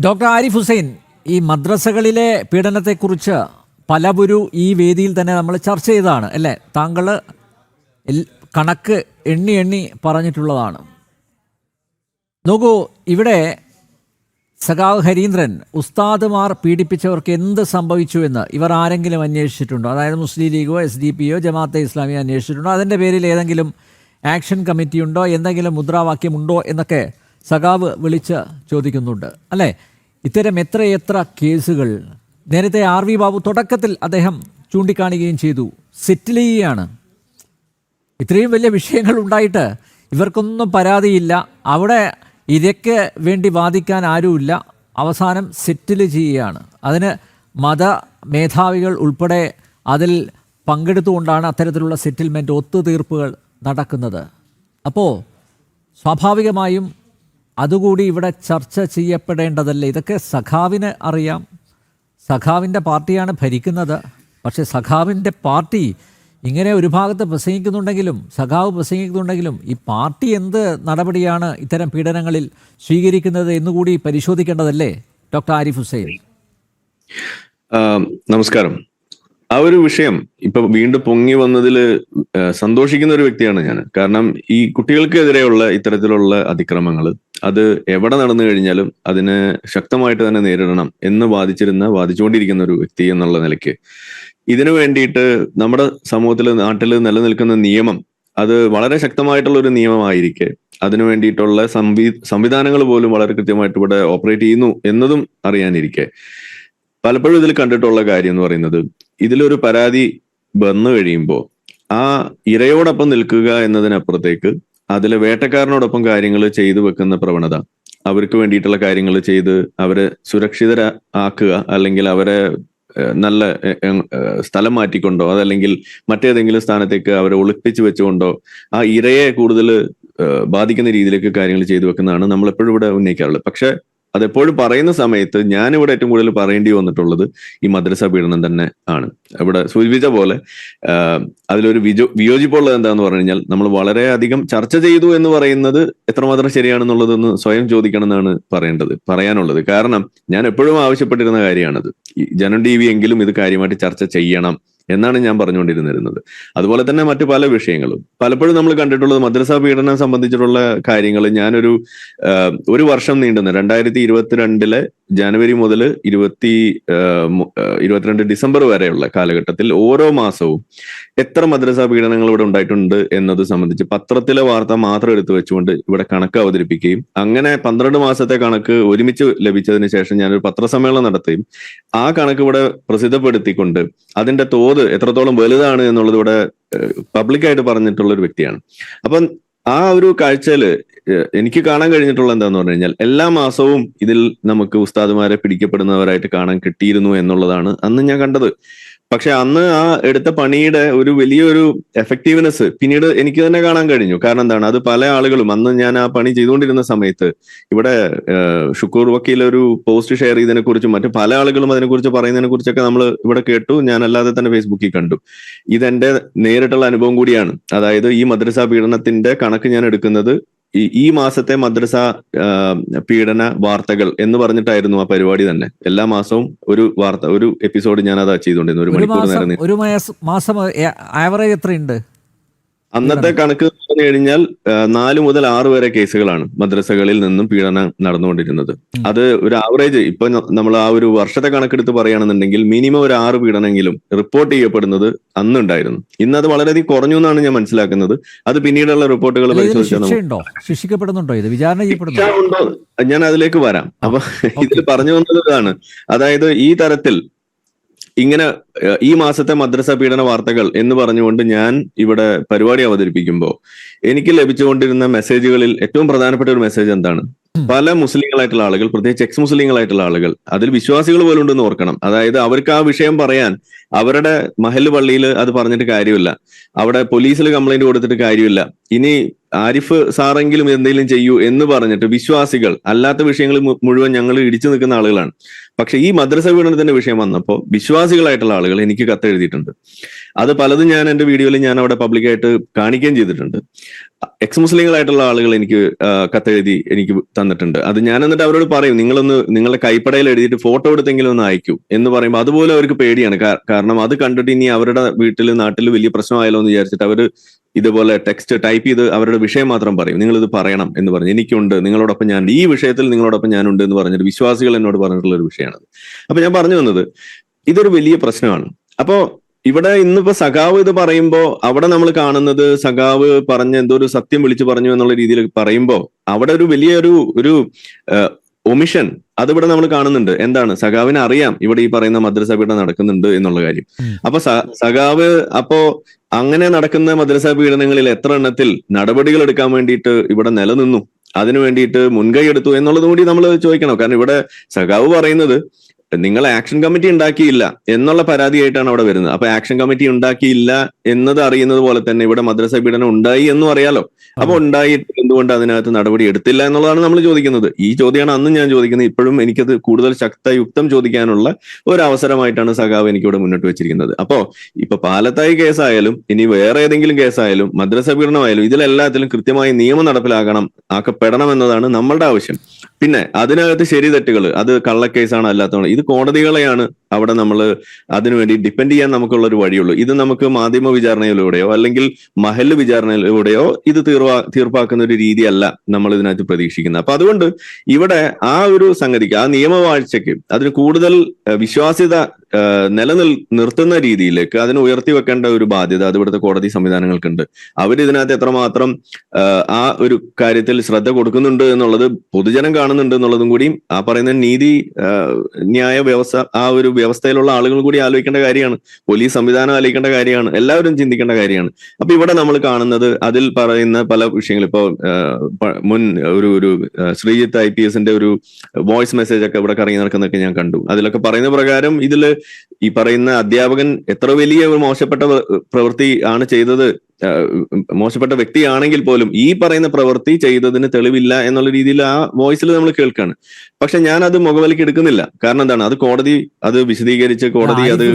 Doctor Arif Hussain, ഈ മദ്രസകളിലെ പീഡനത്തെക്കുറിച്ച് പലവരും ഈ വേദിയിൽ തന്നെ നമ്മൾ ചർച്ച ചെയ്തതാണ് അല്ലേ? താങ്കൾ കണക്ക് എണ്ണി എണ്ണി പറഞ്ഞിട്ടുള്ളതാണ്. നോക്കൂ, ഇവിടെ സഖാവ് ഹരീന്ദ്രൻ, ഉസ്താദുമാർ പീഡിപ്പിച്ചവർക്ക് എന്ത് സംഭവിച്ചു എന്ന് ഇവർ ആരെങ്കിലും അന്വേഷിച്ചിട്ടുണ്ടോ? അതായത് മുസ്ലിം ലീഗോ SDP ജമാഅത്തെ ഇസ്ലാമിയോ അന്വേഷിച്ചിട്ടുണ്ടോ? അതിൻ്റെ പേരിൽ ഏതെങ്കിലും ആക്ഷൻ കമ്മിറ്റി ഉണ്ടോ? എന്തെങ്കിലും മുദ്രാവാക്യമുണ്ടോ എന്നൊക്കെ സഖാവ് വിളിച്ച് ചോദിക്കുന്നുണ്ട് അല്ലേ? ഇത്തരം എത്രയെത്ര കേസുകൾ നേരത്തെ RV ബാബു തുടക്കത്തിൽ അദ്ദേഹം ചൂണ്ടിക്കാണിക്കുകയും ചെയ്തു. സെറ്റിൽ ചെയ്യുകയാണ്. ഇത്രയും വലിയ വിഷയങ്ങൾ ഉണ്ടായിട്ട് ഇവർക്കൊന്നും പരാതിയില്ല. അവിടെ ഇരയ്ക്ക് വേണ്ടി വാദിക്കാൻ ആരുമില്ല. അവസാനം സെറ്റിൽ ചെയ്യുകയാണ്. അതിന് മത മേധാവികൾ ഉൾപ്പെടെ അതിൽ പങ്കെടുത്തുകൊണ്ടാണ് അത്തരത്തിലുള്ള സെറ്റിൽമെൻറ്റ്, ഒത്തുതീർപ്പുകൾ നടക്കുന്നത്. അപ്പോൾ സ്വാഭാവികമായും അതുകൂടി ഇവിടെ ചർച്ച ചെയ്യപ്പെടേണ്ടതല്ലേ? ഇതൊക്കെ സഖാവിന് അറിയാം. സഖാവിൻ്റെ പാർട്ടിയാണ് ഭരിക്കുന്നത്. പക്ഷേ സഖാവിൻ്റെ പാർട്ടി ഇങ്ങനെ ഒരു ഭാഗത്ത് പ്രസംഗിക്കുന്നുണ്ടെങ്കിലും, സഖാവ് പ്രസംഗിക്കുന്നുണ്ടെങ്കിലും, ഈ പാർട്ടി എന്ത് നടപടിയാണ് ഇത്തരം പീഡനങ്ങളിൽ സ്വീകരിക്കുന്നത് എന്നുകൂടി പരിശോധിക്കേണ്ടതല്ലേ ഡോക്ടർ ആരിഫ് ഹുസൈൻ? നമസ്കാരം. ആ ഒരു വിഷയം ഇപ്പൊ വീണ്ടും പൊങ്ങി വന്നതിൽ സന്തോഷിക്കുന്ന ഒരു വ്യക്തിയാണ് ഞാൻ. കാരണം ഈ കുട്ടികൾക്കെതിരെയുള്ള ഇത്തരത്തിലുള്ള അതിക്രമങ്ങൾ അത് എവിടെ നടന്നു കഴിഞ്ഞാലും അതിനെ ശക്തമായിട്ട് തന്നെ നേരിടണം എന്ന് വാദിച്ചുകൊണ്ടിരിക്കുന്ന ഒരു വ്യക്തി എന്നുള്ള നിലയ്ക്ക് ഇതിനു വേണ്ടിയിട്ട് നമ്മുടെ സമൂഹത്തിൽ, നാട്ടിൽ നിലനിൽക്കുന്ന നിയമം അത് വളരെ ശക്തമായിട്ടുള്ള ഒരു നിയമമായിരിക്കെ അതിനു വേണ്ടിയിട്ടുള്ള സംവിധാനങ്ങൾ പോലും വളരെ കൃത്യമായിട്ട് ഇവിടെ ഓപ്പറേറ്റ് ചെയ്യുന്നു എന്നതും അറിയാനിരിക്കെ പലപ്പോഴും ഇതിൽ കണ്ടിട്ടുള്ള കാര്യം എന്ന് പറയുന്നത്, ഇതിലൊരു പരാതി വന്നു കഴിയുമ്പോൾ ആ ഇരയോടൊപ്പം നിൽക്കുക എന്നതിനപ്പുറത്തേക്ക് അതിലെ വേട്ടക്കാരനോടൊപ്പം കാര്യങ്ങൾ ചെയ്തു വെക്കുന്ന പ്രവണത, അവർക്ക് വേണ്ടിയിട്ടുള്ള കാര്യങ്ങൾ ചെയ്ത് അവരെ സുരക്ഷിതരാക്കുക, അല്ലെങ്കിൽ അവരെ നല്ല സ്ഥലം മാറ്റിക്കൊണ്ടോ അതല്ലെങ്കിൽ മറ്റേതെങ്കിലും സ്ഥാനത്തേക്ക് അവരെ ഒളിപ്പിച്ചു വെച്ചുകൊണ്ടോ ആ ഇരയെ കൂടുതൽ ബാധിക്കുന്ന രീതിയിലേക്ക് കാര്യങ്ങൾ ചെയ്തു വെക്കുന്നതാണ് നമ്മൾ എപ്പോഴും ഇവിടെ ഉന്നയിക്കാറുള്ളത്. പക്ഷെ അതെപ്പോഴും പറയുന്ന സമയത്ത് ഞാനിവിടെ ഏറ്റവും കൂടുതൽ പറയേണ്ടി വന്നിട്ടുള്ളത് ഈ മദ്രസ പീഡനം തന്നെ ആണ്. ഇവിടെ സൂചിപ്പിച്ച പോലെ അതിലൊരു വിയോജിപ്പുള്ളത് എന്താന്ന് പറഞ്ഞു കഴിഞ്ഞാൽ, നമ്മൾ വളരെയധികം ചർച്ച ചെയ്തു എന്ന് പറയുന്നത് എത്രമാത്രം ശരിയാണെന്നുള്ളതൊന്ന് സ്വയം ചോദിക്കണം എന്നാണ് പറയാനുള്ളത്. കാരണം ഞാൻ എപ്പോഴും ആവശ്യപ്പെട്ടിരുന്ന കാര്യമാണത്. ഈ ജനം TV എങ്കിലും ഇത് കാര്യമായിട്ട് ചർച്ച ചെയ്യണം എന്നാണ് ഞാൻ പറഞ്ഞുകൊണ്ടിരുന്നത്. അതുപോലെ തന്നെ മറ്റു പല വിഷയങ്ങളും പലപ്പോഴും നമ്മൾ കണ്ടിട്ടുള്ളത് മദ്രസ പീഡനം സംബന്ധിച്ചിട്ടുള്ള കാര്യങ്ങൾ. ഞാനൊരു വർഷം നീണ്ടുന്ന 2022 ജനുവരി മുതൽ 2022 ഡിസംബർ വരെയുള്ള കാലഘട്ടത്തിൽ ഓരോ മാസവും എത്ര മദ്രസ പീഡനങ്ങൾ ഇവിടെ ഉണ്ടായിട്ടുണ്ട് എന്നത് സംബന്ധിച്ച് പത്രത്തിലെ വാർത്ത മാത്രം എടുത്തു വെച്ചുകൊണ്ട് ഇവിടെ കണക്ക് അവതരിപ്പിക്കുകയും അങ്ങനെ 12 മാസത്തെ കണക്ക് ഒരുമിച്ച് ലഭിച്ചതിന് ശേഷം ഞാനൊരു പത്രസമ്മേളനം നടത്തുകയും ആ കണക്ക് ഇവിടെ പ്രസിദ്ധപ്പെടുത്തിക്കൊണ്ട് അതിന്റെ തോത് എത്രത്തോളം വലുതാണ് എന്നുള്ളത് ഇവിടെ പബ്ലിക്കായിട്ട് പറഞ്ഞിട്ടുള്ള ഒരു വ്യക്തിയാണ്. അപ്പം ആ ഒരു കാഴ്ചയില് എനിക്ക് കാണാൻ കഴിഞ്ഞിട്ടുള്ള എന്താന്ന് പറഞ്ഞു കഴിഞ്ഞാൽ, എല്ലാ മാസവും ഇതിൽ നമുക്ക് ഉസ്താദുമാരെ പിടിക്കപ്പെടുന്നവരായിട്ട് കാണാൻ കിട്ടിയിരുന്നു എന്നുള്ളതാണ് അന്ന് ഞാൻ കണ്ടത്. പക്ഷെ അന്ന് ആ എടുത്ത പണിയുടെ ഒരു വലിയൊരു എഫക്റ്റീവ്നെസ് പിന്നീട് എനിക്ക് തന്നെ കാണാൻ കഴിഞ്ഞു. കാരണം എന്താണ്, അത് പല ആളുകളും അന്ന് ഞാൻ ആ പണി ചെയ്തുകൊണ്ടിരുന്ന സമയത്ത് ഇവിടെ ഷുക്കൂർ വക്കീൽ ഒരു പോസ്റ്റ് ഷെയർ ചെയ്തതിനെ കുറിച്ചും മറ്റു പല ആളുകളും അതിനെക്കുറിച്ച് പറയുന്നതിനെ കുറിച്ചൊക്കെ നമ്മൾ ഇവിടെ കേട്ടു. ഞാൻ അല്ലാതെ തന്നെ ഫേസ്ബുക്കിൽ കണ്ടു. ഇതെന്റെ നേരിട്ടുള്ള അനുഭവം കൂടിയാണ്. അതായത് ഈ മദ്രസ പീഡനത്തിന്റെ കണക്ക് ഞാൻ എടുക്കുന്നത് ഈ മാസത്തെ മദ്രസ പീഡന വാർത്തകൾ എന്ന് പറഞ്ഞിട്ടായിരുന്നു ആ പരിപാടി തന്നെ. എല്ലാ മാസവും ഒരു എപ്പിസോഡ് ഞാൻ അതാ ചെയ്തുകൊണ്ടിരുന്നു. 1 മണിക്കൂർ നേരം. ഒരു മാസം ആവറേജ് എത്രയുണ്ട്? അന്നത്തെ കണക്ക് പറഞ്ഞു കഴിഞ്ഞാൽ 4 മുതൽ 6 വരെ കേസുകളാണ് മദ്രസകളിൽ നിന്നും പീഡനം നടന്നുകൊണ്ടിരുന്നത്. അത് ഒരു ആവറേജ് ഇപ്പൊ നമ്മൾ ആ ഒരു വർഷത്തെ കണക്കെടുത്ത് പറയുകയാണെന്നുണ്ടെങ്കിൽ മിനിമം ഒരു 6 പീഡനമെങ്കിലും റിപ്പോർട്ട് ചെയ്യപ്പെടുന്നത് അന്നുണ്ടായിരുന്നു. ഇന്ന് അത് വളരെയധികം കുറഞ്ഞു എന്നാണ് ഞാൻ മനസ്സിലാക്കുന്നത്. അത് പിന്നീടുള്ള റിപ്പോർട്ടുകൾ പരിശോധിച്ചാൽ ഞാൻ അതിലേക്ക് വരാം. അപ്പൊ ഇതിൽ പറഞ്ഞു വന്നത് ഇതാണ്, അതായത് ഈ തരത്തിൽ ഇങ്ങനെ ഈ മാസത്തെ മദ്രസ പീഡന വാർത്തകൾ എന്ന് പറഞ്ഞുകൊണ്ട് ഞാൻ ഇവിടെ പരിപാടി അവതരിപ്പിക്കുമ്പോൾ എനിക്ക് ലഭിച്ചുകൊണ്ടിരുന്ന മെസ്സേജുകളിൽ ഏറ്റവും പ്രധാനപ്പെട്ട ഒരു മെസ്സേജ് എന്താണ്, പല മുസ്ലിങ്ങളായിട്ടുള്ള ആളുകൾ, പ്രത്യേകിച്ച് എക്സ് മുസ്ലിങ്ങളായിട്ടുള്ള ആളുകൾ, അതിൽ വിശ്വാസികൾ പോലും ഉണ്ടെന്ന് ഓർക്കണം. അതായത് അവർക്ക് ആ വിഷയം പറയാൻ അവരുടെ മഹല്ല് പള്ളിയിൽ അത് പറഞ്ഞിട്ട് കാര്യമില്ല, അവിടെ പോലീസിൽ കംപ്ലൈന്റ് കൊടുത്തിട്ട് കാര്യമില്ല, ഇനി ആരിഫ് സാറെങ്കിലും എന്തെങ്കിലും ചെയ്യൂ എന്ന് പറഞ്ഞിട്ട് വിശ്വാസികൾ അല്ലാത്ത വിഷയങ്ങൾ മുഴുവൻ ഞങ്ങൾ ഇടിച്ചു നിൽക്കുന്ന ആളുകളാണ്. പക്ഷെ ഈ മദ്രസ പീഡനത്തിന്റെ വിഷയം വന്നപ്പോൾ വിശ്വാസികളായിട്ടുള്ള ആളുകൾ എനിക്ക് കത്തെഴുതിയിട്ടുണ്ട്. അത് പലതും ഞാൻ എന്റെ വീഡിയോയിൽ ഞാൻ അവിടെ പബ്ലിക്കായിട്ട് കാണിക്കുകയും ചെയ്തിട്ടുണ്ട്. എക്സ് മുസ്ലിങ്ങളായിട്ടുള്ള ആളുകൾ എനിക്ക് കത്തെഴുതി എനിക്ക് തന്നിട്ടുണ്ട്. അത് ഞാൻ എന്നിട്ട് അവരോട് പറയും, നിങ്ങളുടെ കൈപ്പടയിൽ എഴുതിയിട്ട് ഫോട്ടോ എടുത്തെങ്കിലും ഒന്ന് അയക്കൂ എന്ന് പറയുമ്പോൾ അതുപോലെ അവർക്ക് പേടിയാണ്. കാരണം അത് കണ്ടിട്ട് ഇനി അവരുടെ നാട്ടിൽ വലിയ പ്രശ്നമായാലോ എന്ന് വിചാരിച്ചിട്ട് അവർ ഇതുപോലെ ടെക്സ്റ്റ് ടൈപ്പ് ചെയ്ത് അവരുടെ വിഷയം മാത്രം പറയും, നിങ്ങൾ ഇത് പറയണം എന്ന് പറഞ്ഞ്, എനിക്കുണ്ട് നിങ്ങളോടൊപ്പം ഞാൻ ഈ വിഷയത്തിൽ നിങ്ങളോടൊപ്പം ഞാനുണ്ട് എന്ന് പറഞ്ഞിട്ട് വിശ്വാസികൾ എന്നോട് പറഞ്ഞിട്ടുള്ള ഒരു വിഷയമാണ്. അപ്പൊ ഞാൻ പറഞ്ഞു വന്നത് ഇതൊരു വലിയ പ്രശ്നമാണ്. അപ്പോ ഇവിടെ ഇന്നിപ്പോ സഖാവ് ഇത് പറയുമ്പോ അവിടെ നമ്മൾ കാണുന്നത് സഖാവ് പറഞ്ഞ എന്തോ ഒരു സത്യം വിളിച്ചു പറഞ്ഞു എന്നുള്ള രീതിയിൽ പറയുമ്പോ അവിടെ ഒരു വലിയൊരു ഒമിഷൻ അതിവിടെ നമ്മൾ കാണുന്നുണ്ട്. എന്താണ്? സഖാവിന് അറിയാം ഇവിടെ ഈ പറയുന്ന മദ്രസ പീഡനം നടക്കുന്നുണ്ട് എന്നുള്ള കാര്യം. അപ്പൊ സഖാവ് അങ്ങനെ നടക്കുന്ന മദ്രസ പീഡനങ്ങളിൽ എത്ര എണ്ണത്തിൽ നടപടികൾ എടുക്കാൻ വേണ്ടിയിട്ട് ഇവിടെ നിലനിന്നു, അതിനു വേണ്ടിയിട്ട് മുൻകൈ എടുത്തു എന്നുള്ളതും കൂടി നമ്മൾ ചോദിക്കണം. കാരണം ഇവിടെ സഖാവ് പറയുന്നത് നിങ്ങൾ ആക്ഷൻ കമ്മിറ്റി ഉണ്ടാക്കിയില്ല എന്നുള്ള പരാതിയായിട്ടാണ് അവിടെ വരുന്നത്. അപ്പൊ ആക്ഷൻ കമ്മിറ്റി ഉണ്ടാക്കിയില്ല എന്നത് അറിയുന്നത് പോലെ തന്നെ ഇവിടെ മദ്രസ പീഡനം ഉണ്ടായി എന്നും അറിയാലോ. അപ്പൊ ഉണ്ടായിട്ട് എന്തുകൊണ്ട് അതിനകത്ത് നടപടി എടുത്തില്ല എന്നുള്ളതാണ് നമ്മൾ ചോദിക്കുന്നത്. ഈ ചോദ്യമാണ് അന്നും ഞാൻ ചോദിക്കുന്നത്. ഇപ്പോഴും എനിക്കത് കൂടുതൽ ശക്തയുക്തം ചോദിക്കാനുള്ള ഒരു അവസരമായിട്ടാണ് സഖാവ് എനിക്കിവിടെ മുന്നോട്ട് വെച്ചിരിക്കുന്നത്. അപ്പോ ഇപ്പൊ പാലത്തായി കേസായാലും ഇനി വേറെ ഏതെങ്കിലും കേസായാലും മദ്രസ പീഡനമായാലും ഇതിലെല്ലാത്തിലും കൃത്യമായി നിയമം ആക്കപ്പെടണം എന്നതാണ് നമ്മളുടെ ആവശ്യം. പിന്നെ അതിനകത്ത് ശരി തെറ്റുകൾ, അത് കള്ളക്കേസാണ് അല്ലാത്തതാണ്, ഇത് കോടതികളെയാണ് അവിടെ നമ്മൾ അതിനുവേണ്ടി ഡിപ്പെൻഡ് ചെയ്യാൻ നമുക്കുള്ള ഒരു വഴിയുള്ളൂ. ഇത് നമുക്ക് മാധ്യമ വിചാരണയിലൂടെയോ അല്ലെങ്കിൽ മഹല്ല് വിചാരണയിലൂടെയോ ഇത് തീർപ്പാക്കുന്ന ഒരു രീതിയല്ല നമ്മൾ ഇതിനകത്ത് പ്രതീക്ഷിക്കുന്നത്. അപ്പൊ അതുകൊണ്ട് ഇവിടെ ആ ഒരു സംഗതിക്ക്, ആ നിയമവാഴ്ചയ്ക്ക് അതിന് കൂടുതൽ വിശ്വാസ്യത നിർത്തുന്ന രീതിയിലേക്ക് അതിന് ഉയർത്തി വെക്കേണ്ട ഒരു ബാധ്യത അത് ഇവിടുത്തെ കോടതി സംവിധാനങ്ങൾക്കുണ്ട്. അവരിതിനകത്ത് എത്രമാത്രം ആ ഒരു കാര്യത്തിൽ ശ്രദ്ധ കൊടുക്കുന്നുണ്ട് എന്നുള്ളത് പൊതുജനം കാണുന്നുണ്ട് എന്നുള്ളതും കൂടി ആ പറയുന്ന നീതി ന്യായ വ്യവസ്ഥ ആ ഒരു വ്യവസ്ഥയിലുള്ള ആളുകൾ കൂടി ആലോചിക്കേണ്ട കാര്യമാണ്. പോലീസ് സംവിധാനം ആലോചിക്കേണ്ട കാര്യമാണ്. എല്ലാവരും ചിന്തിക്കേണ്ട കാര്യമാണ്. അപ്പൊ ഇവിടെ നമ്മൾ കാണുന്നത് അതിൽ പറയുന്ന പല വിഷയങ്ങൾ, ഇപ്പോ മുൻ ഒരു ശ്രീജിത്ത് IPS ഒരു വോയിസ് മെസ്സേജ് ഒക്കെ ഇവിടെ കറങ്ങി നടക്കുന്നതൊക്കെ ഞാൻ കണ്ടു. അതിലൊക്കെ പറയുന്ന പ്രകാരം ഇതില് ഈ പറയുന്ന അധ്യാപകൻ എത്ര വലിയ ഒരു മോശപ്പെട്ട പ്രവൃത്തി ആണ് ചെയ്തത്, മോശപ്പെട്ട വ്യക്തിയാണെങ്കിൽ പോലും ഈ പറയുന്ന പ്രവൃത്തി ചെയ്തതിന് തെളിവില്ല എന്നുള്ള രീതിയിൽ ആ വോയിസിൽ നമ്മൾ കേൾക്കാണ്. പക്ഷെ ഞാൻ അത് മുഖവിലേക്ക് എടുക്കുന്നില്ല. കാരണം എന്താണ്? അത് കോടതി അത് വിശദീകരിച്ച് കോടതി അത്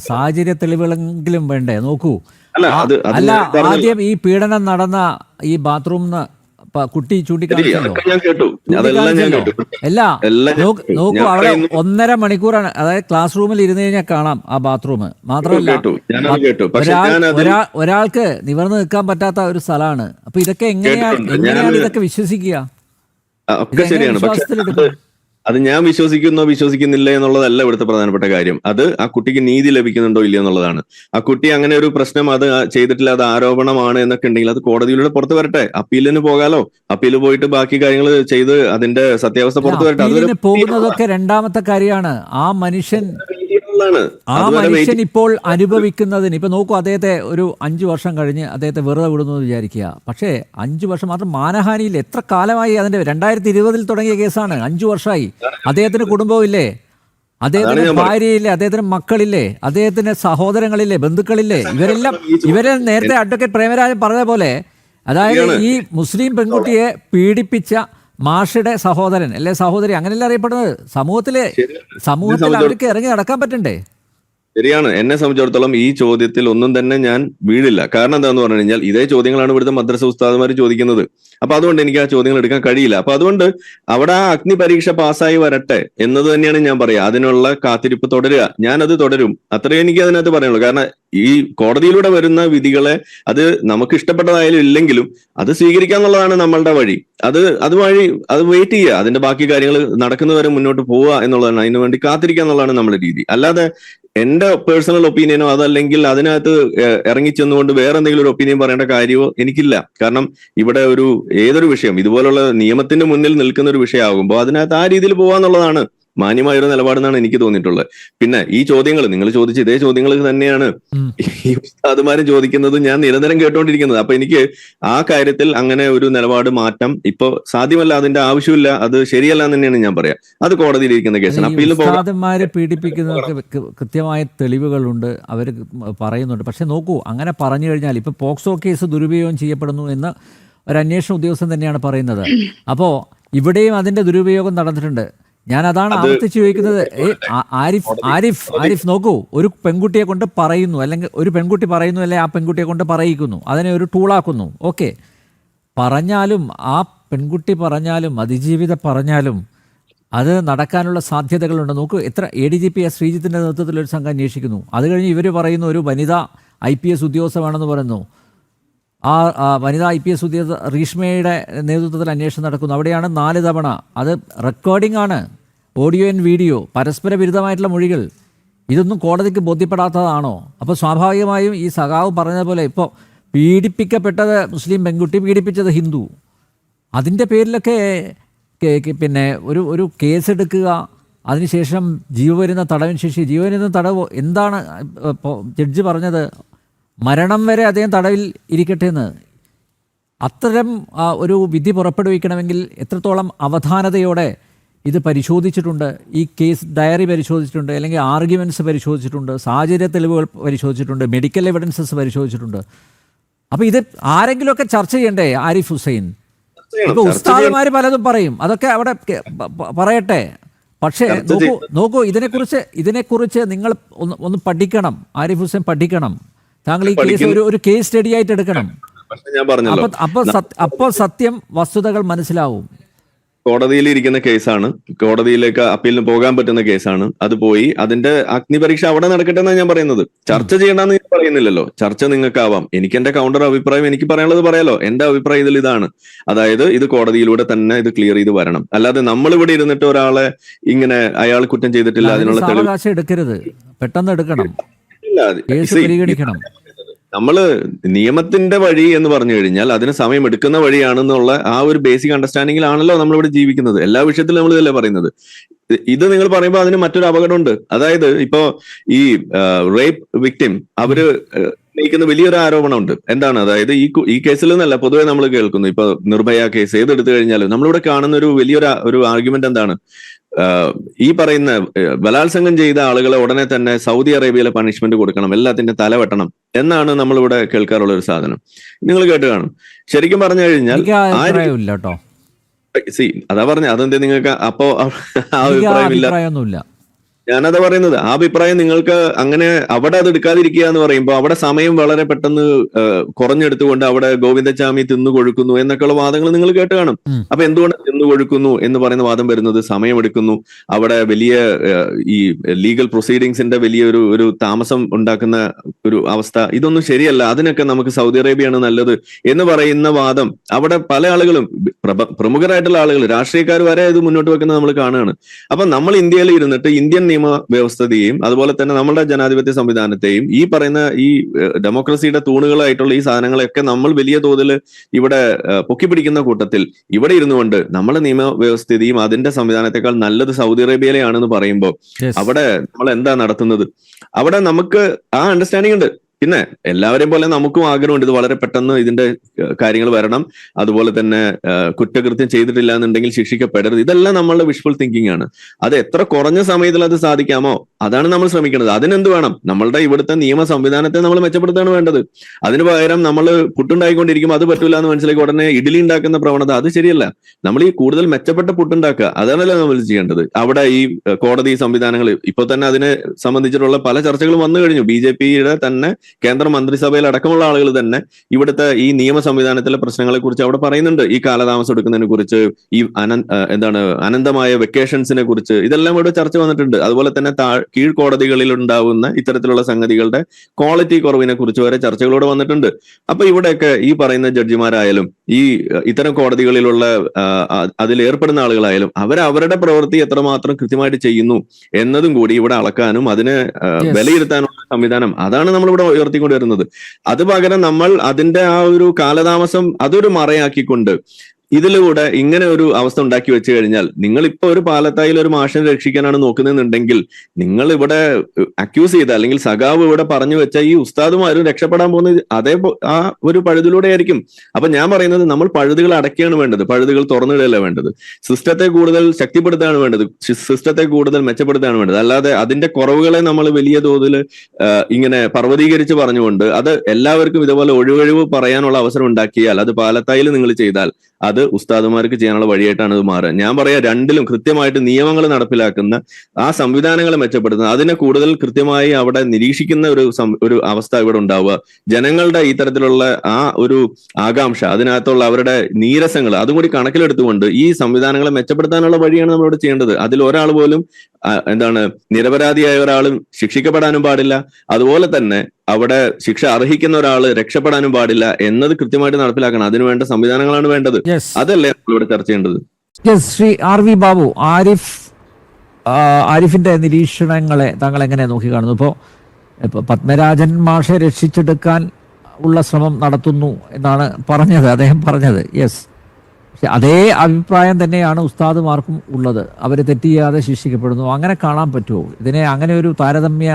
സാഹചര്യ തെളിവുകളെങ്കിലും വേണ്ടേ? നോക്കൂ, അല്ല ആദ്യം ഈ പീഡനം നടന്ന ഈ ബാത്റൂമിന് കുട്ടി ചൂണ്ടിക്കാണിച്ചല്ലോ. അല്ല നോക്കൂ, അവിടെ 1.5 മണിക്കൂറാണ്. അതായത് ക്ലാസ് റൂമിൽ ഇരുന്ന് കഴിഞ്ഞാൽ കാണാം ആ ബാത്റൂം. മാത്രമല്ല ഒരാൾക്ക് നിവർന്ന് നിൽക്കാൻ പറ്റാത്ത ഒരു സ്ഥലമാണ്. അപ്പൊ ഇതൊക്കെ എങ്ങനെയാണ് ഇതൊക്കെ വിശ്വസിക്കുക? ഒക്കെ ശരിയാണ്. അത് ഞാൻ വിശ്വസിക്കുന്നില്ല എന്നുള്ളതല്ല ഇവിടുത്തെ പ്രധാനപ്പെട്ട കാര്യം. അത് ആ കുട്ടിക്ക് നീതി ലഭിക്കുന്നുണ്ടോ ഇല്ലയോ എന്നുള്ളതാണ്. ആ കുട്ടി അങ്ങനെ ഒരു പ്രശ്നം അത് ചെയ്തിട്ടില്ല, അത് ആരോപണമാണ് എന്നൊക്കെ ഉണ്ടെങ്കിൽ അത് കോടതിയിലൂടെ പുറത്തു വരട്ടെ. അപ്പീലിന് പോകാലോ. അപ്പീൽ പോയിട്ട് ബാക്കി കാര്യങ്ങൾ ചെയ്ത് അതിന്റെ സത്യാവസ്ഥ പുറത്തു വരട്ടെ. അതിന് പോകുന്നതൊക്കെ രണ്ടാമത്തെ കാര്യമാണ്. ആ മനുഷ്യൻ ഇപ്പോൾ അനുഭവിക്കുന്നതിന്, ഇപ്പൊ നോക്കൂ, അദ്ദേഹത്തെ ഒരു 5 വർഷം കഴിഞ്ഞ് അദ്ദേഹത്തെ വെറുതെ വിടുന്നു എന്ന് വിചാരിക്കുക. പക്ഷേ 5 വർഷം മാത്രം മാനഹാനിയിൽ എത്ര കാലമായി? അതിന്റെ 2020 തുടങ്ങിയ കേസാണ്. 5 വർഷമായി. അദ്ദേഹത്തിന് കുടുംബമില്ലേ? അദ്ദേഹത്തിന് ഭാര്യയില്ലേ? അദ്ദേഹത്തിന് മക്കളില്ലേ? അദ്ദേഹത്തിന് സഹോദരങ്ങളില്ലേ? ബന്ധുക്കളില്ലേ? ഇവരെ നേരത്തെ അഡ്വക്കേറ്റ് പ്രേമരാജൻ പറഞ്ഞ പോലെ, അതായത് ഈ മുസ്ലിം പെൺകുട്ടിയെ പീഡിപ്പിച്ച മാഷയുടെ സഹോദരൻ അല്ലെ സഹോദരി, അങ്ങനെയല്ല അറിയപ്പെടുന്നത്. സമൂഹത്തിൽ അവർക്ക് ഇറങ്ങി നടക്കാൻ പറ്റണ്ടേ? ശരിയാണ്. എന്നെ സംബന്ധിച്ചിടത്തോളം ഈ ചോദ്യത്തിൽ ഒന്നും തന്നെ ഞാൻ വീഴില്ല. കാരണം എന്താന്ന് പറഞ്ഞു കഴിഞ്ഞാൽ ഇതേ ചോദ്യങ്ങളാണ് ഇവിടുത്തെ മദ്രസ ഉസ്താദുമാർ ചോദിക്കുന്നത്. അപ്പൊ അതുകൊണ്ട് എനിക്ക് ആ ചോദ്യങ്ങൾ എടുക്കാൻ കഴിയില്ല. അപ്പൊ അതുകൊണ്ട് അവിടെ ആ അഗ്നി പരീക്ഷ പാസ്സായി വരട്ടെ എന്നത് തന്നെയാണ് ഞാൻ പറയാ. അതിനുള്ള കാത്തിരിപ്പ് തുടരുക. ഞാനത് തുടരും. അത്രേ എനിക്ക് അതിനകത്ത് പറയാനുള്ളൂ. കാരണം ഈ കോടതിയിലൂടെ വരുന്ന വിധികളെ അത് നമുക്ക് ഇഷ്ടപ്പെട്ടതായാലും ഇല്ലെങ്കിലും അത് സ്വീകരിക്കാന്നുള്ളതാണ് നമ്മളുടെ വഴി. അത് വെയിറ്റ് ചെയ്യുക. അതിന്റെ ബാക്കി കാര്യങ്ങൾ നടക്കുന്നവരെ മുന്നോട്ട് പോവുക എന്നുള്ളതാണ്. അതിനു വേണ്ടി കാത്തിരിക്കുക എന്നുള്ളതാണ് നമ്മുടെ രീതി. അല്ലാതെ എന്റെ പേഴ്സണൽ ഒപ്പീനിയനോ അതല്ലെങ്കിൽ അതിനകത്ത് ഇറങ്ങിച്ചെന്നുകൊണ്ട് വേറെ എന്തെങ്കിലും ഒരു ഒപ്പീനിയൻ പറയേണ്ട കാര്യമോ എനിക്കില്ല. കാരണം ഇവിടെ ഏതൊരു വിഷയം ഇതുപോലുള്ള നിയമത്തിന്റെ മുന്നിൽ നിൽക്കുന്ന ഒരു വിഷയമാകുമ്പോൾ അതിനകത്ത് ആ രീതിയിൽ പോവാന്നുള്ളതാണ് മാന്യമായൊരു നിലപാടെന്നാണ് എനിക്ക് തോന്നിയിട്ടുള്ളത്. പിന്നെ ഈ ചോദ്യങ്ങൾ നിങ്ങൾ ചോദിച്ച ഇതേ ചോദ്യങ്ങൾ തന്നെയാണ് ഈ ഉസ്താദുമാരും ചോദിക്കുന്നത്, ഞാൻ നിരന്തരം കേട്ടുകൊണ്ടിരിക്കുന്നത്. അപ്പൊ എനിക്ക് ആ കാര്യത്തിൽ അങ്ങനെ ഒരു നിലപാട് മാറ്റം ഇപ്പൊ സാധ്യമല്ല, അതിന്റെ ആവശ്യമില്ല, അത് ശരിയല്ല എന്ന് തന്നെയാണ് ഞാൻ പറയാം. അത് കോടതിയിലിരിക്കുന്ന കേസാണ്. അപ്പീൽ ഉസ്താദന്മാരെ പീഡിപ്പിക്കുന്നവർക്ക് കൃത്യമായ തെളിവുകളുണ്ട്, അവർ പറയുന്നുണ്ട്. പക്ഷെ നോക്കൂ, അങ്ങനെ പറഞ്ഞു കഴിഞ്ഞാൽ ഇപ്പൊ പോക്സോ കേസ് ദുരുപയോഗം ചെയ്യപ്പെടുന്നു എന്ന് ഒരു അന്വേഷണ ഉദ്യോഗസ്ഥൻ തന്നെയാണ് പറയുന്നത്. അപ്പോൾ ഇവിടെയും അതിന്റെ ദുരുപയോഗം നടന്നിട്ടുണ്ട്. ഞാൻ അതാണ് ആവർത്തിച്ച് ചോദിക്കുന്നത്. ആരിഫ് നോക്കൂ, ഒരു പെൺകുട്ടിയെ കൊണ്ട് പറയുന്നു, അല്ലെങ്കിൽ ഒരു പെൺകുട്ടി പറയുന്നു, അല്ലെങ്കിൽ ആ പെൺകുട്ടിയെ കൊണ്ട് പറയിക്കുന്നു, അതിനെ ഒരു ടൂളാക്കുന്നു. ഓക്കെ, പറഞ്ഞാലും ആ പെൺകുട്ടി പറഞ്ഞാലും അതിജീവിത പറഞ്ഞാലും അത് നടക്കാനുള്ള സാധ്യതകളുണ്ട്. നോക്കൂ, എത്ര ADGP ശ്രീജിത്തിൻ്റെ നേതൃത്വത്തിൽ ഒരു സംഘം അന്വേഷിക്കുന്നു. അത് കഴിഞ്ഞ് ഇവർ പറയുന്നു ഒരു വനിതാ IPS ഉദ്യോഗസ്ഥ വേണമെന്ന് പറയുന്നു. ആ വനിതാ IPS ഉദ്യോഗസ്ഥ റീഷ്മയുടെ നേതൃത്വത്തിൽ അന്വേഷണം നടക്കുന്നു. അവിടെയാണ് 4 തവണ, അത് റെക്കോർഡിംഗ് ആണ്, ഓഡിയോ ആൻഡ് വീഡിയോ, പരസ്പര വിരുദ്ധമായിട്ടുള്ള മൊഴികൾ. ഇതൊന്നും കോടതിക്ക് ബോധ്യപ്പെടാത്തതാണോ? അപ്പോൾ സ്വാഭാവികമായും ഈ സഖാവ് പറഞ്ഞതുപോലെ ഇപ്പോൾ പീഡിപ്പിക്കപ്പെട്ടത് മുസ്ലിം പെൺകുട്ടി, പീഡിപ്പിച്ചത് ഹിന്ദു, അതിൻ്റെ പേരിലൊക്കെ പിന്നെ ഒരു കേസെടുക്കുക, അതിനുശേഷം ജീവപര്യന്തം തടവിന് ശേഷി, ജീവപര്യന്തം തടവ് എന്താണ് ഇപ്പോൾ ജഡ്ജി പറഞ്ഞത്? മരണം വരെ അദ്ദേഹം തടവിൽ ഇരിക്കട്ടെ എന്ന്. അത്തരം ഒരു വിധി പുറപ്പെടുവിക്കണമെങ്കിൽ എത്രത്തോളം അവധാനതയോടെ ഇത് പരിശോധിച്ചിട്ടുണ്ട്, ഈ കേസ് ഡയറി പരിശോധിച്ചിട്ടുണ്ട്, അല്ലെങ്കിൽ ആർഗ്യുമെൻറ്റ്സ് പരിശോധിച്ചിട്ടുണ്ട്, സാഹചര്യ തെളിവുകൾ പരിശോധിച്ചിട്ടുണ്ട്, മെഡിക്കൽ എവിഡൻസസ് പരിശോധിച്ചിട്ടുണ്ട്. അപ്പോൾ ഇത് ആരെങ്കിലുമൊക്കെ ചർച്ച ചെയ്യണ്ടേ? ആരിഫ് ഹുസൈൻ, ഇപ്പോൾ ഉസ്താദുമാർ പലതും പറയും, അതൊക്കെ അവിടെ പറയട്ടെ. പക്ഷേ നോക്കൂ ഇതിനെക്കുറിച്ച് നിങ്ങൾ ഒന്ന് പഠിക്കണം. ആരിഫ് ഹുസൈൻ പഠിക്കണം. താങ്കൾ ഈ കേസ് ഒരു കേസ് സ്റ്റഡി ആയിട്ട് എടുക്കണം. അപ്പോൾ സത്യം, വസ്തുതകൾ മനസ്സിലാവും. കോടതിയിൽ ഇരിക്കുന്ന കേസാണ്, കോടതിയിലേക്ക് അപ്പീലിന് പോകാൻ പറ്റുന്ന കേസാണ്. അത് പോയി അതിന്റെ അഗ്നിപരീക്ഷ അവിടെ നടക്കട്ടെ എന്നാണ് ഞാൻ പറയുന്നത്. ചർച്ച ചെയ്യണമെന്ന് ഞാൻ പറയുന്നില്ലല്ലോ. ചർച്ച നിങ്ങൾക്കാവാം. എനിക്ക് എന്റെ കൗണ്ടർ അഭിപ്രായം എനിക്ക് പറയാനുള്ളത് പറയാലോ. എന്റെ അഭിപ്രായം ഇതിൽ ഇതാണ്. അതായത് ഇത് കോടതിയിലൂടെ തന്നെ ഇത് ക്ലിയർ ചെയ്ത് വരണം. അല്ലാതെ നമ്മളിവിടെ ഇരുന്നിട്ട് ഒരാളെ ഇങ്ങനെ അയാൾ കുറ്റം ചെയ്തിട്ടില്ല അതിനുള്ള തെളിവ് എടുക്കരുത്, പെട്ടെന്ന് എടുക്കണം, പരിഗണിക്കണം. നമ്മള് നിയമത്തിന്റെ വഴി എന്ന് പറഞ്ഞു കഴിഞ്ഞാൽ അതിന് സമയം എടുക്കുന്ന വഴിയാണെന്നുള്ള ആ ഒരു ബേസിക് അണ്ടർസ്റ്റാൻഡിങ്ങിലാണല്ലോ നമ്മളിവിടെ ജീവിക്കുന്നത്. എല്ലാ വിഷയത്തിലും നമ്മൾ ഇതല്ലേ പറയുന്നത്. ഇത് നിങ്ങൾ പറയുമ്പോൾ അതിന് മറ്റൊരു അപകടമുണ്ട്. അതായത് ഇപ്പോ ഈ റേപ്പ് വിക്ടിം അവര് ഉന്നയിക്കുന്ന വലിയൊരു ആരോപണമുണ്ട്. എന്താണ്? അതായത് ഈ കേസിൽ നിന്നല്ല, പൊതുവെ നമ്മൾ കേൾക്കുന്നു. ഇപ്പൊ നിർഭയ കേസ് ഏതെടുത്തു കഴിഞ്ഞാലും നമ്മളിവിടെ കാണുന്ന ഒരു വലിയൊരു ആർഗ്യുമെന്റ് എന്താണ്? ഈ പറയുന്ന ബലാത്സംഗം ചെയ്ത ആളുകളെ ഉടനെ തന്നെ സൗദി അറേബ്യയിലെ പണിഷ്മെന്റ് കൊടുക്കണം, എല്ലാത്തിന്റെ തല വെട്ടണം എന്നാണ് നമ്മളിവിടെ കേൾക്കാറുള്ള ഒരു സാധനം. നിങ്ങൾ കേട്ട് കാണും. ശരിക്കും പറഞ്ഞു കഴിഞ്ഞാൽ അതാ പറഞ്ഞ അതെന്താ നിങ്ങൾക്ക് അപ്പോ അഭിപ്രായമില്ല? ഞാനതാ പറയുന്നത്. ആ അഭിപ്രായം നിങ്ങൾക്ക് അങ്ങനെ അവിടെ അത് എടുക്കാതിരിക്കുക എന്ന് പറയുമ്പോൾ അവിടെ സമയം വളരെ പെട്ടെന്ന് കുറഞ്ഞെടുത്തുകൊണ്ട് അവിടെ ഗോവിന്ദച്ചാമി തിന്നു കൊഴുക്കുന്നു എന്നൊക്കെയുള്ള വാദങ്ങൾ നിങ്ങൾ കേട്ട് കാണും. അപ്പൊ എന്തുകൊണ്ട് തിന്നു കൊഴുക്കുന്നു എന്ന് പറയുന്ന വാദം വരുന്നത്? സമയമെടുക്കുന്നു, അവിടെ വലിയ ഈ ലീഗൽ പ്രൊസീഡിങ്സിന്റെ വലിയൊരു താമസം ഉണ്ടാക്കുന്ന ഒരു അവസ്ഥ. ഇതൊന്നും ശരിയല്ല, അതിനൊക്കെ നമുക്ക് സൗദി അറേബ്യയാണ് നല്ലത് എന്ന് പറയുന്ന വാദം അവിടെ പല ആളുകളും, പ്രമുഖരായിട്ടുള്ള ആളുകൾ, രാഷ്ട്രീയക്കാർ വരെ ഇത് മുന്നോട്ട് വെക്കുന്നത് നമ്മൾ കാണുകയാണ്. അപ്പൊ നമ്മൾ ഇന്ത്യയിൽ ഇരുന്നിട്ട് ഇന്ത്യൻ നിയമ വ്യവസ്ഥതയും അതുപോലെ തന്നെ നമ്മുടെ ജനാധിപത്യ സംവിധാനത്തെയും ഈ പറയുന്ന ഈ ഡെമോക്രസിയുടെ തൂണുകളായിട്ടുള്ള ഈ സാധനങ്ങളെയൊക്കെ നമ്മൾ വലിയ തോതിൽ ഇവിടെ പൊക്കിപ്പിടിക്കുന്ന കൂട്ടത്തിൽ ഇവിടെ ഇരുന്നുകൊണ്ട് നമ്മുടെ നിയമവ്യവസ്ഥിതിയും അതിന്റെ സംവിധാനത്തെക്കാൾ നല്ലത് സൗദി അറേബ്യയിലെയാണെന്ന് പറയുമ്പോൾ അവിടെ നമ്മൾ എന്താ നടത്തുന്നത്? അവിടെ നമുക്ക് ആ അണ്ടർസ്റ്റാൻഡിംഗ് ഉണ്ട്. പിന്നെ എല്ലാവരെയും പോലെ നമുക്കും ആഗ്രഹമുണ്ട് ഇത് വളരെ പെട്ടെന്ന് ഇതിന്റെ കാര്യങ്ങൾ വരണം. അതുപോലെ തന്നെ കുറ്റകൃത്യം ചെയ്തിട്ടില്ല എന്നുണ്ടെങ്കിൽ ശിക്ഷിക്കപ്പെടരുത്. ഇതെല്ലാം നമ്മളുടെ വിഷ്വൽ തിങ്കിങ് ആണ്. അത് എത്ര കുറഞ്ഞ സമയത്തിൽ അത് സാധിക്കാമോ അതാണ് നമ്മൾ ശ്രമിക്കുന്നത്. അതിനെന്ത് വേണം? നമ്മളുടെ ഇവിടുത്തെ നിയമ സംവിധാനത്തെ നമ്മൾ മെച്ചപ്പെടുത്തുകയാണ് വേണ്ടത്. അതിന് പകരം നമ്മൾ പുട്ടുണ്ടായിക്കൊണ്ടിരിക്കുമ്പോൾ അത് പറ്റൂല എന്ന് മനസ്സിലാക്കി ഉടനെ ഇഡ്ഡലി ഉണ്ടാക്കുന്ന പ്രവണത, അത് ശരിയല്ല. നമ്മൾ ഈ കൂടുതൽ മെച്ചപ്പെട്ട പുട്ടുണ്ടാക്കുക, അതാണല്ലോ നമ്മൾ ചെയ്യേണ്ടത്. അവിടെ ഈ കോടതി സംവിധാനങ്ങൾ ഇപ്പോൾ തന്നെ അതിനെ സംബന്ധിച്ചിട്ടുള്ള പല ചർച്ചകളും വന്നു കഴിഞ്ഞു. BJPയുടെ തന്നെ കേന്ദ്ര മന്ത്രിസഭയിൽ അടക്കമുള്ള ആളുകൾ തന്നെ ഇവിടുത്തെ ഈ നിയമ സംവിധാനത്തിലെ പ്രശ്നങ്ങളെ കുറിച്ച് അവിടെ പറയുന്നുണ്ട്. ഈ കാലതാമസം എടുക്കുന്നതിനെ കുറിച്ച്, ഈ അനന്തമായ വെക്കേഷൻസിനെ കുറിച്ച്, ഇതെല്ലാം ഇവിടെ ചർച്ച വന്നിട്ടുണ്ട്. അതുപോലെ തന്നെ കീഴ്ക്കോടതികളിൽ ഉണ്ടാവുന്ന ഇത്തരത്തിലുള്ള സംഗതികളുടെ ക്വാളിറ്റി കുറവിനെ കുറിച്ച് വരെ ചർച്ചകളോട് വന്നിട്ടുണ്ട്. അപ്പൊ ഇവിടെയൊക്കെ ഈ പറയുന്ന ജഡ്ജിമാരായാലും ഈ ഇത്തരം കോടതികളിലുള്ള അതിൽ ഏർപ്പെടുന്ന ആളുകളായാലും അവരുടെ പ്രവൃത്തി എത്രമാത്രം കൃത്യമായിട്ട് ചെയ്യുന്നു എന്നതും കൂടി ഇവിടെ അളക്കാനും അതിനെ വിലയിരുത്താനുള്ള സംവിധാനം, അതാണ് നമ്മളിവിടെ ഉയർത്തിക്കൊണ്ട് വരുന്നത്. അത് പകരം നമ്മൾ അതിന്റെ ആ ഒരു കാലതാമസം അതൊരു മറയാക്കിക്കൊണ്ട് ഇതിലൂടെ ഇങ്ങനെ ഒരു അവസ്ഥ ഉണ്ടാക്കി വെച്ച് കഴിഞ്ഞാൽ, നിങ്ങൾ ഇപ്പൊ ഒരു പാലത്തായിൽ ഒരു മാഷിനെ രക്ഷിക്കാനാണ് നോക്കുന്നതെന്നുണ്ടെങ്കിൽ നിങ്ങൾ ഇവിടെ അക്യൂസ് ചെയ്ത അല്ലെങ്കിൽ സഖാവ് ഇവിടെ പറഞ്ഞു വെച്ച ഈ ഉസ്താദുമാരും രക്ഷപ്പെടാൻ പോകുന്നത് അതേ ആ ഒരു പഴുതിലൂടെ ആയിരിക്കും. അപ്പൊ ഞാൻ പറയുന്നത് നമ്മൾ പഴുതുകൾ അടയ്ക്കുകയാണ് വേണ്ടത്, പഴുതുകൾ തുറന്നിടുകയല്ല വേണ്ടത്. സിസ്റ്റത്തെ കൂടുതൽ ശക്തിപ്പെടുത്തുകയാണ് വേണ്ടത്, സിസ്റ്റത്തെ കൂടുതൽ മെച്ചപ്പെടുത്തുകയാണ് വേണ്ടത്. അല്ലാതെ അതിന്റെ കുറവുകളെ നമ്മൾ വലിയ തോതിൽ ഇങ്ങനെ പർവ്വതീകരിച്ച് പറഞ്ഞുകൊണ്ട് അത് എല്ലാവർക്കും ഇതുപോലെ ഒഴിവൊഴിവ് പറയാനുള്ള അവസരം ഉണ്ടാക്കിയാൽ, അത് പാലത്തായിൽ നിങ്ങൾ ചെയ്താൽ അത് അത് ഉസ്താദുമാർക്ക് ചെയ്യാനുള്ള വഴിയായിട്ടാണ് ഇത് മാറുക. ഞാൻ പറയാം, രണ്ടിലും കൃത്യമായിട്ട് നിയമങ്ങൾ നടപ്പിലാക്കുന്ന, ആ സംവിധാനങ്ങളെ മെച്ചപ്പെടുത്തുന്ന, അതിനെ കൂടുതൽ കൃത്യമായി അവിടെ നിരീക്ഷിക്കുന്ന ഒരു അവസ്ഥ ഇവിടെ ഉണ്ടാവുക. ജനങ്ങളുടെ ഈ തരത്തിലുള്ള ആ ഒരു ആകാംക്ഷ, അതിനകത്തുള്ള അവരുടെ നീരസങ്ങൾ അതും കൂടി കണക്കിലെടുത്തുകൊണ്ട് ഈ സംവിധാനങ്ങളെ മെച്ചപ്പെടുത്താനുള്ള വഴിയാണ് നമ്മളിവിടെ ചെയ്യേണ്ടത്. അതിൽ ഒരാൾ പോലും നിരപരാധിയായ ഒരാളും ശിക്ഷിക്കപ്പെടാനും പാടില്ല, അതുപോലെ തന്നെ അവിടെ ശിക്ഷ അർഹിക്കുന്ന ഒരാൾ രക്ഷപ്പെടാനും പാടില്ല എന്നത് കൃത്യമായിട്ട് നടപ്പിലാക്കണം. അതിനുവേണ്ട സംവിധാനങ്ങളാണ് വേണ്ടത്. അതല്ലേ നമ്മളിവിടെ ചർച്ച ചെയ്യേണ്ടത്. ശ്രീ ആർ വി ബാബു, ആരിഫിന്റെ നിരീക്ഷണങ്ങളെ താങ്കൾ എങ്ങനെ നോക്കിക്കാണുന്നു? ഇപ്പോൾ പത്മരാജൻ മാഷെ രക്ഷിച്ചെടുക്കാൻ ഉള്ള ശ്രമം നടത്തുന്നു എന്നാണ് അദ്ദേഹം പറഞ്ഞത്. പക്ഷെ അതേ അഭിപ്രായം തന്നെയാണ് ഉസ്താദുമാർക്കും ഉള്ളത്. അവർ തെറ്റ് ചെയ്യാതെ ശിക്ഷിക്കപ്പെടുന്നു. അങ്ങനെ കാണാൻ പറ്റുമോ? ഇതിനെ അങ്ങനെ ഒരു താരതമ്യ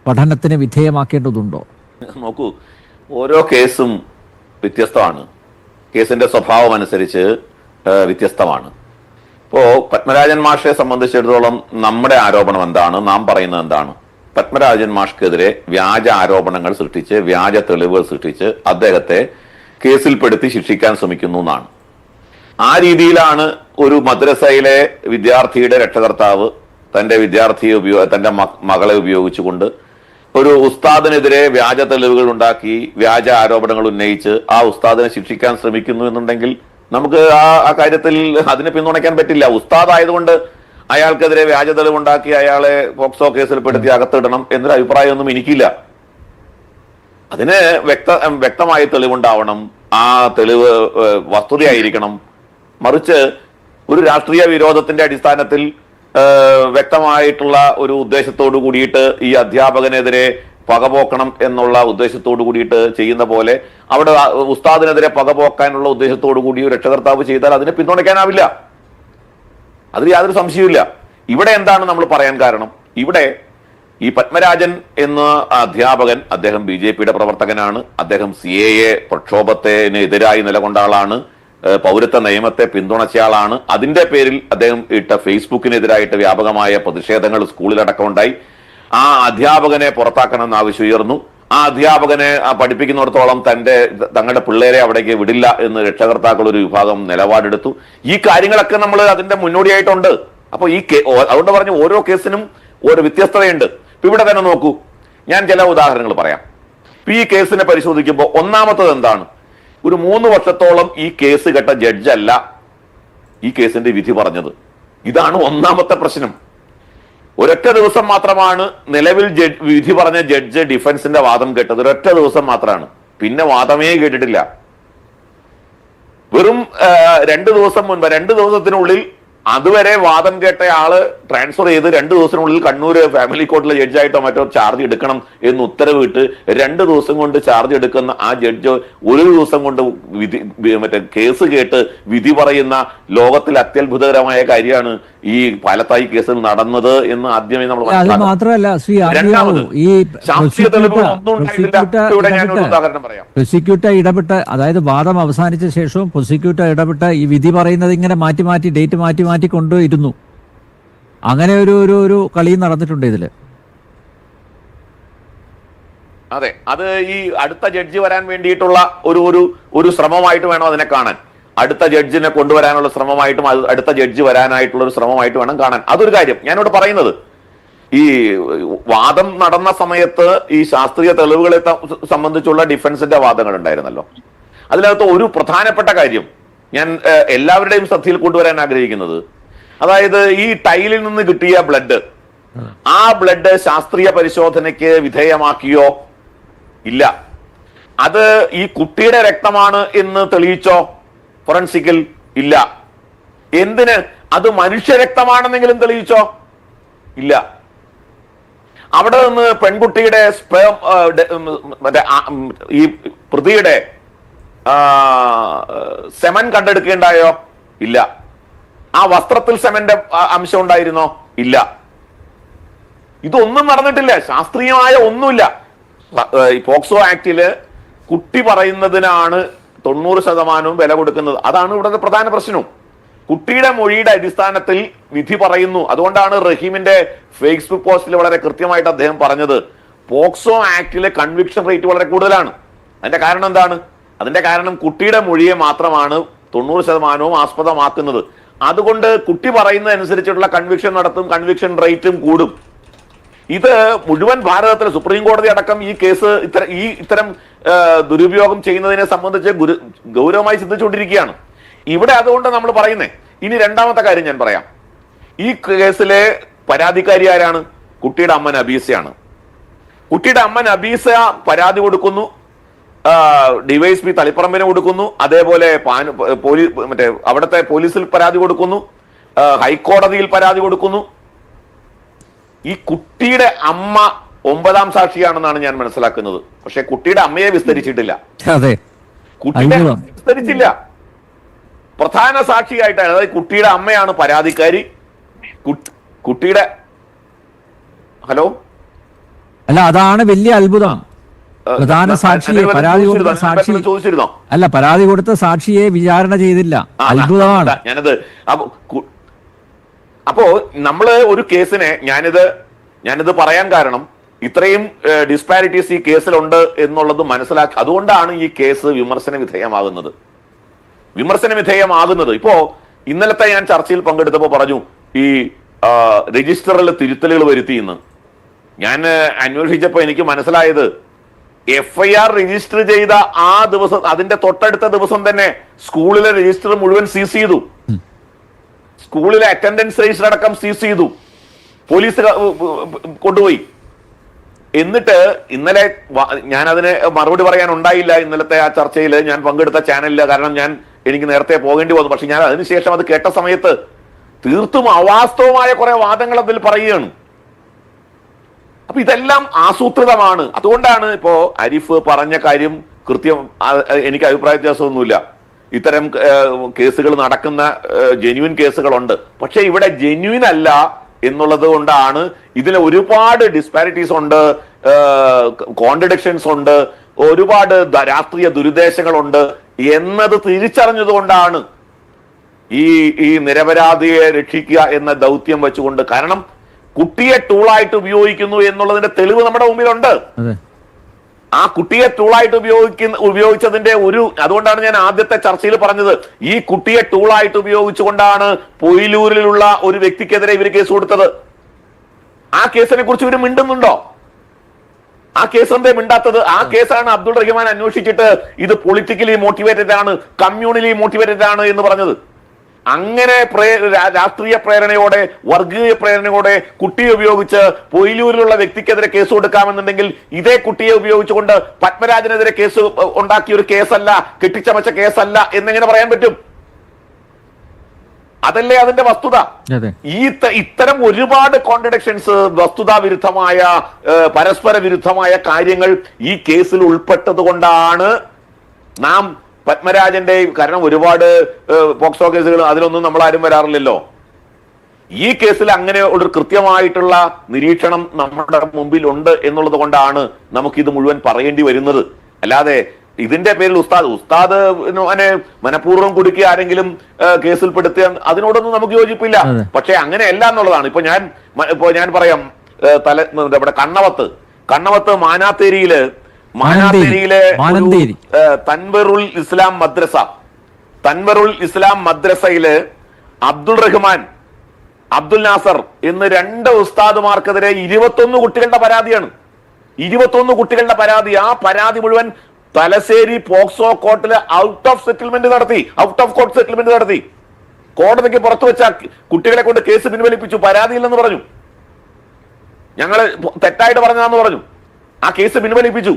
പഠനത്തിന് വിധേയമാക്കേണ്ടതുണ്ടോ? നോക്കൂ, ഓരോ കേസും വ്യത്യസ്തമാണ്. കേസിന്റെ സ്വഭാവം അനുസരിച്ച് വ്യത്യസ്തമാണ്. ഇപ്പോ പത്മരാജൻ മാഷെ സംബന്ധിച്ചിടത്തോളം നമ്മുടെ ആരോപണം എന്താണ്, നാം പറയുന്നത് എന്താണ്? പത്മരാജൻ മാഷ്ക്കെതിരെ വ്യാജ ആരോപണങ്ങൾ സൃഷ്ടിച്ച്, വ്യാജ തെളിവുകൾ സൃഷ്ടിച്ച് അദ്ദേഹത്തെ കേസിൽപ്പെടുത്തി ശിക്ഷിക്കാൻ ശ്രമിക്കുന്നു എന്നാണ്. ആ രീതിയിലാണ് ഒരു മദ്രസയിലെ വിദ്യാർത്ഥിയുടെ രക്ഷകർത്താവ് തന്റെ മകളെ ഉപയോഗിച്ചുകൊണ്ട് ഒരു ഉസ്താദിനെതിരെ വ്യാജ തെളിവുകൾ ഉണ്ടാക്കി, വ്യാജ ആരോപണങ്ങൾ ഉന്നയിച്ച് ആ ഉസ്താദിനെ ശിക്ഷിക്കാൻ ശ്രമിക്കുന്നു എന്നുണ്ടെങ്കിൽ നമുക്ക് ആ കാര്യത്തിൽ അതിനെ പിന്തുണയ്ക്കാൻ പറ്റില്ല. ഉസ്താദ് ആയതുകൊണ്ട് അയാൾക്കെതിരെ വ്യാജ തെളിവുണ്ടാക്കി അയാളെ പോക്സോ കേസിൽപ്പെടുത്തി അകത്തിടണം എന്നൊരു അഭിപ്രായമൊന്നും എനിക്കില്ല. അതിന് വ്യക്തമായ തെളിവുണ്ടാവണം. ആ തെളിവ് വസ്തുതയായിരിക്കണം. മറിച്ച് ഒരു രാഷ്ട്രീയ വിരോധത്തിന്റെ അടിസ്ഥാനത്തിൽ വ്യക്തമായിട്ടുള്ള ഒരു ഉദ്ദേശത്തോടു കൂടിയിട്ട് ഈ അധ്യാപകനെതിരെ പകപോക്കണം എന്നുള്ള ഉദ്ദേശത്തോടു കൂടിയിട്ട് ചെയ്യുന്ന പോലെ അവിടെ ഉസ്താദിനെതിരെ പകപോക്കാനുള്ള ഉദ്ദേശത്തോടു കൂടി ഒരു രക്ഷകർത്താവ് ചെയ്താൽ അതിനെ പിന്തുണയ്ക്കാനാവില്ല. അതിൽ യാതൊരു സംശയവുമില്ല. ഇവിടെ എന്താണ് നമ്മൾ പറയാൻ കാരണം? ഇവിടെ ഈ പത്മരാജൻ എന്ന അധ്യാപകൻ, അദ്ദേഹം BJPയുടെ പ്രവർത്തകനാണ്. അദ്ദേഹം CAA പ്രക്ഷോഭത്തിനെതിരായി നിലകൊണ്ട ആളാണ്. പൗരത്വ നിയമത്തെ പിന്തുണച്ചയാളാണ്. അതിന്റെ പേരിൽ അദ്ദേഹം ഇട്ട ഫേസ്ബുക്കിനെതിരായിട്ട് വ്യാപകമായ പ്രതിഷേധങ്ങൾ സ്കൂളിലടക്കം ഉണ്ടായി. ആ അധ്യാപകനെ പുറത്താക്കണമെന്ന് ആവശ്യം ഉയർന്നു. ആ അധ്യാപകനെ പഠിപ്പിക്കുന്നിടത്തോളം തങ്ങളുടെ പിള്ളേരെ അവിടേക്ക് വിടില്ല എന്ന് രക്ഷകർത്താക്കൾ ഒരു വിഭാഗം നിലപാടെടുത്തു. ഈ കാര്യങ്ങളൊക്കെ നമ്മൾ അതിന്റെ മുന്നോടിയായിട്ടുണ്ട്. അപ്പൊ അതുകൊണ്ട് പറഞ്ഞു ഓരോ കേസിനും ഓരോ വ്യത്യസ്തതയുണ്ട്. ഇപ്പൊ ഇവിടെ തന്നെ നോക്കൂ, ഞാൻ ചില ഉദാഹരണങ്ങൾ പറയാം. ഈ കേസിനെ പരിശോധിക്കുമ്പോൾ ഒന്നാമത്തത് എന്താണ്? ഒരു 3 വർഷത്തോളം ഈ കേസ് കേട്ട ജഡ്ജല്ല ഈ കേസിന്റെ വിധി പറഞ്ഞത്. ഇതാണ് ഒന്നാമത്തെ പ്രശ്നം. ഒരൊറ്റ ദിവസം മാത്രമാണ് നിലവിൽ വിധി പറഞ്ഞ ജഡ്ജ് ഡിഫൻസിന്റെ വാദം കേട്ടത്. ഒരൊറ്റ ദിവസം മാത്രമാണ്. പിന്നെ വാദമേ കേട്ടിട്ടില്ല. വെറും 2 ദിവസം മുൻപ്, 2 ദിവസത്തിനുള്ളിൽ അതുവരെ വാദം കേട്ട ആള് ട്രാൻസ്ഫർ ചെയ്ത് 2 ദിവസത്തിനുള്ളിൽ കണ്ണൂർ ഫാമിലി കോർട്ടിലെ ജഡ്ജായിട്ടോ മറ്റോ ചാർജ് എടുക്കണം എന്ന് ഉത്തരവിട്ട് 2 ദിവസം കൊണ്ട് ചാർജ് എടുക്കുന്ന ആ ജഡ്ജ് 1 ദിവസം കൊണ്ട് കേസ് കേട്ട് വിധി പറയുന്ന ലോകത്തിൽ അത്യത്ഭുതകരമായ കാര്യമാണ് ഈ പാലത്തായി കേസിൽ നടന്നത് എന്ന് ആദ്യമേ നമ്മൾ പ്രോസിക്യൂട്ടർ ഇടപെട്ട്, അതായത് വാദം അവസാനിച്ച ശേഷവും പ്രോസിക്യൂട്ടർ ഇടപെട്ട് ഈ വിധി പറയുന്നത് ഇങ്ങനെ മാറ്റി ഡേറ്റ് മാറ്റി കൊണ്ടുവരുന്നു. അങ്ങനെ ഒരു കളി നടന്നിട്ടുണ്ട് ഇതില്. അതെ, അത് ഈ അടുത്ത ജഡ്ജി വരാൻ വേണ്ടിയിട്ടുള്ള ഒരു ശ്രമമായിട്ട് വേണം അതിനെ കാണാൻ. അടുത്ത ജഡ്ജിനെ കൊണ്ടുവരാനുള്ള ശ്രമമായിട്ടും അടുത്ത ജഡ്ജി വരാനായിട്ടുള്ള ഒരു ശ്രമമായിട്ട് വേണം കാണാൻ. അതൊരു കാര്യം. ഞാനിവിടെ പറയുന്നത്, ഈ വാദം നടന്ന സമയത്ത് ഈ ശാസ്ത്രീയ തെളിവുകളെ സംബന്ധിച്ചുള്ള ഡിഫൻസിന്റെ വാദങ്ങൾ ഉണ്ടായിരുന്നല്ലോ. അതിനകത്ത് ഒരു പ്രധാനപ്പെട്ട കാര്യം ഞാൻ എല്ലാവരുടെയും ശ്രദ്ധയിൽ കൊണ്ടുവരാൻ ആഗ്രഹിക്കുന്നത്, അതായത് ഈ ടൈലിൽ നിന്ന് കിട്ടിയ ബ്ലഡ്, ആ ബ്ലഡ് ശാസ്ത്രീയ പരിശോധനയ്ക്ക് വിധേയമാക്കിയോ? ഇല്ല. അത് ഈ കുട്ടിയുടെ രക്തമാണ് എന്ന് തെളിയിച്ചോ ഫോറൻസിക്കിൽ? ഇല്ല. എന്തിന്? അത് മനുഷ്യരക്തമാണെന്നെങ്കിലും തെളിയിച്ചോ? ഇല്ല. അവിടെ നിന്ന് പെൺകുട്ടിയുടെ ഈ പ്രതിയുടെ സെമൻ കണ്ടെടുക്കേണ്ടായോ? ഇല്ല. ആ വസ്ത്രത്തിൽ സെമന്റെ അംശം ഉണ്ടായിരുന്നോ? ഇല്ല. ഇതൊന്നും നടന്നിട്ടില്ല. ശാസ്ത്രീയമായ ഒന്നുമില്ല. പോക്സോ ആക്ടില് കുട്ടി പറയുന്നതിനാണ് 90% വില കൊടുക്കുന്നത്. അതാണ് ഇവിടുത്തെ പ്രധാന പ്രശ്നവും. കുട്ടിയുടെ മൊഴിയുടെ അടിസ്ഥാനത്തിൽ വിധി പറയുന്നു. അതുകൊണ്ടാണ് റഹീമിന്റെ ഫേസ്ബുക്ക് പോസ്റ്റിൽ വളരെ കൃത്യമായിട്ട് അദ്ദേഹം പറഞ്ഞത് പോക്സോ ആക്ടിലെ കൺവിക്ഷൻ റേറ്റ് വളരെ കൂടുതലാണ്. അതിന്റെ കാരണം എന്താണ്? അതിന്റെ കാരണം കുട്ടിയുടെ മൊഴിയെ മാത്രമാണ് 90% ആസ്പദമാക്കുന്നത്. അതുകൊണ്ട് കുട്ടി പറയുന്നതനുസരിച്ചുള്ള കൺവിക്ഷൻ നടത്തും, കൺവിക്ഷൻ റേറ്റും കൂടും. ഇത് മുഴുവൻ ഭാരതത്തിലെ സുപ്രീം കോടതി അടക്കം ഈ കേസ് ഇത്തരം ദുരുപയോഗം ചെയ്യുന്നതിനെ സംബന്ധിച്ച് ഗൗരവമായി ചിന്തിച്ചുകൊണ്ടിരിക്കുകയാണ്. ഇവിടെ അതുകൊണ്ട് നമ്മൾ പറയുന്നേ. ഇനി രണ്ടാമത്തെ കാര്യം ഞാൻ പറയാം. ഈ കേസിലെ പരാതിക്കാരി ആരാണ്? കുട്ടിയുടെ അമ്മ നബീസയാണ്. കുട്ടിയുടെ അമ്മ നബീസ പരാതി കൊടുക്കുന്നു, ഡിവൈഎസ്പി തളിപ്പറമ്പിന് കൊടുക്കുന്നു, അതേപോലെ അവിടുത്തെ പോലീസിൽ പരാതി കൊടുക്കുന്നു, ഹൈക്കോടതിയിൽ പരാതി കൊടുക്കുന്നു. ഈ കുട്ടിയുടെ അമ്മ 9ാം സാക്ഷിയാണെന്നാണ് ഞാൻ മനസ്സിലാക്കുന്നത്. പക്ഷെ കുട്ടിയുടെ അമ്മയെ വിസ്തരിച്ചിട്ടില്ല. കുട്ടിയുടെ വിസ്തരിച്ചില്ല. പ്രധാന സാക്ഷിയായിട്ടാണ്, അതായത് കുട്ടിയുടെ അമ്മയാണ് പരാതിക്കാരി. കുട്ടിയുടെ ഹലോ അല്ല, അതാണ് വലിയ അത്ഭുതം. പ്രധാന സാക്ഷിയെ പരാതി കൊടുത്ത സാക്ഷി ചോദിച്ചിരുന്നോ? അല്ല, പരാതി കൊടുത്ത സാക്ഷിയെ വിചാരണ ചെയ്തില്ല. അത്ഭുതമാണ്. ഞാനത് അപ്പോ നമ്മള് ഒരു കേസിനെ ഞാനിത് പറയാൻ കാരണം ഇത്രയും ഡിസ്പാരിറ്റീസ് ഈ കേസിലുണ്ട് എന്നുള്ളത് മനസ്സിലാക്കി. അതുകൊണ്ടാണ് ഈ കേസ് വിമർശന വിധേയമാകുന്നത്. ഇപ്പോ ഇന്നലത്തെ ഞാൻ ചർച്ചയിൽ പങ്കെടുത്തപ്പോ പറഞ്ഞു ഈ രജിസ്റ്ററിൽ തിരുത്തലുകൾ വരുത്തിയെന്ന്. ഞാൻ അന്വേഷിച്ചപ്പോ എനിക്ക് മനസ്സിലായത് FIR രജിസ്റ്റർ ചെയ്ത ആ ദിവസം, അതിന്റെ തൊട്ടടുത്ത ദിവസം തന്നെ സ്കൂളിലെ രജിസ്റ്റർ മുഴുവൻ സീസ് ചെയ്തു. സ്കൂളിലെ അറ്റൻഡൻസ് രജിസ്റ്റർ അടക്കം സീസ് ചെയ്തു. പോലീസ് കൊണ്ടുപോയി. എന്നിട്ട് ഇന്നലെ ഞാൻ അതിന് മറുപടി പറയാൻ ഉണ്ടായില്ല. ഇന്നലത്തെ ആ ചർച്ചയിൽ ഞാൻ പങ്കെടുത്ത ചാനലില്ല, കാരണം എനിക്ക് നേരത്തെ പോകേണ്ടി വന്നു. പക്ഷെ ഞാൻ അതിനുശേഷം അത് കേട്ട സമയത്ത് തീർത്തും അവാസ്തവമായ കുറെ വാദങ്ങൾ അതിൽ പറയുകയാണ്. അപ്പൊ ഇതെല്ലാം ആസൂത്രിതമാണ്. അതുകൊണ്ടാണ് ഇപ്പോ അരിഫ് പറഞ്ഞ കാര്യം കൃത്യം. എനിക്ക് അഭിപ്രായ വ്യത്യാസമൊന്നുമില്ല. ഇത്തരം കേസുകൾ നടക്കുന്ന ജെന്യുവിൻ കേസുകളുണ്ട്. പക്ഷെ ഇവിടെ ജെന്യുവിൻ അല്ല എന്നുള്ളത് കൊണ്ടാണ് ഇതിൽ ഒരുപാട് ഡിസ്പാരിറ്റീസ് ഉണ്ട്, കോൺട്രഡിക്ഷൻസ് ഉണ്ട്, ഒരുപാട് രാഷ്ട്രീയ ദുരുദ്ദേശങ്ങളുണ്ട് എന്നത് തിരിച്ചറിഞ്ഞതുകൊണ്ടാണ് ഈ നിരപരാധിയെ രക്ഷിക്കുക എന്ന ദൗത്യം വെച്ചുകൊണ്ട്. കാരണം കുട്ടിയെ ടൂളായിട്ട് ഉപയോഗിക്കുന്നു എന്നുള്ളതിന്റെ തെളിവ് നമ്മുടെ മുമ്പിലുണ്ട്. ആ കുട്ടിയെ ടൂളായിട്ട് ഉപയോഗിച്ചതിന്റെ അതുകൊണ്ടാണ് ഞാൻ ആദ്യത്തെ ചർച്ചയിൽ പറഞ്ഞത്, ഈ കുട്ടിയെ ടൂളായിട്ട് ഉപയോഗിച്ചുകൊണ്ടാണ് പൊയിലൂരിലുള്ള ഒരു വ്യക്തിക്കെതിരെ ഇവർ കേസ് കൊടുത്തത്. ആ കേസിനെ കുറിച്ച് ഇവർ മിണ്ടുന്നുണ്ടോ? ആ കേസ് എന്തേ മിണ്ടാത്തത്? ആ കേസാണ് അബ്ദുൾ റഹ്മാൻ അന്വേഷിച്ചിട്ട് ഇത് പൊളിറ്റിക്കലി മോട്ടിവേറ്റഡ് ആണ്, കമ്മ്യൂണലി മോട്ടിവേറ്റഡ് ആണ് എന്ന് പറഞ്ഞത്. അങ്ങനെ രാഷ്ട്രീയ പ്രേരണയോടെ, വർഗീയ പ്രേരണയോടെ കുട്ടിയെ ഉപയോഗിച്ച് പൊയിലൂരിലുള്ള വ്യക്തിക്കെതിരെ കേസ് കൊടുക്കാമെന്നുണ്ടെങ്കിൽ ഇതേ കുട്ടിയെ ഉപയോഗിച്ചുകൊണ്ട് പത്മരാജനെതിരെ കേസ് ഉണ്ടാക്കിയ ഒരു കേസല്ല, കെട്ടിച്ചമച്ച കേസല്ല എന്നെങ്ങനെ പറയാൻ പറ്റും? അതല്ലേ അതിന്റെ വസ്തുത. ഇത്തരം ഒരുപാട് കോൺട്രഡിക്ഷൻസ്, വസ്തുതാ വിരുദ്ധമായ, പരസ്പര വിരുദ്ധമായ കാര്യങ്ങൾ ഈ കേസിൽ ഉൾപ്പെട്ടത് കൊണ്ടാണ് നാം പത്മരാജന്റെ, കാരണം ഒരുപാട് പോക്സോ കേസുകൾ, അതിലൊന്നും നമ്മൾ ആരും വരാറില്ലല്ലോ. ഈ കേസിൽ അങ്ങനെ ഒരു കൃത്യമായിട്ടുള്ള നിരീക്ഷണം നമ്മുടെ മുമ്പിൽ ഉണ്ട് എന്നുള്ളത് കൊണ്ടാണ് നമുക്കിത് മുഴുവൻ പറയേണ്ടി വരുന്നത്. അല്ലാതെ ഇതിന്റെ പേരിൽ ഉസ്താദ് മനഃപൂർവ്വം കുടുക്കി ആരെങ്കിലും കേസിൽപ്പെടുത്തിയ അതിനോടൊന്നും നമുക്ക് യോജിപ്പില്ല. പക്ഷെ അങ്ങനെയല്ല എന്നുള്ളതാണ്. ഇപ്പൊ ഞാൻ പറയാം, ഇവിടെ കണ്ണവത്ത് മാനാത്തേരിയിലെ തൻവറുൽ ഇസ്ലാം മദ്രസയില് അബ്ദുൾ റഹ്മാൻ, അബ്ദുൽ നാസർ എന്ന് 2 ഉസ്താദുമാർക്കെതിരെ 21 കുട്ടികളുടെ പരാതിയാണ്. 21 കുട്ടികളുടെ പരാതി. ആ പരാതി മുഴുവൻ തലശ്ശേരി പോക്സോ കോർട്ടില് ഔട്ട് ഓഫ് കോർട്ട് സെറ്റിൽമെന്റ് നടത്തി. കോടതിക്ക് പുറത്തു വെച്ച കുട്ടികളെ കൊണ്ട് കേസ് പിൻവലിപ്പിച്ചു. പരാതിയില്ലെന്ന് പറഞ്ഞു, ഞങ്ങള് തെറ്റായിട്ട് പറഞ്ഞതാന്ന് പറഞ്ഞു. ആ കേസ് പിൻവലിപ്പിച്ചു.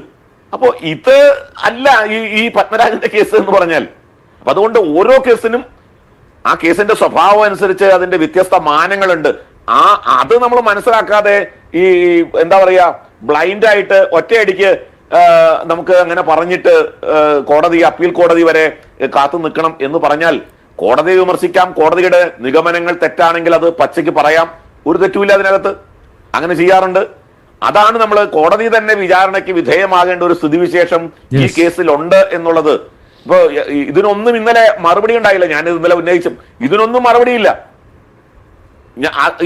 അപ്പോ ഇത് അല്ല ഈ പത്മരാജന്റെ കേസ് എന്ന് പറഞ്ഞാൽ. അപ്പൊ അതുകൊണ്ട് ഓരോ കേസിനും ആ കേസിന്റെ സ്വഭാവം അനുസരിച്ച് അതിന്റെ വ്യത്യസ്ത മാനങ്ങളുണ്ട്. അത് നമ്മൾ മനസ്സിലാക്കാതെ ഈ എന്താ പറയാ, ബ്ലൈൻഡ് ആയിട്ട് ഒറ്റയടിക്ക് നമുക്ക് അങ്ങനെ പറഞ്ഞിട്ട് അപ്പീൽ കോടതി വരെ കാത്തു നിൽക്കണം എന്ന് പറഞ്ഞാൽ, കോടതിയെ വിമർശിക്കാം, കോടതിയുടെ നിഗമനങ്ങൾ തെറ്റാണെങ്കിൽ അത് പച്ചയ്ക്ക് പറയാം, ഒരു തെറ്റുമില്ല അതിനകത്ത്. അങ്ങനെ ചെയ്യാറുണ്ട്. അതാണ് നമ്മൾ കോടതി തന്നെ വിചാരണയ്ക്ക് വിധേയമാകേണ്ട ഒരു സ്ഥിതിവിശേഷം ഈ കേസിലുണ്ട് എന്നുള്ളത്. ഇപ്പൊ ഇതിനൊന്നും ഇന്നലെ മറുപടി ഉണ്ടായില്ല. ഞാൻ ഇന്നലെ ഉന്നയിച്ചു, ഇതിനൊന്നും മറുപടിയില്ല.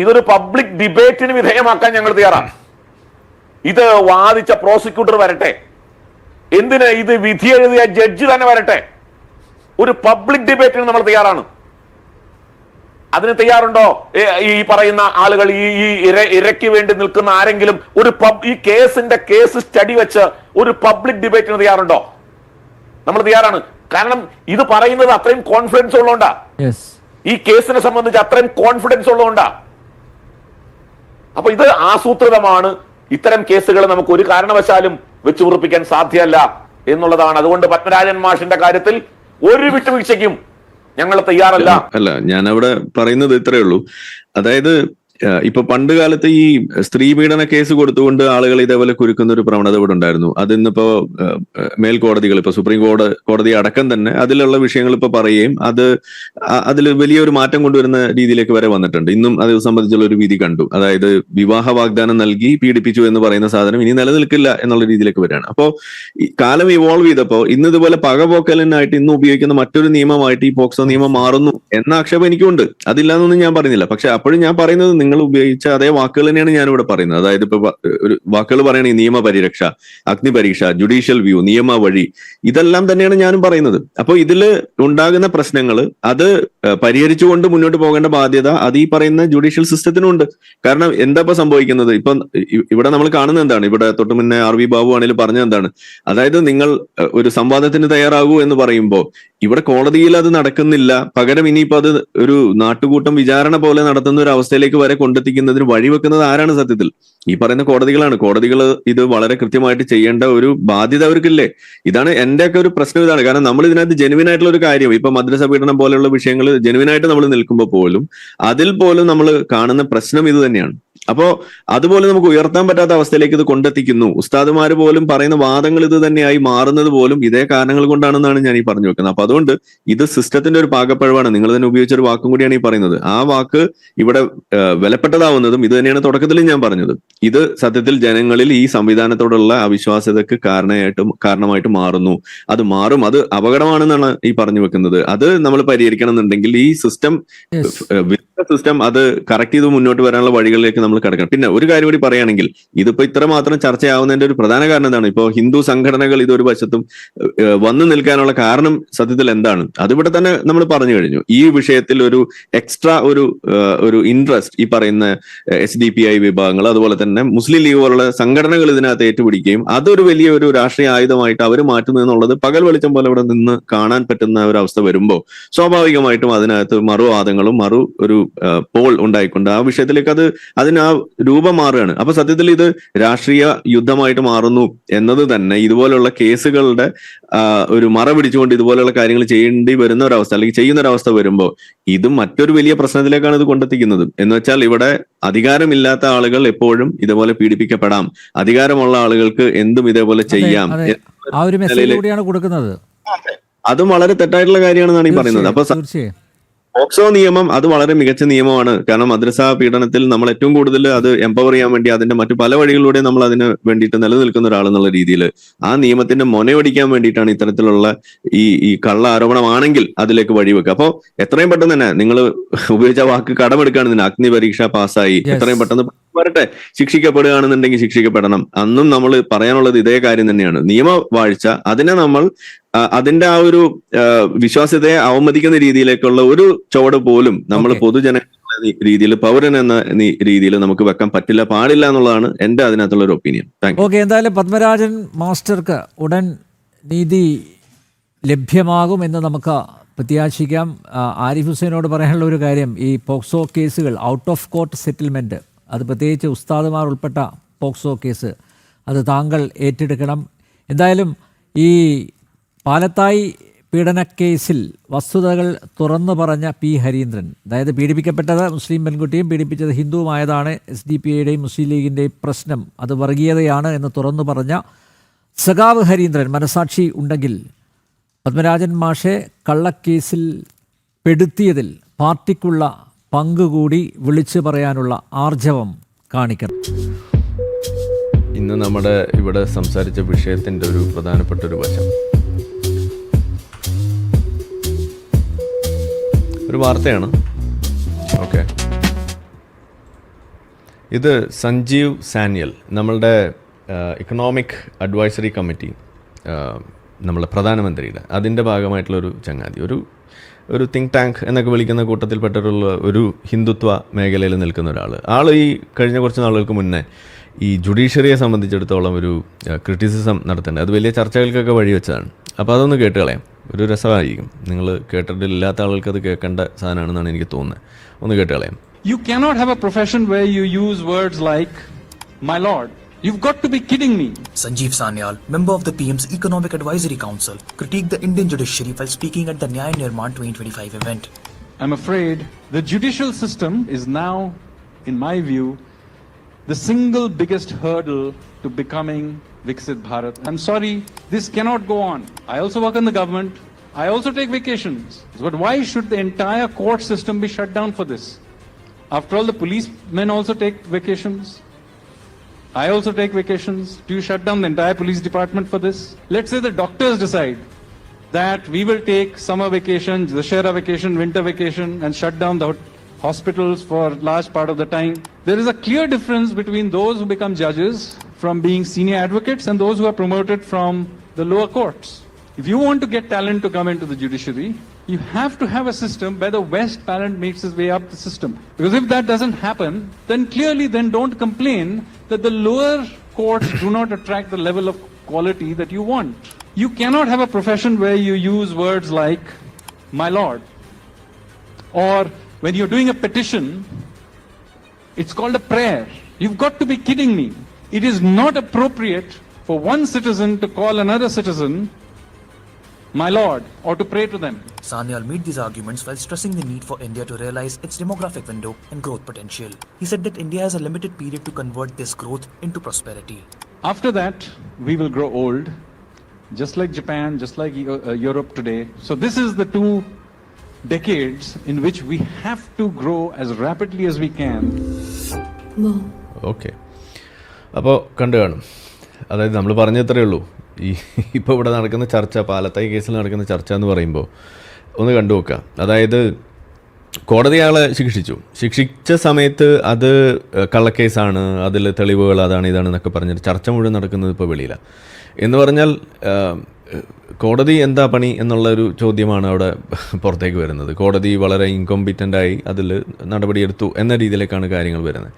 ഇതൊരു പബ്ലിക് ഡിബേറ്റിന് വിധേയമാക്കാൻ ഞങ്ങൾ തയ്യാറാണ്. ഇത് വാദിച്ച പ്രോസിക്യൂട്ടർ വരട്ടെ, എന്തിന് ഇത് വിധി എഴുതിയ ജഡ്ജി തന്നെ വരട്ടെ. ഒരു പബ്ലിക് ഡിബേറ്റിന് നമ്മൾ തയ്യാറാണ്. അതിന് തയ്യാറുണ്ടോ ഈ പറയുന്ന ആളുകൾ? ഈ ഇരയ്ക്ക് വേണ്ടി നിൽക്കുന്ന ആരെങ്കിലും ഈ കേസ് സ്റ്റഡി വെച്ച് ഒരു പബ്ലിക് ഡിബേറ്റിന് തയ്യാറുണ്ടോ? നമ്മൾ തയ്യാറാണ്. കാരണം ഇത് പറയുന്നത് അത്രയും കോൺഫിഡൻസ് ഉള്ളതുകൊണ്ടാ, ഈ കേസിനെ സംബന്ധിച്ച് അത്രയും കോൺഫിഡൻസ് ഉള്ളതുകൊണ്ടാ. അപ്പൊ ഇത് ആസൂത്രിതമാണ്. ഇത്തരം കേസുകൾ നമുക്ക് ഒരു കാരണവശാലും വെച്ചു ഉറപ്പിക്കാൻ സാധ്യമല്ല എന്നുള്ളതാണ്. അതുകൊണ്ട് പത്മരാജൻ മാഷിന്റെ കാര്യത്തിൽ ഒരു വിട്ടുവീഴ്ചയ്ക്കും ഞങ്ങൾ തയ്യാറല്ല. അല്ല, ഞാൻ അവിടെ പറയുന്നത് ഇത്രയേ ഉള്ളൂ. അതായത് ഇപ്പൊ പണ്ട് കാലത്ത് ഈ സ്ത്രീ പീഡന കേസ് കൊടുത്തുകൊണ്ട് ആളുകൾ ഇതേപോലെ കുരുക്കുന്ന ഒരു പ്രവണത ഇവിടെ ഉണ്ടായിരുന്നു. അതിന്നിപ്പോ മേൽക്കോടതികൾ, ഇപ്പൊ സുപ്രീം കോടതി അടക്കം തന്നെ അതിലുള്ള വിഷയങ്ങൾ ഇപ്പൊ പറയുകയും അതിൽ വലിയൊരു മാറ്റം കൊണ്ടുവരുന്ന രീതിയിലേക്ക് വരെ വന്നിട്ടുണ്ട്. ഇന്നും അത് സംബന്ധിച്ചുള്ള ഒരു വിധി കണ്ടു. അതായത് വിവാഹ വാഗ്ദാനം നൽകി പീഡിപ്പിച്ചു എന്ന് പറയുന്ന സാധനം ഇനി നിലനിൽക്കില്ല എന്നുള്ള രീതിയിലേക്ക് വരികയാണ്. അപ്പോ കാലം ഇവോൾവ് ചെയ്തപ്പോ ഇന്ന് ഇതുപോലെ പകപോക്കലിനായിട്ട് ഇന്ന് ഉപയോഗിക്കുന്ന മറ്റൊരു നിയമമായിട്ട് ഈ പോക്സോ നിയമം മാറുന്നു എന്ന ആക്ഷേപം എനിക്കുണ്ട്. അതില്ലാന്നൊന്നും ഞാൻ പറയുന്നില്ല. പക്ഷെ അപ്പോഴും ഞാൻ പറയുന്നത് നിങ്ങൾ ഉപയോഗിച്ച അതേ വാക്കുകൾ തന്നെയാണ് ഞാനിവിടെ പറയുന്നത്. അതായത് ഇപ്പൊ ഒരു വാക്കുകൾ പറയുകയാണെങ്കിൽ നിയമപരിരക്ഷ, അഗ്നിപരീക്ഷ, ജുഡീഷ്യൽ വ്യൂ, നിയമ വഴി, ഇതെല്ലാം തന്നെയാണ് ഞാനും പറയുന്നത്. അപ്പൊ ഇതിൽ ഉണ്ടാകുന്ന പ്രശ്നങ്ങൾ അത് പരിഹരിച്ചുകൊണ്ട് മുന്നോട്ട് പോകേണ്ട ബാധ്യത അത് ഈ പറയുന്ന ജുഡീഷ്യൽ സിസ്റ്റത്തിനുണ്ട്. കാരണം എന്താ ഇപ്പൊ സംഭവിക്കുന്നത്? ഇപ്പൊ ഇവിടെ നമ്മൾ കാണുന്നത് എന്താണ്? ഇവിടെ തൊട്ട് മുന്നേ RV ബാബു ആണെങ്കിലും പറഞ്ഞത് എന്താണ്? അതായത് നിങ്ങൾ ഒരു സംവാദത്തിന് തയ്യാറാകൂ എന്ന് പറയുമ്പോൾ ഇവിടെ കോടതിയിൽ അത് നടക്കുന്നില്ല. പകരം ഇനിയിപ്പോ അത് ഒരു നാട്ടുകൂട്ടം വിചാരണ പോലെ നടത്തുന്ന ഒരു അവസ്ഥയിലേക്ക് വരെ കൊണ്ടെത്തിക്കുന്നതിന് വഴിവെക്കുന്നത് ആരാണ്? സത്യത്തിൽ ഈ പറയുന്ന കോടതികളാണ്. കോടതികൾ ഇത് വളരെ കൃത്യമായിട്ട് ചെയ്യേണ്ട ഒരു ബാധ്യത അവർക്കില്ലേ? ഇതാണ് എന്റെയൊക്കെ ഒരു പ്രശ്നം. ഇതാണ് കാരണം നമ്മൾ ഇതിനകത്ത് ജെനുവിൻ ആയിട്ടുള്ള ഒരു കാര്യം, ഇപ്പൊ മദ്രസ പീഡനം പോലെയുള്ള വിഷയങ്ങൾ ജെനുവിൻ ആയിട്ട് നമ്മൾ നിൽക്കുമ്പോൾ പോലും അതിൽ പോലും നമ്മൾ കാണുന്ന പ്രശ്നം ഇത് തന്നെയാണ്. അപ്പോ അതുപോലെ നമുക്ക് ഉയർത്താൻ പറ്റാത്ത അവസ്ഥയിലേക്ക് ഇത് കൊണ്ടെത്തിക്കുന്നു. ഉസ്താദുമാര് പോലും പറയുന്ന വാദങ്ങൾ ഇത് തന്നെയായി മാറുന്നത് പോലും ഇതേ കാരണങ്ങൾ കൊണ്ടാണെന്നാണ് ഞാൻ ഈ പറഞ്ഞു വെക്കുന്നത്. അപ്പൊ അതുകൊണ്ട് ഇത് സിസ്റ്റത്തിന്റെ ഒരു പാകപ്പഴവാണ്. നിങ്ങൾ തന്നെ ഉപയോഗിച്ച ഒരു വാക്കും കൂടിയാണ് ഈ പറയുന്നത്. ആ വാക്ക് ഇവിടെ വിലപ്പെട്ടതാവുന്നതും ഇത് തന്നെയാണ് തുടക്കത്തിൽ ഞാൻ പറഞ്ഞത്. ഇത് സത്യത്തിൽ ജനങ്ങളിൽ ഈ സംവിധാനത്തോടുള്ള അവിശ്വാസ്യതക്ക് കാരണമായിട്ട് മാറുന്നു. അത് മാറും, അത് അപകടമാണെന്നാണ് ഈ പറഞ്ഞു വെക്കുന്നത്. അത് നമ്മൾ പരിഹരിക്കണം എന്നുണ്ടെങ്കിൽ ഈ സിസ്റ്റം അത് കറക്റ്റ് ചെയ്ത് മുന്നോട്ട് വരാനുള്ള വഴികളിലേക്ക് നമ്മൾ കിടക്കണം. പിന്നെ ഒരു കാര്യം കൂടി പറയുകയാണെങ്കിൽ, ഇതിപ്പോ ഇത്രമാത്രം ചർച്ചയാവുന്നതിന്റെ ഒരു പ്രധാന കാരണം എന്താണ്? ഇപ്പോ ഹിന്ദു സംഘടനകൾ ഇതൊരു വശത്തും വന്നു നിൽക്കാനുള്ള കാരണം സത്യത്തിൽ എന്താണ്? അതിവിടെ തന്നെ നമ്മൾ പറഞ്ഞു കഴിഞ്ഞു. ഈ വിഷയത്തിൽ ഒരു എക്സ്ട്രാ ഒരു ഇൻട്രസ്റ്റ് ഈ പറയുന്ന SDPI വിഭാഗങ്ങൾ, അതുപോലെ തന്നെ മുസ്ലിം ലീഗ് പോലുള്ള സംഘടനകൾ ഇതിനകത്ത് ഏറ്റുപിടിക്കുകയും അതൊരു വലിയ ഒരു രാഷ്ട്രീയ ആയുധമായിട്ട് അവർ മാറ്റുന്നു എന്നുള്ളത് പകൽ വെളിച്ചം പോലെ ഇവിടെ നിന്ന് കാണാൻ പറ്റുന്ന ഒരു അവസ്ഥ വരുമ്പോൾ സ്വാഭാവികമായിട്ടും അതിനകത്ത് മറുവാദങ്ങളും ഒരു പോൾ ഉണ്ടായിക്കൊണ്ട് ആ വിഷയത്തിലേക്ക് അതിന് ആ രൂപം മാറുകയാണ്. അപ്പൊ സത്യത്തിൽ ഇത് രാഷ്ട്രീയ യുദ്ധമായിട്ട് മാറുന്നു എന്നത് തന്നെ ഇതുപോലുള്ള കേസുകളുടെ ഒരു മറ പിടിച്ചുകൊണ്ട് ഇതുപോലെയുള്ള കാര്യങ്ങൾ ചെയ്യേണ്ടി വരുന്ന ഒരവസ്ഥ, അല്ലെങ്കിൽ ചെയ്യുന്ന ഒരവസ്ഥ വരുമ്പോൾ ഇതും മറ്റൊരു വലിയ പ്രശ്നത്തിലേക്കാണ് ഇത് കൊണ്ടെത്തിക്കുന്നത്. എന്ന് വെച്ചാൽ ഇവിടെ അധികാരമില്ലാത്ത ആളുകൾ എപ്പോഴും ഇതുപോലെ പീഡിപ്പിക്കപ്പെടാം, അധികാരമുള്ള ആളുകൾക്ക് എന്തും ഇതേപോലെ ചെയ്യാം, ആ ഒരു മെസ്സേജ് കൂടിയാണ് കൊടുക്കുന്നത്. അതും വളരെ തെറ്റായിട്ടുള്ള കാര്യമാണെന്നാണ് ഈ പറയുന്നത്. അപ്പൊ പോക്സോ നിയമം അത് വളരെ മികച്ച നിയമമാണ്. കാരണം മദ്രസ പീഡനത്തിൽ നമ്മൾ ഏറ്റവും കൂടുതൽ അത് എംപവർ ചെയ്യാൻ വേണ്ടി അതിന്റെ മറ്റു പല വഴികളിലൂടെ നമ്മൾ അതിന് വേണ്ടിയിട്ട് നിലനിൽക്കുന്ന ഒരാളെന്നുള്ള രീതിയിൽ ആ നിയമത്തിന്റെ മൊനയൊടിക്കാൻ വേണ്ടിയിട്ടാണ് ഇത്തരത്തിലുള്ള ഈ കള്ള ആരോപണമാണെങ്കിൽ അതിലേക്ക് വഴിവെക്കുക. അപ്പോൾ എത്രയും പെട്ടെന്ന് തന്നെ നിങ്ങൾ ഉപയോഗിച്ച വാക്ക് കടമെടുക്കുകയാണെന്ന്, അഗ്നി പരീക്ഷ പാസ്സായി എത്രയും പെട്ടെന്ന് വരട്ടെ, ശിക്ഷിക്കപ്പെടുകയാണെന്നുണ്ടെങ്കിൽ ശിക്ഷിക്കപ്പെടണം. അന്നും നമ്മൾ പറയാനുള്ളത് ഇതേ കാര്യം തന്നെയാണ്. നിയമവാഴ്ച അതിനെ നമ്മൾ അതിന്റെ ആ ഒരു വിശ്വാസ്യതയെ അവമതിക്കുന്ന രീതിയിലേക്കുള്ള ഒരു ചുവട് പോലും നമ്മൾ പൊതുജന രീതിയിൽ, പൗരൻ എന്ന രീതിയിൽ നമുക്ക് വെക്കാൻ പാടില്ല എന്നുള്ളതാണ് എന്റെ അതിനകത്തുള്ള ഒരു ഒപ്പീനിയൻ. ഓക്കെ, എന്തായാലും പത്മരാജൻ മാസ്റ്റർക്ക് ഉടൻ നീതി ലഭ്യമാകുമെന്ന് നമുക്ക് പ്രത്യാശിക്കാം. ആരിഫ് ഹുസൈനോട് പറയാനുള്ള ഒരു കാര്യം, ഈ പോക്സോ കേസുകൾ ഔട്ട് ഓഫ് കോർട്ട് സെറ്റിൽമെൻറ്റ്, അത് പ്രത്യേകിച്ച് ഉസ്താദുമാർ ഉൾപ്പെട്ട പോക്സോ കേസ്, അത് താങ്കൾ ഏറ്റെടുക്കണം. എന്തായാലും ഈ പാലത്തായി പീഡനക്കേസിൽ വസ്തുതകൾ തുറന്നു പറഞ്ഞ P. ഹരീന്ദ്രൻ, അതായത് പീഡിപ്പിക്കപ്പെട്ടത് മുസ്ലിം പെൺകുട്ടിയും പീഡിപ്പിച്ചത് ഹിന്ദുവുമായതാണ് SDPIയുടെയും മുസ്ലിം ലീഗിൻ്റെയും പ്രശ്നം, അത് വർഗീയതയാണ് എന്ന് തുറന്നു പറഞ്ഞ സഖാവ് ഹരീന്ദ്രൻ മനസാക്ഷി ഉണ്ടെങ്കിൽ പത്മരാജൻ മാഷെ കള്ളക്കേസിൽ പെടുത്തിയതിൽ പാർട്ടിക്കുള്ള പങ്കുകൂടി വിളിച്ചു പറയാനുള്ള ആർജവം കാണിക്കണം. ഇന്ന് നമ്മുടെ ഇവിടെ സംസാരിച്ച വിഷയത്തിൻ്റെ ഒരു പ്രധാനപ്പെട്ട ഒരു വശം, ഒരു വാർത്തയാണ്. ഓക്കെ, ഇത് സഞ്ജീവ് സാന്യൽ, നമ്മളുടെ ഇക്കണോമിക് അഡ്വൈസറി കമ്മിറ്റി നമ്മളെ പ്രധാനമന്ത്രിയുടെ അതിൻ്റെ ഭാഗമായിട്ടുള്ളൊരു ചങ്ങാതി, ഒരു തിങ്ക് ടാങ്ക് എന്നൊക്കെ വിളിക്കുന്ന കൂട്ടത്തിൽപ്പെട്ടിട്ടുള്ള ഒരു ഹിന്ദുത്വ മേഖലയിൽ നിൽക്കുന്ന ആൾ ഈ കഴിഞ്ഞ കുറച്ച് നാളുകൾക്ക് മുന്നേ ഈ ജുഡീഷ്യറിയെ സംബന്ധിച്ചിടത്തോളം ഒരു ക്രിറ്റിസിസം നടത്തേണ്ടത്, അത് വലിയ ചർച്ചകൾക്കൊക്കെ വഴിവെച്ചതാണ്. അപ്പോൾ അതൊന്ന് കേട്ട് കളയാം, ഒരു രസമായിരിക്കും. നിങ്ങൾ കേട്ടിട്ടില്ലാത്ത ആളുകൾക്ക് അത് കേൾക്കേണ്ട സാധനമാണെന്നാണ് എനിക്ക് തോന്നുന്നത്. ഒന്ന് കേട്ട് കളയാം. You cannot have a profession where you use words like my lord. You've got to be kidding me. Sanjeev Sanyal, member of the PM's Economic Advisory Council, critiqued the Indian judiciary while speaking at the Nyaya Nirman 2025 event. I'm afraid the judicial system is now, in my view, the single biggest hurdle to becoming Viksit Bharat. I'm sorry, this cannot go on. I also work in the government. I also take vacations. But why should the entire court system be shut down for this? After all, the policemen also take vacations. I also take vacations. Do you shut down the entire police department for this? Let's say the doctors decide that we will take summer vacation, Dussehra vacation, winter vacation, and shut down the hospitals for a large part of the time. There is a clear difference between those who become judges from being senior advocates and those who are promoted from the lower courts. If you want to get talent to come into the judiciary, you have to have a system where the best talent makes his way up the system. Because if that doesn't happen, then clearly don't complain that the lower courts do not attract the level of quality that you want. You cannot have a profession where you use words like my lord. Or when you're doing a petition, it's called a prayer. You've got to be kidding me. It is not appropriate for one citizen to call another citizen my lord or to pray to them. Sanyal made these arguments while stressing the need for India to realize its demographic window and growth potential. He said that India has a limited period to convert this growth into prosperity. After that, we will grow old, just like Japan, just like Europe today. So this is the 2 decades in which we have to grow as rapidly as we can. Okay, അപ്പോൾ കണ്ടു കാണും. അതായത് നമ്മൾ പറഞ്ഞത്രേ ഉള്ളൂ, ഇപ്പോൾ ഇവിടെ നടക്കുന്ന ചർച്ച, പാലത്തായി കേസിൽ നടക്കുന്ന ചർച്ച എന്ന് പറയുമ്പോൾ ഒന്ന് കണ്ടു നോക്കുക. അതായത് കോടതി ആളെ ശിക്ഷിച്ച സമയത്ത് അത് കള്ളക്കേസാണ്, അതിൽ തെളിവുകൾ അതാണ് ഇതാണ് എന്നൊക്കെ പറഞ്ഞിട്ട് ചർച്ച മുഴുവൻ നടക്കുന്നത് ഇപ്പോൾ വെളിയിലാണ്. എന്ന് പറഞ്ഞാൽ കോടതി എന്താ പണി എന്നുള്ളൊരു ചോദ്യമാണ് അവിടെ പുറത്തേക്ക് വരുന്നത്. കോടതി വളരെ ഇൻകോമ്പിറ്റൻ്റായി അതിൽ നടപടിയെടുത്തു എന്ന രീതിയിലേക്കാണ് കാര്യങ്ങൾ വരുന്നത്.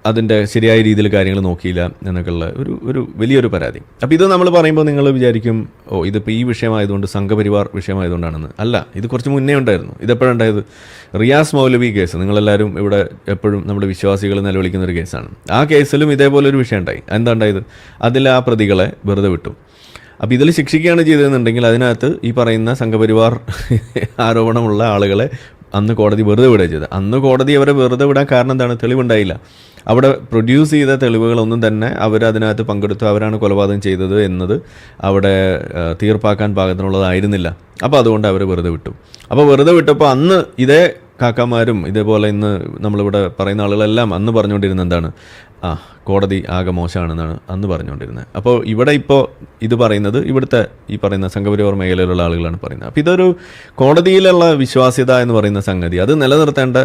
അതിൻ്റെ ശരിയായ രീതിയിൽ കാര്യങ്ങൾ നോക്കിയില്ല എന്നൊക്കെയുള്ള ഒരു വലിയൊരു പരാതി. അപ്പോൾ ഇത് നമ്മൾ പറയുമ്പോൾ നിങ്ങൾ വിചാരിക്കും, ഇതിപ്പോൾ ഈ വിഷയമായതുകൊണ്ട്, സംഘപരിവാർ വിഷയമായതുകൊണ്ടാണെന്ന്. അല്ല, ഇത് കുറച്ച് മുന്നേ ഉണ്ടായിരുന്നു. ഇതെപ്പോഴുണ്ടായത്? റിയാസ് മൗലവി കേസ്, നിങ്ങളെല്ലാവരും ഇവിടെ എപ്പോഴും നമ്മുടെ വിശ്വാസികൾ നിലവിളിക്കുന്ന ഒരു കേസാണ്. ആ കേസിലും ഇതേപോലൊരു വിഷയം ഉണ്ടായി. എന്താ ഉണ്ടായത്? അതിൽ ആ പ്രതികളെ വെറുതെ വിട്ടു. അപ്പോൾ ഇതിൽ ശിക്ഷിക്കുകയാണ് ചെയ്തതെന്നുണ്ടെങ്കിൽ അതിനകത്ത് ഈ പറയുന്ന സംഘപരിവാർ ആരോപണമുള്ള ആളുകളെ അന്ന് കോടതി വെറുതെ വിടുക ചെയ്തത്. അന്ന് കോടതി അവരെ വെറുതെ വിടാൻ കാരണം എന്താണ്? തെളിവുണ്ടായില്ല. അവിടെ പ്രൊഡ്യൂസ് ചെയ്ത തെളിവുകളൊന്നും തന്നെ അവരതിനകത്ത് പങ്കെടുത്തു, അവരാണ് കൊലപാതകം ചെയ്തത് എന്നത് അവിടെ തീർപ്പാക്കാൻ പാകത്തിനുള്ളതായിരുന്നില്ല. അപ്പോൾ അതുകൊണ്ട് അവർ വെറുതെ വിട്ടു. അപ്പോൾ വെറുതെ വിട്ടപ്പോൾ അന്ന് ഇതേ കാക്കമാരും ഇതേപോലെ ഇന്ന് നമ്മളിവിടെ പറയുന്ന ആളുകളെല്ലാം അന്ന് പറഞ്ഞുകൊണ്ടിരുന്നത് എന്താണ്? കോടതി ആകെ മോശമാണെന്നാണ് അന്ന് പറഞ്ഞുകൊണ്ടിരുന്നത്. അപ്പോൾ ഇവിടെ ഇപ്പോൾ ഇത് പറയുന്നത് ഇവിടുത്തെ ഈ പറയുന്ന സംഘപരിവാർ മേഖലയിലുള്ള ആളുകളാണ് പറയുന്നത്. അപ്പോൾ ഇതൊരു കോടതിയിലുള്ള വിശ്വാസ്യത എന്ന് പറയുന്ന സംഗതി, അത് നിലനിർത്തേണ്ട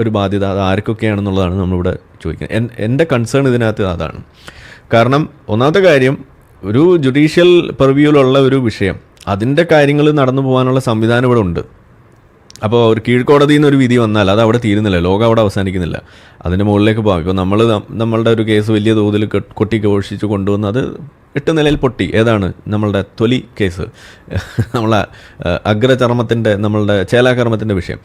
ഒരു ബാധ്യത അത് ആർക്കൊക്കെയാണെന്നുള്ളതാണ് നമ്മളിവിടെ ചോദിക്കുന്നത്. എൻ്റെ കൺസേൺ ഇതിനകത്ത് അതാണ്. കാരണം ഒന്നാമത്തെ കാര്യം, ഒരു ജുഡീഷ്യൽ പെർവ്യൂവിലുള്ള ഒരു വിഷയം, അതിൻ്റെ കാര്യങ്ങൾ നടന്നു പോകാനുള്ള സംവിധാനം ഇവിടെ ഉണ്ട്. അപ്പോൾ ഒരു കീഴ്ക്കോടതിയിൽ നിന്നൊരു വിധി വന്നാൽ അത് അവിടെ തീരുന്നില്ല, ലോകം അവിടെ അവസാനിക്കുന്നില്ല, അതിൻ്റെ മുകളിലേക്ക് പോകാം. ഇപ്പോൾ നമ്മളുടെ ഒരു കേസ് വലിയ തോതിൽ കൊട്ടിഘോഷിച്ച് കൊണ്ടുവന്ന് അത് 8 നിലയിൽ പൊട്ടി. ഏതാണ്? നമ്മളുടെ തൊലി കേസ്, നമ്മളെ അഗ്രചർമ്മത്തിൻ്റെ, നമ്മളുടെ ചേലാകർമ്മത്തിൻ്റെ വിഷയം.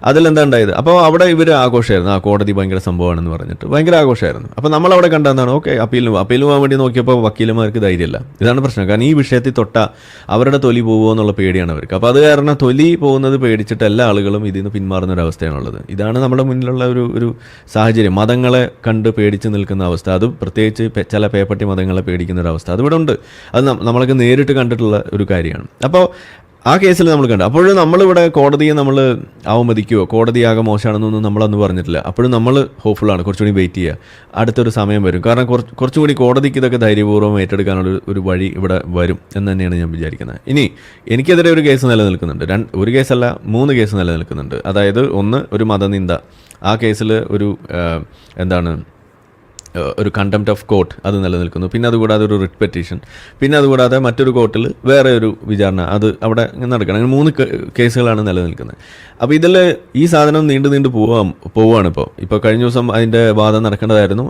അതിലെന്താ ഉണ്ടായത്? അപ്പോൾ അവിടെ ഇവർ ആഘോഷമായിരുന്നു, കോടതി ഭയങ്കര സംഭവമാണെന്ന് പറഞ്ഞിട്ട് ഭയങ്കര ആഘോഷമായിരുന്നു. അപ്പോൾ നമ്മളവിടെ കണ്ടെന്താണ്? ഓക്കെ, അപ്പീൽ പോകാൻ വേണ്ടി നോക്കിയപ്പോൾ വക്കീലന്മാർക്ക് ധൈര്യമില്ല. ഇതാണ് പ്രശ്നം. കാരണം ഈ വിഷയത്തിൽ തൊട്ടാൽ അവരുടെ തൊലി പോകുമോ എന്നുള്ള പേടിയാണ് അവർക്ക്. അപ്പോൾ അത് കാരണം തൊലി പോകുന്നത് പേടിച്ചിട്ട് എല്ലാ ആളുകളും ഇതിൽ നിന്ന് പിന്മാറുന്ന ഒരു അവസ്ഥയാണുള്ളത്. ഇതാണ് നമ്മുടെ മുന്നിലുള്ള ഒരു സാഹചര്യം. മതങ്ങളെ കണ്ട് പേടിച്ച് നിൽക്കുന്ന അവസ്ഥ, അത് പ്രത്യേകിച്ച് ചില പേപ്പട്ടി മതങ്ങളെ പേടിക്കുന്ന ഒരു അവസ്ഥ അതിവിടെ ഉണ്ട്. അത് നമ്മളൊക്കെ നേരിട്ട് കണ്ടിട്ടുള്ള ഒരു കാര്യമാണ്. അപ്പോൾ ആ കേസിൽ നമ്മൾ കണ്ടു. അപ്പോഴും നമ്മളിവിടെ കോടതിയെ നമ്മൾ അവമതിക്കുകയോ കോടതിയാകെ മോശമാണെന്നൊന്നും നമ്മളന്ന് പറഞ്ഞിട്ടില്ല. അപ്പോഴും നമ്മൾ ഹോപ്പ്ഫുള്ളാണ്, കുറച്ചുകൂടി വെയിറ്റ് ചെയ്യുക, അടുത്തൊരു സമയം വരും. കാരണം കുറച്ചുകൂടി കോടതിക്ക് ഇതൊക്കെ ധൈര്യപൂർവ്വം ഏറ്റെടുക്കാനുള്ള ഒരു വഴി ഇവിടെ വരും എന്ന് തന്നെയാണ് ഞാൻ വിചാരിക്കുന്നത്. ഇനി എനിക്കെതിരെ ഒരു കേസ് നിലനിൽക്കുന്നുണ്ട്, ഒരു കേസല്ല 3 കേസ് നിലനിൽക്കുന്നുണ്ട്. അതായത് ഒന്ന്, ഒരു മതനിന്ദ. ആ കേസിൽ ഒരു ഒരു കണ്ടംപ്റ്റ് ഓഫ് കോർട്ട് അത് നിലനിൽക്കുന്നു. പിന്നെ അതുകൂടാതെ ഒരു റിട്ട് പെറ്റീഷൻ, പിന്നെ അതുകൂടാതെ മറ്റൊരു കോർട്ടിൽ വേറെ ഒരു വിചാരണ അത് അവിടെ നടക്കണം. അങ്ങനെ 3 കേസുകളാണ് നിലനിൽക്കുന്നത്. അപ്പോൾ ഇതിൽ ഈ സാധനം നീണ്ടു പോവുകയാണ്. ഇപ്പോൾ കഴിഞ്ഞ ദിവസം അതിൻ്റെ വാദം നടക്കേണ്ടതായിരുന്നു.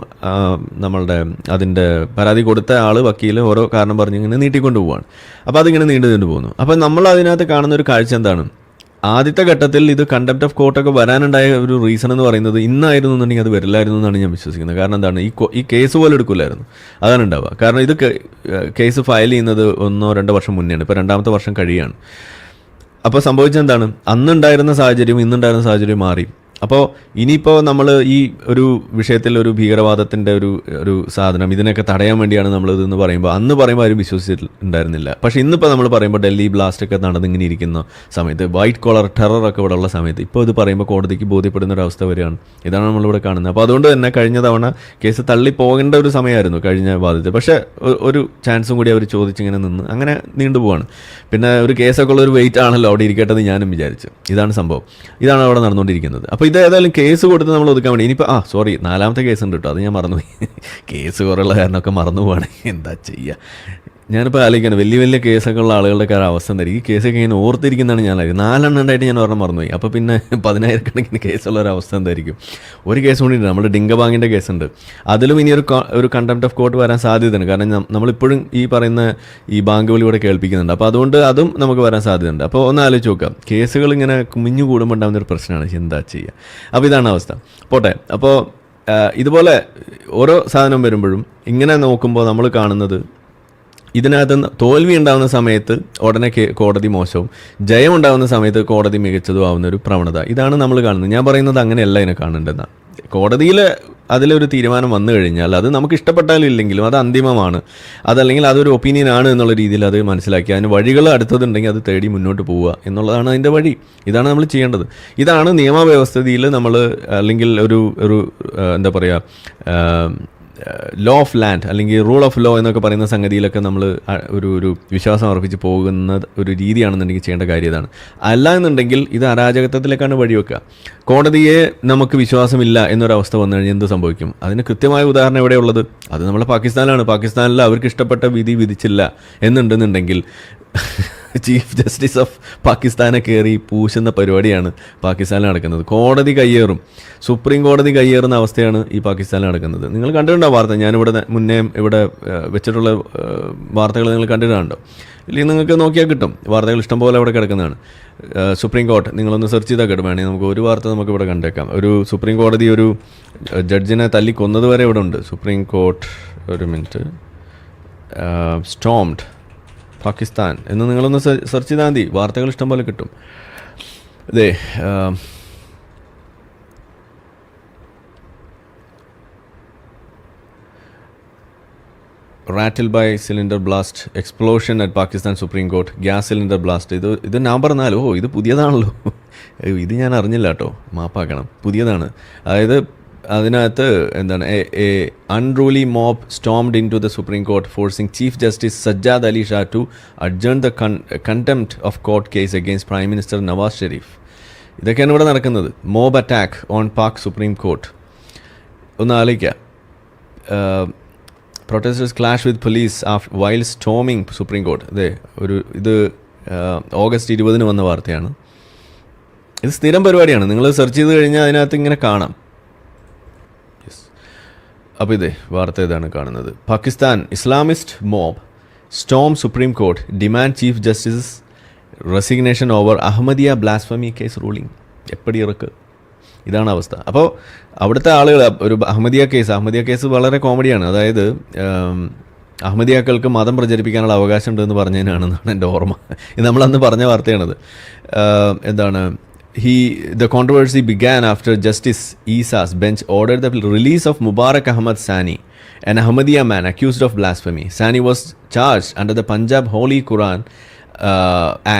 നമ്മളുടെ അതിൻ്റെ പരാതി കൊടുത്ത ആൾ വക്കീൽ ഓരോ കാരണം പറഞ്ഞ് ഇങ്ങനെ നീട്ടിക്കൊണ്ട് പോവുകയാണ്. അപ്പോൾ അതിങ്ങനെ നീണ്ടു പോകുന്നു. അപ്പോൾ നമ്മൾ അതിനകത്ത് കാണുന്ന ഒരു കാഴ്ച എന്താണ്? ആദ്യത്തെ ഘട്ടത്തിൽ ഇത് കണ്ടംപ്റ്റ് ഓഫ് കോർട്ടൊക്കെ വരാനുണ്ടായ ഒരു റീസൺ എന്ന് പറയുന്നത് ഇന്നായിരുന്നു എന്നുണ്ടെങ്കിൽ അത് വരില്ലായിരുന്നു എന്നാണ് ഞാൻ വിശ്വസിക്കുന്നത്. കാരണം എന്താണ്, ഈ കേസ് പോലെ എടുക്കില്ലായിരുന്നു, അതാണ് ഉണ്ടാവുക. കാരണം ഇത് കേസ് ഫയൽ ചെയ്യുന്നത് 1-2 വർഷം മുന്നെയാണ്. ഇപ്പോൾ 2ാമത്തെ വർഷം കഴിയുകയാണ്. അപ്പോൾ സംഭവിച്ചെന്താണ്, അന്നുണ്ടായിരുന്ന സാഹചര്യം ഇന്നുണ്ടായിരുന്ന സാഹചര്യം മാറി. അപ്പോൾ ഇനിയിപ്പോൾ നമ്മൾ ഈ ഒരു വിഷയത്തിൽ ഒരു ഭീകരവാദത്തിൻ്റെ ഒരു സാധനം ഇതിനൊക്കെ തടയാൻ വേണ്ടിയാണ് നമ്മളിതെന്ന് പറയുമ്പോൾ അന്ന് പറയുമ്പോൾ ആരും വിശ്വസിച്ചിട്ടുണ്ടായിരുന്നില്ല. പക്ഷേ ഇന്നിപ്പോൾ നമ്മൾ പറയുമ്പോൾ ഡൽഹി ബ്ലാസ്റ്റൊക്കെ നടന്നിങ്ങനെ ഇരിക്കുന്ന സമയത്ത്, വൈറ്റ് കോളർ ടെററൊക്കെ ഇവിടെ ഉള്ള സമയത്ത് ഇപ്പോൾ ഇത് പറയുമ്പോൾ കോടതിക്ക് ബോധ്യപ്പെടുന്ന ഒരു അവസ്ഥ വരികയാണ്. ഇതാണ് നമ്മളിവിടെ കാണുന്നത്. അപ്പോൾ അതുകൊണ്ട് തന്നെ കഴിഞ്ഞ തവണ കേസ് തള്ളി പോകേണ്ട ഒരു സമയമായിരുന്നു കഴിഞ്ഞ വാദത്തിൽ. പക്ഷേ ഒരു ചാൻസും കൂടി അവർ ചോദിച്ചിങ്ങനെ നിന്ന് അങ്ങനെ നീണ്ടുപോവാണ്. പിന്നെ ഒരു കേസൊക്കെ ഉള്ള ഒരു വെയിറ്റ് ആണല്ലോ അവിടെ ഇരിക്കട്ടെ എന്ന് ഞാനും വിചാരിച്ചു. ഇതാണ് സംഭവം, ഇതാണ് അവിടെ നടന്നുകൊണ്ടിരിക്കുന്നത്. അപ്പോൾ ഇത് ഏതായാലും കേസ് കൊടുത്ത് നമ്മൾ ഒതുക്കാൻ വേണ്ടി ഇനിയിപ്പോൾ 4ാമത്തെ കേസ് ഉണ്ട് കേട്ടോ, അത് ഞാൻ മറന്നുപോയി. കേസ് കുറേയുള്ള കാരണമൊക്കെ മറന്നു പോവാണെങ്കിൽ എന്താ ചെയ്യുക. ഞാനിപ്പോൾ ആലോചിക്കണം, വലിയ കേസൊക്കെ ഉള്ള ആളുകളുടെ അവസ്ഥ എന്തായിരിക്കും. ഈ കേസൊക്കെ ഇങ്ങനെ ഓർത്തിരിക്കുന്നതാണ് ഞാൻ ആലോചിക്കും. 4 ഉണ്ടായിട്ട് ഞാൻ ഒരെണ്ണം മറന്നുപോയി. അപ്പോൾ പിന്നെ 10,000 കേസുള്ള ഒരു അവസ്ഥ എന്തായിരിക്കും. ഒരു കേസ് കൂടിയുണ്ട്, നമ്മുടെ ഡിങ്കബാങ്ങിൻ്റെ കേസുണ്ട്. അതിലും ഇനി ഒരു കണ്ടംപ്റ്റ് ഓഫ് കോർട്ട് വരാൻ സാധ്യതയുണ്ട്. കാരണം നമ്മളിപ്പോഴും ഈ പറയുന്ന ഈ ബാങ്ക് വിളി ഇവിടെ കേൾപ്പിക്കുന്നുണ്ട്. അപ്പോൾ അതുകൊണ്ട് അതും നമുക്ക് വരാൻ സാധ്യതയുണ്ട്. അപ്പോൾ ഒന്ന് ആലോചിച്ച് നോക്കാം, കേസുകൾ ഇങ്ങനെ കുമിഞ്ഞു കൂടുമ്പോൾ ഉണ്ടാകുന്നൊരു പ്രശ്നമാണ്. എന്താ ചെയ്യുക. അപ്പോൾ ഇതാണ് അവസ്ഥ. പോട്ടെ. അപ്പോൾ ഇതുപോലെ ഓരോ സാധനം വരുമ്പോഴും ഇങ്ങനെ നോക്കുമ്പോൾ നമ്മൾ കാണുന്നത്, ഇതിനകത്ത് തോൽവി ഉണ്ടാകുന്ന സമയത്ത് ഉടനെ കോടതി മോശവും, ജയം ഉണ്ടാകുന്ന സമയത്ത് കോടതി മികച്ചതും ആവുന്ന ഒരു പ്രവണത, ഇതാണ് നമ്മൾ കാണുന്നത്. ഞാൻ പറയുന്നത് അങ്ങനെയല്ല ഇതിനെ കാണേണ്ടതെന്നാണ്. കോടതിയിൽ അതിലൊരു തീരുമാനം വന്നു കഴിഞ്ഞാൽ അത് നമുക്ക് ഇഷ്ടപ്പെട്ടാലും ഇല്ലെങ്കിലും അത് അന്തിമമാണ്, അതല്ലെങ്കിൽ അതൊരു ഒപ്പീനിയൻ ആണ് എന്നുള്ള രീതിയിൽ അത് മനസ്സിലാക്കി അതിന് വഴികൾ അടുത്തതുണ്ടെങ്കിൽ അത് തേടി മുന്നോട്ട് പോവുക എന്നുള്ളതാണ് അതിൻ്റെ വഴി. ഇതാണ് നമ്മൾ ചെയ്യേണ്ടത്. ഇതാണ് നിയമവ്യവസ്ഥയിൽ നമ്മൾ, അല്ലെങ്കിൽ ഒരു എന്താ പറയുക, ലോ ഓഫ് ലാൻഡ് അല്ലെങ്കിൽ റൂൾ ഓഫ് ലോ എന്നൊക്കെ പറയുന്ന സംഗതിയിലൊക്കെ നമ്മൾ ഒരു വിശ്വാസം അർപ്പിച്ച് പോകുന്ന ഒരു രീതിയാണെന്നുണ്ടെങ്കിൽ ചെയ്യേണ്ട കാര്യം ഇതാണ്. അല്ല എന്നുണ്ടെങ്കിൽ ഇത് അരാജകത്വത്തിലേക്കാണ് വഴിവെക്കുക. കോടതിയെ നമുക്ക് വിശ്വാസമില്ല എന്നൊരവസ്ഥ വന്നു കഴിഞ്ഞാൽ എന്ത് സംഭവിക്കും? അതിന് കൃത്യമായ ഉദാഹരണം എവിടെയുള്ളത്? അത് നമ്മളെ പാകിസ്ഥാനിലാണ്. പാകിസ്ഥാനിൽ അവർക്ക് ഇഷ്ടപ്പെട്ട വിധി വിധിച്ചില്ല എന്നുണ്ടെന്നുണ്ടെങ്കിൽ ചീഫ് ജസ്റ്റിസ് ഓഫ് പാകിസ്ഥാനെ കയറി പൂശുന്ന പരിപാടിയാണ് പാകിസ്ഥാനിൽ നടക്കുന്നത്. കോടതി കയ്യേറും, സുപ്രീം കോടതി കയ്യേറുന്ന അവസ്ഥയാണ് ഈ പാകിസ്ഥാനിൽ നടക്കുന്നത്. നിങ്ങൾ കണ്ടിട്ടുണ്ടോ വാർത്ത? ഞാനിവിടെ മുന്നേ ഇവിടെ വെച്ചിട്ടുള്ള വാർത്തകൾ നിങ്ങൾ കണ്ടിട്ടുണ്ടോ? ഇല്ലെങ്കിൽ നിങ്ങൾക്ക് നോക്കിയാൽ കിട്ടും. വാർത്തകൾ ഇഷ്ടംപോലെ അവിടെ കിടക്കുന്നതാണ്. സുപ്രീം കോർട്ട് നിങ്ങളൊന്ന് സെർച്ച് ചെയ്താൽ കിട്ടും. വേണമെങ്കിൽ നമുക്ക് ഒരു വാർത്ത നമുക്കിവിടെ കണ്ടേക്കാം. ഒരു സുപ്രീം കോടതി ഒരു ജഡ്ജിനെ തല്ലിക്കൊന്നത് വരെ ഇവിടെ ഉണ്ട്. സുപ്രീം കോർട്ട്, ഒരു മിനിറ്റ്, സ്റ്റോംഡ് പാകിസ്ഥാൻ എന്ന് നിങ്ങളൊന്ന് സെർച്ച് ചെയ്താൽ മതി. വാർത്തകൾ ഇഷ്ടംപോലെ കിട്ടും. അതെ, rattle by cylinder blast, explosion at Pakistan Supreme Court, gas cylinder blast. ഇത് നവംബർ 4. ഇത് പുതിയതാണല്ലോ. ഇത് ഞാൻ അറിഞ്ഞില്ല കേട്ടോ, മാപ്പാക്കണം. പുതിയതാണ്. അതായത് അതിനകത്ത് എന്താണ്, a unruly mob stormed into the Supreme Court forcing Chief Justice Sajjad Ali Shah to adjourn the contempt of court case against Prime Minister Nawaz Sharif. ഇതൊക്കെയാണ് ഇവിടെ നടക്കുന്നത്. Mob attack on Pak Supreme Court. ഒന്ന് ആലോചിക്കുക. Protesters clash with police while storming Supreme Court. ഇത് August 20 വന്ന വാർത്തയാണ്. ഇത് സ്ഥിരം പരിപാടിയാണ്. നിങ്ങൾ സെർച്ച് ചെയ്ത് കഴിഞ്ഞാൽ അതിനകത്ത് ഇങ്ങനെ കാണാം. അപ്പോൾ ഇതേ വാർത്ത ഇതാണ് കാണുന്നത്. Pakistan Islamist mob storm Supreme Court demand Chief Justice resignation over Ahmadiyya blasphemy case ruling. എപ്പടി ഇറക്ക്. ഇതാണ് അവസ്ഥ. അപ്പോൾ അവിടുത്തെ ആളുകൾ ഒരു അഹമ്മദിയ കേസ് വളരെ കോമഡിയാണ്. അതായത് അഹമ്മദിയാക്കൾക്ക് മതം പ്രചരിപ്പിക്കാനുള്ള അവകാശം ഉണ്ടെന്ന് പറഞ്ഞതിനാണെന്നാണ് എൻ്റെ ഓർമ്മ. ഇത് നമ്മളന്ന് പറഞ്ഞ വാർത്തയാണത്. എന്താണ്, the controversy began after Justice Isa's bench ordered the release of Mubarak Ahmad Sani, an Ahmadiyya man accused of blasphemy. Sani was charged under the Punjab Holy Quran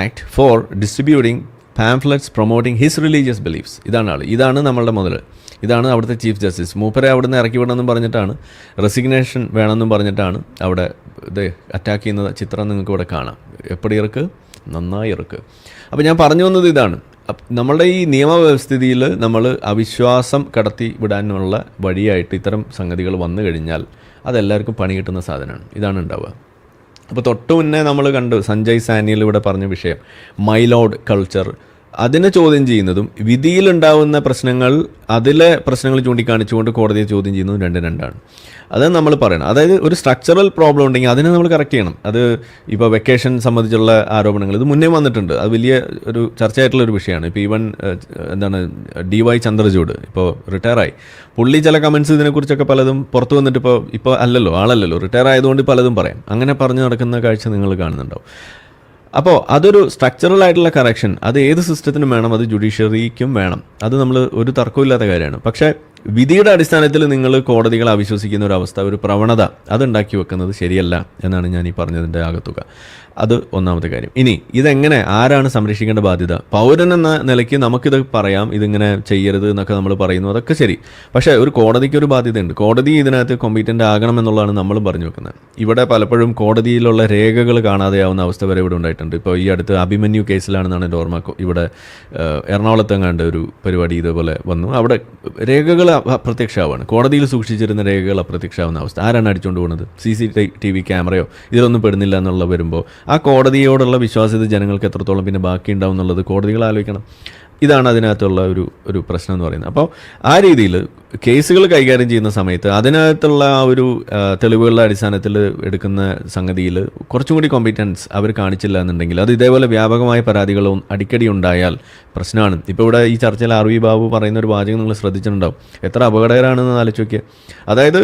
Act for distributing pamphlets promoting his religious beliefs. ഇതാണ് നമ്മളുടെ മുതൽ. ഇതാണ് അവിടുത്തെ chief justice. മൂപ്പരെ അവിടെ നിന്ന് ഇറക്കി വിടണമെന്നും പറഞ്ഞിട്ടാണ്, റെസിഗ്നേഷൻ വേണമെന്നും പറഞ്ഞിട്ടാണ് അവിടെ ഇത് അറ്റാക്ക് ചെയ്യുന്ന ചിത്രം നിങ്ങൾക്ക് ഇവിടെ കാണാം. എപ്പടി ഇറക്ക്, നന്നായി ഇറക്ക്. അപ്പോൾ ഞാൻ പറഞ്ഞു വന്നത് ഇതാണ്. നമ്മളുടെ ഈ നിയമവ്യവസ്ഥിതിയിൽ നമ്മൾ അവിശ്വാസം കടത്തി വിടാനുള്ള വഴിയായിട്ട് ഇത്തരം സംഗതികൾ വന്നു കഴിഞ്ഞാൽ അതെല്ലാവർക്കും പണി കിട്ടുന്ന സാധനമാണ്. ഇതാണ് ഉണ്ടാവുക. അപ്പോൾ തൊട്ട് മുന്നേ നമ്മൾ കണ്ടു സഞ്ജയ് സാനിയിൽ ഇവിടെ പറഞ്ഞ വിഷയം മൈലോഡ് കൾച്ചർ, അതിനെ ചോദ്യം ചെയ്യുന്നതും വിധിയിലുണ്ടാവുന്ന പ്രശ്നങ്ങൾ, അതിലെ പ്രശ്നങ്ങൾ ചൂണ്ടിക്കാണിച്ചുകൊണ്ട് കോടതിയെ ചോദ്യം ചെയ്യുന്നതും രണ്ടാണ്. അത് നമ്മൾ പറയണം. അതായത് ഒരു സ്ട്രക്ചറൽ പ്രോബ്ലം ഉണ്ടെങ്കിൽ അതിനെ നമ്മൾ കറക്റ്റ് ചെയ്യണം. അത് ഇപ്പോൾ വെക്കേഷൻ സംബന്ധിച്ചുള്ള ആരോപണങ്ങൾ ഇത് മുന്നേ വന്നിട്ടുണ്ട്. അത് വലിയ ഒരു ചർച്ചയായിട്ടുള്ളൊരു വിഷയമാണ്. ഇപ്പോൾ ഈവൻ DY ചന്ദ്രചൂഡ് ഇപ്പോൾ റിട്ടയറായി, പുള്ളി ചില കമൻസ് ഇതിനെക്കുറിച്ചൊക്കെ പലതും പുറത്തു വന്നിട്ട് ഇപ്പോൾ ആളല്ലല്ലോ, റിട്ടയർ ആയതുകൊണ്ട് പലതും പറയാം. അങ്ങനെ പറഞ്ഞു നടക്കുന്ന കാഴ്ച നിങ്ങൾ കാണുന്നുണ്ടാവും. അപ്പോൾ അതൊരു സ്ട്രക്ചറൽ ആയിട്ടുള്ള കറക്ഷൻ അത് ഏത് സിസ്റ്റത്തിനും വേണം, അത് ജുഡീഷ്യറിക്കും വേണം. അത് നമ്മൾ ഒരു തർക്കമില്ലാത്ത കാര്യമാണ്. പക്ഷേ വിധിയുടെ അടിസ്ഥാനത്തിൽ നിങ്ങൾ കോടതികളെ അവിശ്വസിക്കുന്ന ഒരു അവസ്ഥ, ഒരു പ്രവണത അതുണ്ടാക്കി വെക്കുന്നത് ശരിയല്ല എന്നാണ് ഞാൻ ഈ പറഞ്ഞതിൻ്റെ ആകത്തുക. അത് ഒന്നാമത്തെ കാര്യം. ഇനി ഇതെങ്ങനെ, ആരാണ് സംരക്ഷിക്കേണ്ട ബാധ്യത? പൗരൻ എന്ന നിലയ്ക്ക് നമുക്കിത് പറയാം, ഇതിങ്ങനെ ചെയ്യരുത് എന്നൊക്കെ നമ്മൾ പറയുന്നു, അതൊക്കെ ശരി. പക്ഷേ ഒരു കോടതിക്ക് ഒരു ബാധ്യതയുണ്ട്. കോടതി ഇതിനകത്ത് കോമ്പീറ്റൻ്റ് ആകണം എന്നുള്ളതാണ് നമ്മളും പറഞ്ഞു വെക്കുന്നത്. ഇവിടെ പലപ്പോഴും കോടതിയിലുള്ള രേഖകൾ കാണാതെയാവുന്ന അവസ്ഥ വരെ ഇവിടെ ഉണ്ടായിട്ടുണ്ട്. ഇപ്പോൾ ഈ അടുത്ത് അഭിമന്യു കേസിലാണെന്നാണ് എൻ്റെ ഓർമ്മ. ഇവിടെ എറണാകുളത്തെങ്ങാണ്ട് ഒരു പരിപാടി ഇതേപോലെ വന്നു. അവിടെ രേഖകൾ അപ്രത്യക്ഷമാവുകയാണ്. കോടതിയിൽ സൂക്ഷിച്ചിരുന്ന രേഖകൾ അപ്രത്യക്ഷമാവുന്ന അവസ്ഥ. ആരാണ് അടിച്ചുകൊണ്ട് പോകുന്നത്? CCTV ക്യാമറയോ ഇതിലൊന്നും പെടുന്നില്ല എന്നുള്ള വരുമ്പോൾ ആ കോടതിയോടുള്ള വിശ്വാസ്യത ജനങ്ങൾക്ക് എത്രത്തോളം പിന്നെ ബാക്കി ഉണ്ടാവും എന്നുള്ളത് കോടതികൾ ആലോചിക്കണം. ഇതാണ് അതിനകത്തുള്ള ഒരു പ്രശ്നം എന്ന് പറയുന്നത്. അപ്പോൾ ആ രീതിയിൽ കേസുകൾ കൈകാര്യം ചെയ്യുന്ന സമയത്ത് അതിനകത്തുള്ള ആ ഒരു തെളിവുകളുടെ അടിസ്ഥാനത്തിൽ എടുക്കുന്ന സംഗതിയിൽ കുറച്ചും കൂടി കോമ്പീറ്റൻസ് അവർ കാണിച്ചില്ല എന്നുണ്ടെങ്കിൽ അത് ഇതേപോലെ വ്യാപകമായ പരാതികളും അടിക്കടി ഉണ്ടായാൽ പ്രശ്നമാണ്. ഇപ്പോൾ ഇവിടെ ഈ ചർച്ചയിൽ RV ബാബു പറയുന്ന ഒരു വാചകം നിങ്ങൾ ശ്രദ്ധിച്ചിട്ടുണ്ടാവും. എത്ര അപകടകരമാണെന്ന് ആലോചിച്ച് നോക്കിയാൽ. അതായത്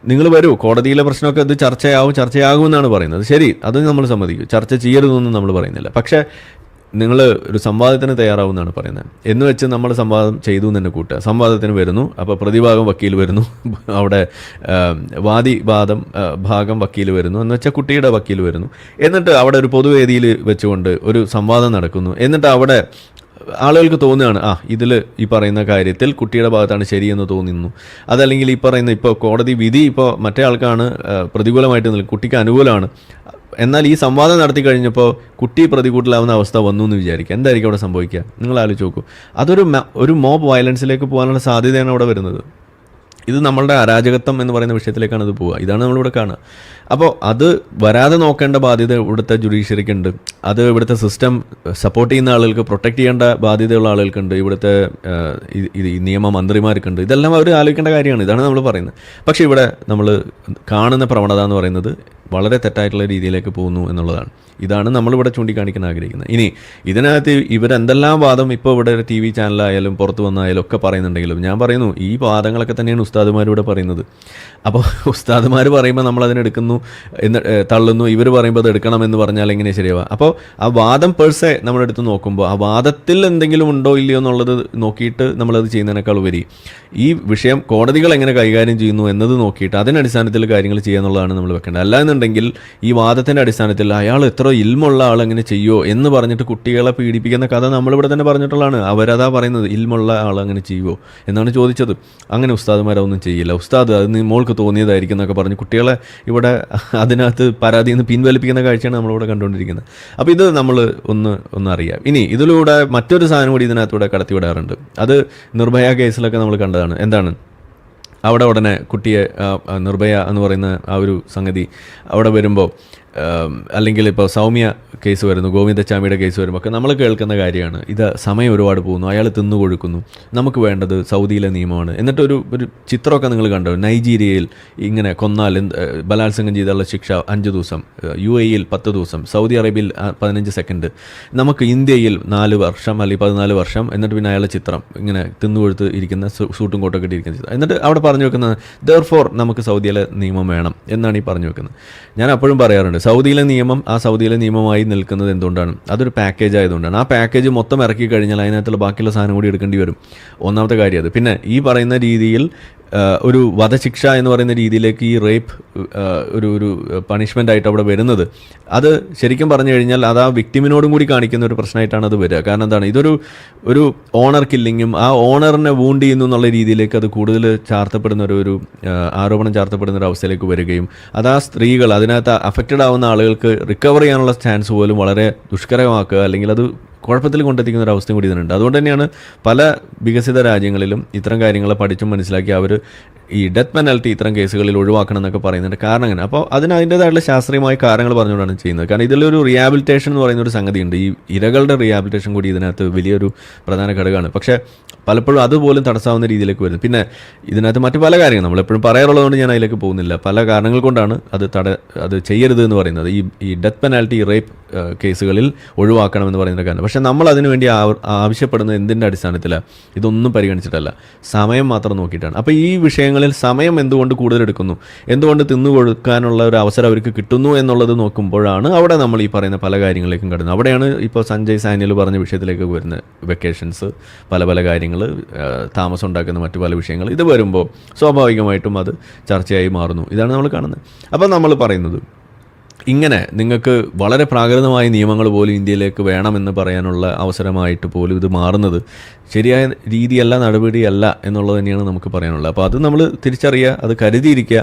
നിങ്ങൾ വരൂ, കോടതിയിലെ പ്രശ്നമൊക്കെ ഇത് ചർച്ചയാകുമെന്നാണ് പറയുന്നത്. ശരി, അത് നമ്മൾ സമ്മതിക്കും, ചർച്ച ചെയ്യരുതെന്നൊന്നും നമ്മൾ പറയുന്നില്ല. പക്ഷേ നിങ്ങൾ ഒരു സംവാദത്തിന് തയ്യാറാവുമെന്നാണ് പറയുന്നത്. എന്ന് വെച്ച് നമ്മൾ സംവാദം ചെയ്തു എന്ന് തന്നെ കൂട്ടുക. സംവാദത്തിന് വരുന്നു, അപ്പോൾ പ്രതിഭാഗം വക്കീൽ വരുന്നു, അവിടെ ഭാഗം വക്കീൽ വരുന്നു, എന്ന് വെച്ചാൽ കുട്ടിയുടെ വക്കീൽ വരുന്നു. എന്നിട്ട് അവിടെ ഒരു പൊതുവേദിയിൽ വെച്ചുകൊണ്ട് ഒരു സംവാദം നടക്കുന്നു. എന്നിട്ട് അവിടെ ആളുകൾക്ക് തോന്നുകയാണ് ഇതിൽ ഈ പറയുന്ന കാര്യത്തിൽ കുട്ടിയുടെ ഭാഗത്താണ് ശരിയെന്ന് തോന്നുന്നു. അതല്ലെങ്കിൽ ഈ പറയുന്ന ഇപ്പോൾ കോടതി വിധി ഇപ്പോൾ മറ്റേ ആൾക്കാണ് പ്രതികൂലമായിട്ട് നിൽക്കും, കുട്ടിക്ക് അനുകൂലമാണ്. എന്നാൽ ഈ സംവാദം നടത്തി കഴിഞ്ഞപ്പോൾ കുട്ടി പ്രതികൂട്ടിലാവുന്ന അവസ്ഥ വന്നു എന്ന് വിചാരിക്കുക. എന്തായിരിക്കും അവിടെ സംഭവിക്കുക? നിങ്ങൾ ആലോചിച്ച് നോക്കൂ. അതൊരു മോബ് വയലൻസിലേക്ക് പോകാനുള്ള സാധ്യതയാണ് അവിടെ വരുന്നത്. ഇത് നമ്മളുടെ അരാജകത്വം എന്ന് പറയുന്ന വിഷയത്തിലേക്കാണ് ഇത് പോവുക. ഇതാണ് നമ്മളിവിടെ കാണുക. അപ്പോൾ അത് വരാതെ നോക്കേണ്ട ബാധ്യത ഇവിടുത്തെ ജുഡീഷ്യറിക്കുണ്ട്. അത് ഇവിടുത്തെ സിസ്റ്റം സപ്പോർട്ട് ചെയ്യുന്ന ആളുകൾക്ക്, പ്രൊട്ടക്റ്റ് ചെയ്യേണ്ട ബാധ്യതയുള്ള ആളുകൾക്കുണ്ട്. ഇവിടുത്തെ നിയമമന്ത്രിമാർക്കുണ്ട്. ഇതെല്ലാം അവർ ആലോചിക്കേണ്ട കാര്യമാണ്. ഇതാണ് നമ്മൾ പറയുന്നത്. പക്ഷേ ഇവിടെ നമ്മൾ കാണുന്ന പ്രവണത എന്ന് പറയുന്നത് വളരെ തെറ്റായിട്ടുള്ള രീതിയിലേക്ക് പോകുന്നു എന്നുള്ളതാണ്. ഇതാണ് നമ്മളിവിടെ ചൂണ്ടിക്കാണിക്കാൻ ആഗ്രഹിക്കുന്നത്. ഇനി ഇതിനകത്ത് ഇവരെന്തെല്ലാം വാദം ഇപ്പോൾ ഇവിടെ TV ചാനലായാലും പുറത്ത് വന്നായാലും ഒക്കെ പറയുന്നുണ്ടെങ്കിലും ഞാൻ പറയുന്നു, ഈ വാദങ്ങളൊക്കെ തന്നെയാണ് ഉസ്താദുമാരിവിടെ പറയുന്നത്. അപ്പോൾ ഉസ്താദുമാർ പറയുമ്പോൾ നമ്മൾ അതിനെടുക്കുന്നു, തള്ളുന്നു. ഇവർ പറയുമ്പോൾ അത് എടുക്കണമെന്ന് പറഞ്ഞാൽ എങ്ങനെ ശരിയാവുക? അപ്പോൾ ആ വാദം പേഴ്സെ നമ്മളെടുത്ത് നോക്കുമ്പോൾ ആ വാദത്തിൽ എന്തെങ്കിലും ഉണ്ടോ ഇല്ലയോ എന്നുള്ളത് നോക്കിയിട്ട് നമ്മളത് ചെയ്യുന്നതിനേക്കാൾ ഉപരി ഈ വിഷയം കോടതികൾ എങ്ങനെ കൈകാര്യം ചെയ്യുന്നു എന്നത് നോക്കിയിട്ട് അതിനടിസ്ഥാനത്തിൽ കാര്യങ്ങൾ ചെയ്യുക എന്നുള്ളതാണ് നമ്മൾ വെക്കേണ്ടത്. അല്ലാന്നുണ്ടെങ്കിൽ ഈ വാദത്തിൻ്റെ അടിസ്ഥാനത്തിൽ അയാൾ എത്ര ഇൽമുള്ള ആൾ അങ്ങനെ ചെയ്യുമോ എന്ന് പറഞ്ഞിട്ട് കുട്ടികളെ പീഡിപ്പിക്കുന്ന കഥ നമ്മളിവിടെ തന്നെ പറഞ്ഞിട്ടുള്ളതാണ്. അവരതാ പറയുന്നത്, ഇൽമുള്ള ആൾ അങ്ങനെ ചെയ്യുമോ എന്നാണ് ചോദിച്ചത്. അങ്ങനെ ഉസ്താദുമാരൊന്നും ചെയ്യില്ല. ഉസ്താദ് അത് മോൾക്ക് തോന്നിയതായിരിക്കും എന്നൊക്കെ പറഞ്ഞ് കുട്ടികളെ ഇവിടെ അതിനകത്ത് പരാതിയിൽ നിന്ന് പിൻവലിപ്പിക്കുന്ന കാഴ്ചയാണ് നമ്മളിവിടെ കണ്ടുകൊണ്ടിരിക്കുന്നത്. അപ്പോൾ ഇത് നമ്മൾ ഒന്ന് അറിയാം. ഇനി ഇതിലൂടെ മറ്റൊരു സാധനം കൂടി ഇതിനകത്തൂടെ കടത്തിവിടാറുണ്ട്. അത് നിർഭയ കേസിലൊക്കെ നമ്മൾ കണ്ടതാണ്. എന്താണ് അവിടെ ഉടനെ കുട്ടിയെ നിർഭയ എന്ന് പറയുന്ന ആ ഒരു സംഗതി അവിടെ വരുമ്പോൾ, അല്ലെങ്കിൽ ഇപ്പോൾ സൗമ്യ കേസ് വരുന്നു, ഗോവിന്ദച്ചാമിയുടെ കേസ് വരുമ്പോൾ ഒക്കെ നമ്മൾ കേൾക്കുന്ന കാര്യമാണ്. ഇത് സമയം ഒരുപാട് പോകുന്നു, അയാൾ തിന്നു കൊഴുക്കുന്നു, നമുക്ക് വേണ്ടത് സൗദിയിലെ നിയമമാണ്. എന്നിട്ടൊരു ചിത്രമൊക്കെ നിങ്ങൾ കണ്ടോ, നൈജീരിയയിൽ ഇങ്ങനെ കൊന്നാൽ ബലാത്സംഗം ചെയ്തുള്ള ശിക്ഷ 5 ദിവസം, UAE 10 ദിവസം, സൗദി അറേബ്യയിൽ 15 സെക്കൻഡ്, നമുക്ക് ഇന്ത്യയിൽ 4 വർഷം അല്ലെങ്കിൽ 14 വർഷം. എന്നിട്ട് പിന്നെ അയാളുടെ ചിത്രം ഇങ്ങനെ തിന്നുകൊഴുത്ത് ഇരിക്കുന്ന സൂട്ടും കോട്ടൊക്കെ ഇട്ടിരിക്കുന്ന ചിത്രം. എന്നിട്ട് അവിടെ പറഞ്ഞു വെക്കുന്നത് ദെർഫോർ നമുക്ക് സൗദിയിലെ നിയമം വേണം എന്നാണ് ഈ പറഞ്ഞു വെക്കുന്നത്. ഞാൻ അപ്പോഴും പറയാറുണ്ട്, സൗദിയിലെ നിയമം ആ സൗദിയിലെ നിയമമായി നിൽക്കുന്നത് എന്തുകൊണ്ടാണ്? അതൊരു പാക്കേജ് ആയതുകൊണ്ടാണ്. ആ പാക്കേജ് മൊത്തം ഇറക്കി കഴിഞ്ഞാൽ അതിനകത്തുള്ള ബാക്കിയുള്ള സാധനം കൂടി എടുക്കേണ്ടി വരും. ഒന്നാമത്തെ കാര്യം അത്. പിന്നെ ഈ പറയുന്ന രീതിയിൽ ഒരു വധശിക്ഷ എന്ന് പറയുന്ന രീതിയിലേക്ക് ഈ റേപ്പ് ഒരു പണിഷ്മെൻ്റ് ആയിട്ട് അവിടെ വരുന്നത്, അത് ശരിക്കും പറഞ്ഞു കഴിഞ്ഞാൽ അത് ആ വിക്ടിമിനോടും കൂടി കാണിക്കുന്ന ഒരു പ്രശ്നമായിട്ടാണ് അത് വരിക. കാരണം എന്താണ്, ഒരു ഓണർ കില്ലിങ്ങും ആ ഓണറിനെ വൂണ്ട് ചെയ്യുന്നു എന്നുള്ള രീതിയിലേക്ക് അത് കൂടുതൽ ചാർത്തപ്പെടുന്ന ഒരു ആരോപണം ചാർത്തപ്പെടുന്ന ഒരു അവസ്ഥയിലേക്ക് വരികയും അത് ആ സ്ത്രീകൾ അതിനകത്ത് അഫക്റ്റഡ് ആവുന്ന ആളുകൾക്ക് റിക്കവർ ചെയ്യാനുള്ള ചാൻസ് പോലും വളരെ ദുഷ്കരമാക്കുക, അല്ലെങ്കിൽ അത് കുഴപ്പത്തിൽ കൊണ്ടെത്തിക്കുന്ന ഒരു അവസ്ഥയും കൂടി ഇതിനുണ്ട്. അതുകൊണ്ട് തന്നെയാണ് പല വികസിത രാജ്യങ്ങളിലും ഇത്തരം കാര്യങ്ങൾ പഠിച്ചും മനസ്സിലാക്കി അവർ ഈ ഡെത്ത് പെനൽറ്റി ഇത്തരം കേസുകളിൽ ഒഴിവാക്കണം എന്നൊക്കെ പറയുന്നുണ്ട്. കാരണം അങ്ങനെ അപ്പോൾ അതിൻ്റേതായിട്ടുള്ള ശാസ്ത്രീയമായ കാരണങ്ങൾ പറഞ്ഞുകൊണ്ടാണ് ചെയ്യുന്നത്. കാരണം ഇതിലൊരു റിഹാബിലിറ്റേഷൻ എന്ന് പറയുന്ന ഒരു സംഗതിയുണ്ട്. ഈ ഇരകളുടെ റിഹാബിലിറ്റേഷൻ കൂടി ഇതിനകത്ത് വലിയൊരു പ്രധാന ഘടകമാണ്. പക്ഷേ പലപ്പോഴും അതുപോലും തടസ്സാവുന്ന രീതിയിലേക്ക് വരുന്നത്. പിന്നെ ഇതിനകത്ത് മറ്റു പല കാര്യങ്ങൾ നമ്മളെപ്പോഴും പറയാറുള്ളതുകൊണ്ട് ഞാൻ അതിലേക്ക് പോകുന്നില്ല. പല കാരണങ്ങൾ കൊണ്ടാണ് അത് ചെയ്യരുത് എന്ന് പറയുന്നത്. ഈ ഡെത്ത് പെനാൽറ്റി റേപ്പ് കേസുകളിൽ ഒഴിവാക്കണമെന്ന് പറയുന്ന കാരണം. പക്ഷേ നമ്മൾ അതിനു വേണ്ടി ആവശ്യപ്പെടുന്നത് എന്തിൻ്റെ അടിസ്ഥാനത്തിലാണ്? ഇതൊന്നും പരിഗണിച്ചിട്ടല്ല, സമയം മാത്രം നോക്കിയിട്ടാണ്. അപ്പോൾ ഈ വിഷയങ്ങളിൽ സമയം എന്തുകൊണ്ട് കൂടുതലെടുക്കുന്നു, എന്തുകൊണ്ട് തിന്നു കൊടുക്കാനുള്ള ഒരു അവസരം അവർക്ക് കിട്ടുന്നു എന്നുള്ളത് നോക്കുമ്പോഴാണ് അവിടെ നമ്മൾ ഈ പറയുന്ന പല കാര്യങ്ങളിലേക്കും കടന്നത്. അവിടെയാണ് ഇപ്പോൾ സഞ്ജയ് സാനിയൽ പറഞ്ഞ വിഷയത്തിലേക്ക് വരുന്നത്. വെക്കേഷൻസ്, പല പല കാര്യങ്ങൾ, താമസം ഉണ്ടാക്കുന്ന മറ്റു പല വിഷയങ്ങൾ, ഇത് വരുമ്പോൾ സ്വാഭാവികമായിട്ടും അത് ചർച്ചയായി മാറുന്നു. ഇതാണ് നമ്മൾ കാണുന്നത്. അപ്പോൾ നമ്മൾ പറയുന്നത് ഇങ്ങനെ നിങ്ങൾക്ക് വളരെ പ്രാകൃതമായ നിയമങ്ങൾ പോലും ഇന്ത്യയിലേക്ക് വേണമെന്ന് പറയാനുള്ള അവസരമായിട്ട് പോലും ഇത് മാറുന്നത് ശരിയായ രീതിയല്ല, നടപടിയല്ല എന്നുള്ളത് തന്നെയാണ് നമുക്ക് പറയാനുള്ളത്. അപ്പോൾ അത് നമ്മൾ തിരിച്ചറിയുക, അത് കരുതിയിരിക്കുക.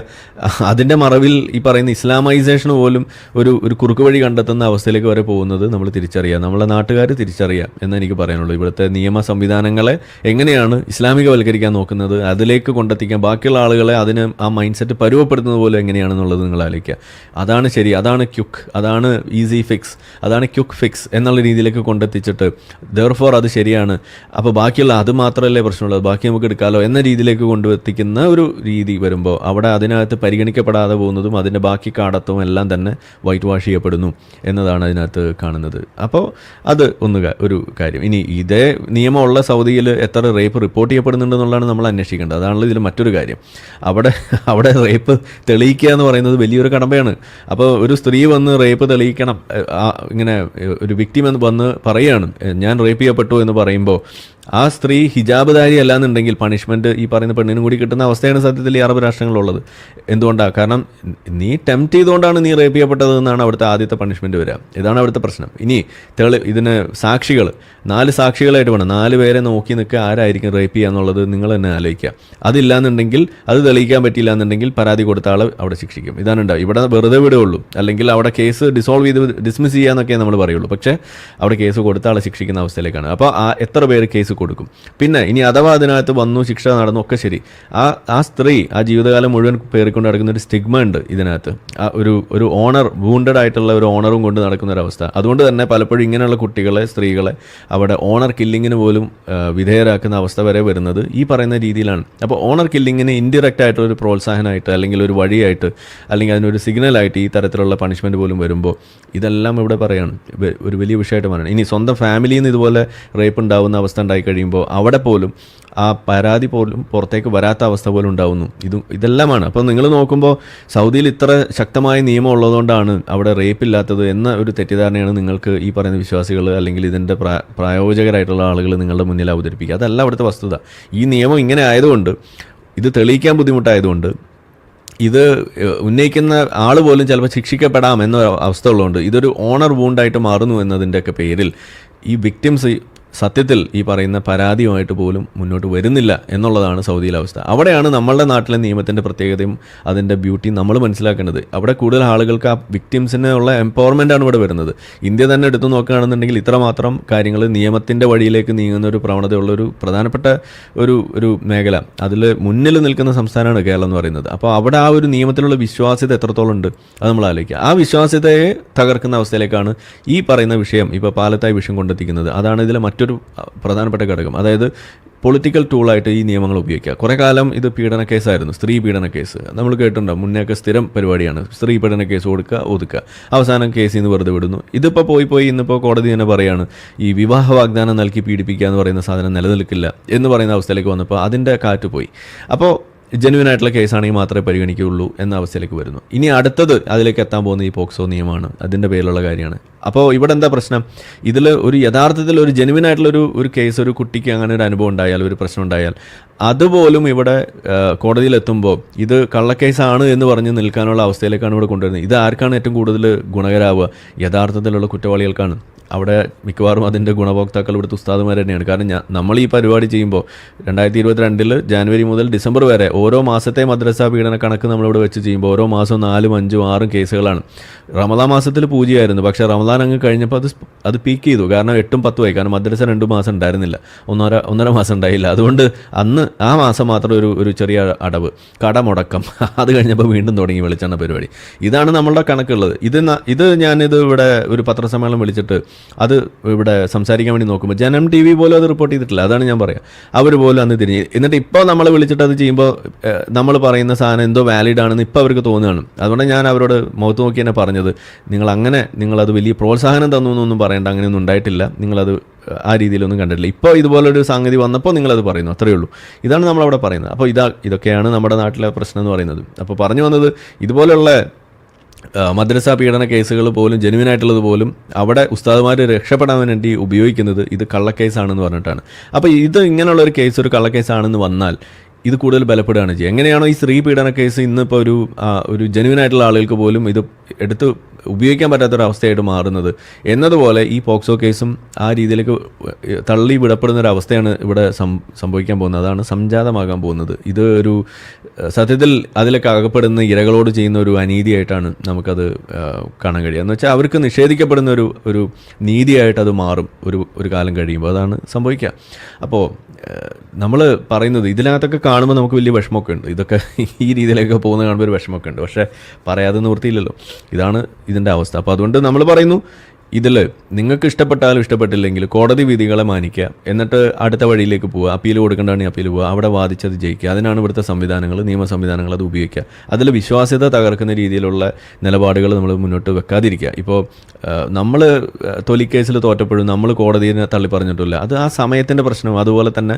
അതിൻ്റെ മറവിൽ ഈ പറയുന്ന ഇസ്ലാമൈസേഷൻ പോലും ഒരു കുറുക്ക് വഴി കണ്ടെത്തുന്ന അവസ്ഥയിലേക്ക് വരെ പോകുന്നത് നമ്മൾ തിരിച്ചറിയുക, നമ്മളെ നാട്ടുകാർ തിരിച്ചറിയുക എന്ന് എനിക്ക് പറയാനുള്ളൂ. ഇവിടുത്തെ നിയമ സംവിധാനങ്ങളെ എങ്ങനെയാണ് ഇസ്ലാമികവൽക്കരിക്കാൻ നോക്കുന്നത്, അതിലേക്ക് കൊണ്ടെത്തിക്കാൻ ബാക്കിയുള്ള ആളുകളെ അതിന് ആ മൈൻഡ് സെറ്റ് പരുവപ്പെടുത്തുന്നത് പോലെ എങ്ങനെയാണെന്നുള്ളത് നിങ്ങൾ ആലോചിക്കുക. അതാണ് ശരി, അതാണ് ക്യുക്ക്, അതാണ് ഈസി ഫിക്സ്, അതാണ് ക്യുക്ക് ഫിക്സ് എന്നുള്ള രീതിയിലേക്ക് കൊണ്ടെത്തിച്ചിട്ട് ദെർഫോർ അത് ശരിയാണ്, അപ്പോൾ ബാക്കിയുള്ള അത് മാത്രമല്ലേ പ്രശ്നമുള്ളത്, ബാക്കി നമുക്ക് എടുക്കാമല്ലോ എന്ന രീതിയിലേക്ക് കൊണ്ടുവത്തിക്കുന്ന ഒരു രീതി വരുമ്പോൾ അവിടെ അതിനകത്ത് പരിഗണിക്കപ്പെടാതെ പോകുന്നതും അതിൻ്റെ ബാക്കി കാടത്തും എല്ലാം തന്നെ വൈറ്റ് വാഷ് ചെയ്യപ്പെടുന്നു എന്നതാണ് അതിനകത്ത് കാണുന്നത്. അപ്പോൾ അത് ഒരു കാര്യം. ഇനി ഇതേ നിയമമുള്ള സൗദിയിൽ എത്ര റേപ്പ് റിപ്പോർട്ട് ചെയ്യപ്പെടുന്നുണ്ടെന്നുള്ളതാണ് നമ്മൾ അന്വേഷിക്കേണ്ടത്. അതാണല്ലോ ഇതിൽ മറ്റൊരു കാര്യം. അവിടെ റേപ്പ് തെളിയിക്കുക എന്ന് പറയുന്നത് വലിയൊരു കടമ്പയാണ്. അപ്പോൾ ഒരു സ്ത്രീ വന്ന് റേപ്പ് തെളിയിക്കണം, ഇങ്ങനെ ഒരു വിക്ടിം എന്ന് വന്ന് പറയുകയാണ് ഞാൻ റേപ്പ് ചെയ്യപ്പെട്ടു എന്ന് പറയുമ്പോൾ ആ സ്ത്രീ ഹിജാബുധാരി അല്ലാന്നുണ്ടെങ്കിൽ പണിഷ്മെൻറ്റ് ഈ പറയുന്ന പെണ്ണിനും കൂടി കിട്ടുന്ന അവസ്ഥയാണ് സത്യത്തിൽ ഈ അറബ് രാഷ്ട്രങ്ങളിലുള്ളത്. എന്തുകൊണ്ടാണ്? കാരണം നീ ടെംപ്റ്റ് ചെയ്തുകൊണ്ടാണ് നീ റേപ്പ് ചെയ്യപ്പെട്ടത് എന്നാണ് അവിടുത്തെ ആദ്യത്തെ പണിഷ്മെൻറ്റ് വരിക. ഇതാണ് അവിടുത്തെ പ്രശ്നം. ഇനി ഇതിന് സാക്ഷികൾ 4 സാക്ഷികളായിട്ട് വേണം, 4 പേരെ നോക്കി നിൽക്കുക ആരായിരിക്കും റേപ്പ് ചെയ്യുക എന്നുള്ളത് നിങ്ങൾ തന്നെ ആലോചിക്കുക. അതില്ലാന്നുണ്ടെങ്കിൽ, അത് തെളിയിക്കാൻ പറ്റില്ല എന്നുണ്ടെങ്കിൽ പരാതി കൊടുത്ത ആൾ അവിടെ ശിക്ഷിക്കും. ഇതാണ് ഉണ്ടാവും. ഇവിടെ വെറുതെ വിടുകയുള്ളൂ, അല്ലെങ്കിൽ അവിടെ കേസ് ഡിസോൾവ് ചെയ്ത് ഡിസ്മിസ് ചെയ്യാന്നൊക്കെ നമ്മൾ പറയുള്ളൂ. പക്ഷേ അവിടെ കേസ് കൊടുത്ത ആളെ ശിക്ഷിക്കുന്ന അവസ്ഥയിലേക്കാണ്. അപ്പോൾ എത്ര പേര് കേസ് കൊടുക്കും? പിന്നെ ഇനി അഥവാ അതിനകത്ത് വന്നു, ശിക്ഷ നടന്നു, ഒക്കെ ശരി, ആ സ്ത്രീ ആ ജീവിതകാലം മുഴുവൻ പേറിക്കൊണ്ട് നടക്കുന്ന ഒരു സ്റ്റിഗ്മ ഉണ്ട് ഇതിനകത്ത്. ഒരു ഓണർ, വൂണ്ടഡ് ആയിട്ടുള്ള ഒരു ഓണറും കൊണ്ട് നടക്കുന്ന ഒരവസ്ഥ. അതുകൊണ്ട് തന്നെ പലപ്പോഴും ഇങ്ങനെയുള്ള കുട്ടികളെ, സ്ത്രീകളെ അവിടെ ഓണർ കില്ലിങ്ങിന് പോലും വിധേയരാക്കുന്ന അവസ്ഥ വരെ വരുന്നത് ഈ പറയുന്ന രീതിയിലാണ്. അപ്പോൾ ഓണർ കില്ലിങ്ങിന് ഇൻഡിറക്റ്റ് ആയിട്ടൊരു പ്രോത്സാഹനമായിട്ട്, അല്ലെങ്കിൽ ഒരു വഴിയായിട്ട്, അല്ലെങ്കിൽ അതിനൊരു സിഗ്നലായിട്ട് ഈ തരത്തിലുള്ള പണിഷ്മെൻറ്റ് പോലും വരുമ്പോൾ ഇതെല്ലാം ഇവിടെ പറയാണ് ഒരു വലിയ വിഷയമായിട്ട് പറയണം. ഇനി സ്വന്തം ഫാമിലിയിൽ നിന്ന് ഇതുപോലെ റേപ്പ് ഉണ്ടാകുന്ന അവസ്ഥ ഉണ്ടായി കഴിയുമ്പോൾ അവിടെ പോലും ആ പരാതി പോലും പുറത്തേക്ക് വരാത്ത അവസ്ഥ പോലും ഉണ്ടാവുന്നു. ഇതെല്ലാമാണ്. അപ്പോൾ നിങ്ങൾ നോക്കുമ്പോൾ സൗദിയിൽ ഇത്ര ശക്തമായ നിയമം ഉള്ളതുകൊണ്ടാണ് അവിടെ റേപ്പ് ഇല്ലാത്തത് എന്ന ഒരു തെറ്റിദ്ധാരണയാണ് നിങ്ങൾക്ക് ഈ പറയുന്ന വിശ്വാസികൾ അല്ലെങ്കിൽ ഇതിൻ്റെ പ്രായോജകരായിട്ടുള്ള ആളുകൾ നിങ്ങളുടെ മുന്നിൽ അവതരിപ്പിക്കുക. അതല്ല അവിടുത്തെ വസ്തുത. ഈ നിയമം ഇങ്ങനെ ആയതുകൊണ്ട്, ഇത് തെളിയിക്കാൻ ബുദ്ധിമുട്ടായതുകൊണ്ട്, ഇത് ഉന്നയിക്കുന്ന ആൾ പോലും ചിലപ്പോൾ ശിക്ഷിക്കപ്പെടാം എന്ന അവസ്ഥ ഉള്ളതുകൊണ്ട് ഇതൊരു ഓണർ വൂണ്ടായിട്ട് മാറുന്നു എന്നതിൻ്റെയൊക്കെ പേരിൽ ഈ വിക്ടിംസ് സത്യത്തിൽ ഈ പറയുന്ന പരാതിയുമായിട്ട് പോലും മുന്നോട്ട് വരുന്നില്ല എന്നുള്ളതാണ് സൗദിയിലെ അവസ്ഥ. അവിടെയാണ് നമ്മളുടെ നാട്ടിലെ നിയമത്തിൻ്റെ പ്രത്യേകതയും അതിൻ്റെ ബ്യൂട്ടിയും നമ്മൾ മനസ്സിലാക്കേണ്ടത്. അവിടെ കൂടുതൽ ആളുകൾക്ക് ആ വിക്ടിംസിനുള്ള എംപവർമെൻ്റാണ് ഇവിടെ വരുന്നത്. ഇന്ത്യ തന്നെ എടുത്തു നോക്കുകയാണെന്നുണ്ടെങ്കിൽ ഇത്രമാത്രം കാര്യങ്ങൾ നിയമത്തിൻ്റെ വഴിയിലേക്ക് നീങ്ങുന്ന ഒരു പ്രവണതയുള്ളൊരു പ്രധാനപ്പെട്ട ഒരു മേഖല, അതിൽ മുന്നിൽ നിൽക്കുന്ന സംസ്ഥാനമാണ് കേരളം എന്ന് പറയുന്നത്. അപ്പോൾ അവിടെ ആ ഒരു നിയമത്തിലുള്ള വിശ്വാസ്യത എത്രത്തോളം ഉണ്ട് അത് നമ്മൾ ആലോചിക്കുക. ആ വിശ്വാസ്യതയെ തകർക്കുന്ന അവസ്ഥയിലേക്കാണ് ഈ പറയുന്ന വിഷയം, ഇപ്പോൾ പാലത്തായി വിഷയം കൊണ്ടെത്തിക്കുന്നത്. അതാണ് ഇതിലെ മറ്റൊരു പ്രധാനപ്പെട്ട ഘടകം. അതായത് പൊളിറ്റിക്കൽ ടൂളായിട്ട് ഈ നിയമങ്ങൾ ഉപയോഗിക്കുക. കുറേ കാലം ഇത് പീഡന കേസായിരുന്നു, സ്ത്രീ പീഡന കേസ് നമ്മൾ കേട്ടിട്ടുണ്ടാവും. മുന്നേയൊക്കെ സ്ഥിരം പരിപാടിയാണ്, സ്ത്രീ പീഡന കേസ് കൊടുക്കുക, ഒതുക്കുക, അവസാനം കേസിൽ നിന്ന് വെറുതെ വിടുന്നു. ഇതിപ്പോൾ പോയി ഇന്നിപ്പോൾ കോടതി തന്നെ പറയാണ് ഈ വിവാഹ വാഗ്ദാനം നൽകി പീഡിപ്പിക്കുക എന്ന് പറയുന്ന സാധനം നിലനിൽക്കില്ല എന്ന് പറയുന്ന അവസ്ഥയിലേക്ക് വന്നപ്പോൾ അതിൻ്റെ കാറ്റ് പോയി. അപ്പോൾ ജെന്യുവൻ ആയിട്ടുള്ള കേസാണെങ്കിൽ മാത്രമേ പരിഗണിക്കുകയുള്ളൂ എന്ന അവസ്ഥയിലേക്ക് വരുന്നു. ഇനി അടുത്തത് അതിലേക്ക് എത്താൻ പോകുന്ന ഈ പോക്സോ നിയമമാണ്, അതിൻ്റെ പേരിലുള്ള കാര്യമാണ്. അപ്പോൾ ഇവിടെ എന്താ പ്രശ്നം? ഇതിൽ ഒരു യഥാർത്ഥത്തിൽ ഒരു ജെന്യുവൻ ആയിട്ടുള്ളൊരു കേസ്, ഒരു കുട്ടിക്ക് അങ്ങനെ ഒരു അനുഭവം ഉണ്ടായാൽ, ഒരു പ്രശ്നം ഉണ്ടായാൽ, അതുപോലും ഇവിടെ കോടതിയിലെത്തുമ്പോൾ ഇത് കള്ളക്കേസാണ് എന്ന് പറഞ്ഞ് നിൽക്കാനുള്ള അവസ്ഥയിലേക്കാണ് ഇവിടെ കൊണ്ടുവരുന്നത്. ഇത് ആർക്കാണ് ഏറ്റവും കൂടുതൽ ഗുണകരാവുക? യഥാർത്ഥത്തിലുള്ള കുറ്റവാളികൾക്കാണ്. അവിടെ മിക്കവാറും അതിൻ്റെ ഗുണഭോക്താക്കൾ ഇവിടുത്തെ ഉസ്താദുമാർ തന്നെയാണ്. കാരണം നമ്മൾ ഈ പരിപാടി ചെയ്യുമ്പോൾ 2022 ജാനുവരി മുതൽ ഡിസംബർ വരെ ഓരോ മാസത്തെ മദ്രസ പീഡന കണക്ക് നമ്മളിവിടെ വെച്ച് ചെയ്യുമ്പോൾ ഓരോ മാസവും 4, 5, 6 കേസുകളാണ്. റമദാൻ മാസത്തിൽ പൂജ്യമായിരുന്നു. പക്ഷേ റമദാൻ റമദാൻ അങ്ങ് കഴിഞ്ഞപ്പോൾ അത് പീക്ക് ചെയ്തു. കാരണം 8ഉം 10ഉം ആയി. കാരണം മദ്രസ 2 മാസം ഉണ്ടായിരുന്നില്ല, ഒന്നര മാസം ഉണ്ടായില്ല. അതുകൊണ്ട് അന്ന് ആ മാസം മാത്രം ഒരു ചെറിയ അടവ്, കട മുടക്കം. അത് കഴിഞ്ഞപ്പോൾ വീണ്ടും തുടങ്ങി വെളിച്ചെണ്ണ പരിപാടി. ഇതാണ് നമ്മളുടെ കണക്കുള്ളത്. ഇത് ഞാനിത് ഇവിടെ ഒരു പത്രസമ്മേളനം വിളിച്ചിട്ട് അത് ഇവിടെ സംസാരിക്കാൻ വേണ്ടി നോക്കുമ്പോൾ ജനം TV പോലും അത് റിപ്പോർട്ട് ചെയ്തിട്ടില്ല. അതാണ് ഞാൻ പറയാം. അവർ പോലും അന്ന് തിരിഞ്ഞ്. എന്നിട്ട് ഇപ്പോൾ നമ്മൾ വിളിച്ചിട്ട് അത് ചെയ്യുമ്പോൾ നമ്മൾ പറയുന്ന സാധനം എന്തോ വാലിഡ് ആണെന്ന് ഇപ്പോൾ അവർക്ക് തോന്നുകയാണ്. അതുകൊണ്ട് ഞാൻ അവരോട് മുഖത്ത് നോക്കി തന്നെ പറഞ്ഞത്, നിങ്ങളത് വലിയ പ്രോത്സാഹനം തന്നു എന്നൊന്നും പറയേണ്ട, അങ്ങനെയൊന്നും ഉണ്ടായിട്ടില്ല, നിങ്ങളത് ആ രീതിയിലൊന്നും കണ്ടിട്ടില്ല. ഇപ്പോൾ ഇതുപോലൊരു സംഗതി വന്നപ്പോൾ നിങ്ങളത് പറയുന്നു, അത്രയേ ഉള്ളൂ. ഇതാണ് നമ്മളവിടെ പറയുന്നത്. അപ്പോൾ ഇതൊക്കെയാണ് നമ്മുടെ നാട്ടിലെ പ്രശ്നം എന്ന് പറയുന്നത്. അപ്പോൾ പറഞ്ഞു വന്നത്, ഇതുപോലുള്ള മദ്രസ പീഡന കേസുകൾ പോലും ജെനുവിനായിട്ടുള്ളത് പോലും അവിടെ ഉസ്താദുമാർ രക്ഷപ്പെടാൻ വേണ്ടി ഉപയോഗിക്കുന്നത് ഇത് കള്ളക്കേസാണെന്ന് പറഞ്ഞിട്ടാണ്. അപ്പോൾ ഇത് ഇങ്ങനെയുള്ള ഒരു കേസ് ഒരു കള്ളക്കേസാണെന്ന് വന്നാൽ ഇത് കൂടുതൽ ബലപ്പെടുകയാണ് ചെയ്യുക. എങ്ങനെയാണോ ഈ സ്ത്രീ പീഡന കേസ് ഇന്നിപ്പോൾ ഒരു ജെനുവിനായിട്ടുള്ള ആളുകൾക്ക് പോലും ഇത് എടുത്ത് ഉപയോഗിക്കാൻ പറ്റാത്തൊരവസ്ഥയായിട്ട് മാറുന്നത് എന്നതുപോലെ ഈ പോക്സോ കേസും ആ രീതിയിലേക്ക് തള്ളി വിടപ്പെടുന്നൊരവസ്ഥയാണ് ഇവിടെ സംഭവിക്കാൻ പോകുന്നത്. അതാണ് സംജാതമാകാൻ പോകുന്നത്. ഇത് ഒരു സത്യത്തിൽ അതിലൊക്കെ അകപ്പെടുന്ന ഇരകളോട് ചെയ്യുന്ന ഒരു അനീതിയായിട്ടാണ് നമുക്കത് കാണാൻ കഴിയുക. എന്ന് വെച്ചാൽ അവർക്ക് നിഷേധിക്കപ്പെടുന്ന ഒരു നീതിയായിട്ട് അത് മാറും ഒരു കാലം കഴിയുമ്പോൾ. അതാണ് സംഭവിക്കുക. അപ്പോൾ നമ്മൾ പറയുന്നത് ഇതിനകത്തൊക്കെ കാണുമ്പോൾ നമുക്ക് വലിയ വിഷമമൊക്കെ ഉണ്ട്. ഇതൊക്കെ ഈ രീതിയിലൊക്കെ പോകുന്ന കാണുമ്പോൾ ഒരു വിഷമമൊക്കെ ഉണ്ട്. പക്ഷേ പറയാതെ നിവൃത്തിയില്ലല്ലോ. ഇതാണ് ഇതിൻ്റെ അവസ്ഥ. അപ്പോൾ അതുകൊണ്ട് നമ്മൾ പറയുന്നു, ഇതിൽ നിങ്ങൾക്ക് ഇഷ്ടപ്പെട്ടാലും ഇഷ്ടപ്പെട്ടില്ലെങ്കിൽ കോടതി വിധികളെ മാനിക്കുക, എന്നിട്ട് അടുത്ത വഴിയിലേക്ക് പോവുക. അപ്പീൽ കൊടുക്കേണ്ടതാണ് അപ്പീൽ പോവുക, അവിടെ വാദിച്ചത് ജയിക്കുക. അതിനാണ് ഇവിടുത്തെ സംവിധാനങ്ങൾ, നിയമ സംവിധാനങ്ങൾ. അത് ഉപയോഗിക്കുക. അതിൽ വിശ്വാസ്യത തകർക്കുന്ന രീതിയിലുള്ള നിലപാടുകൾ നമ്മൾ മുന്നോട്ട് വെക്കാതിരിക്കുക. ഇപ്പോൾ നമ്മൾ തൊലിക്കേസിൽ തോറ്റപ്പോഴും നമ്മൾ കോടതിയെ തള്ളി പറഞ്ഞിട്ടില്ല. അത് ആ സമയത്തിൻ്റെ പ്രശ്നം. അതുപോലെ തന്നെ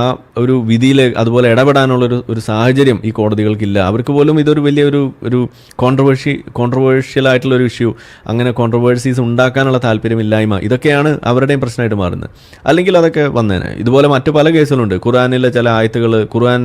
ആ ഒരു വിധിയിൽ അതുപോലെ ഇടപെടാനുള്ളൊരു സാഹചര്യം ഈ കോടതികൾക്കില്ല. അവർക്ക് പോലും ഇതൊരു വലിയ ഒരു കോൺട്രവേഴ്ഷ്യൽ ആയിട്ടുള്ളൊരു ഇഷ്യൂ, അങ്ങനെ കോൺട്രവേഴ്സീസ് ഉണ്ടാക്കാനുള്ള താല്പര്യമില്ലായ്മ, ഇതൊക്കെയാണ് അവരുടെയും പ്രശ്നമായിട്ട് മാറുന്നത്. അല്ലെങ്കിൽ അതൊക്കെ വന്നേനെ. ഇതുപോലെ മറ്റു പല കേസുകളുണ്ട്. ഖുർആനിലെ ചില ആയത്തുകൾ, ഖുർആൻ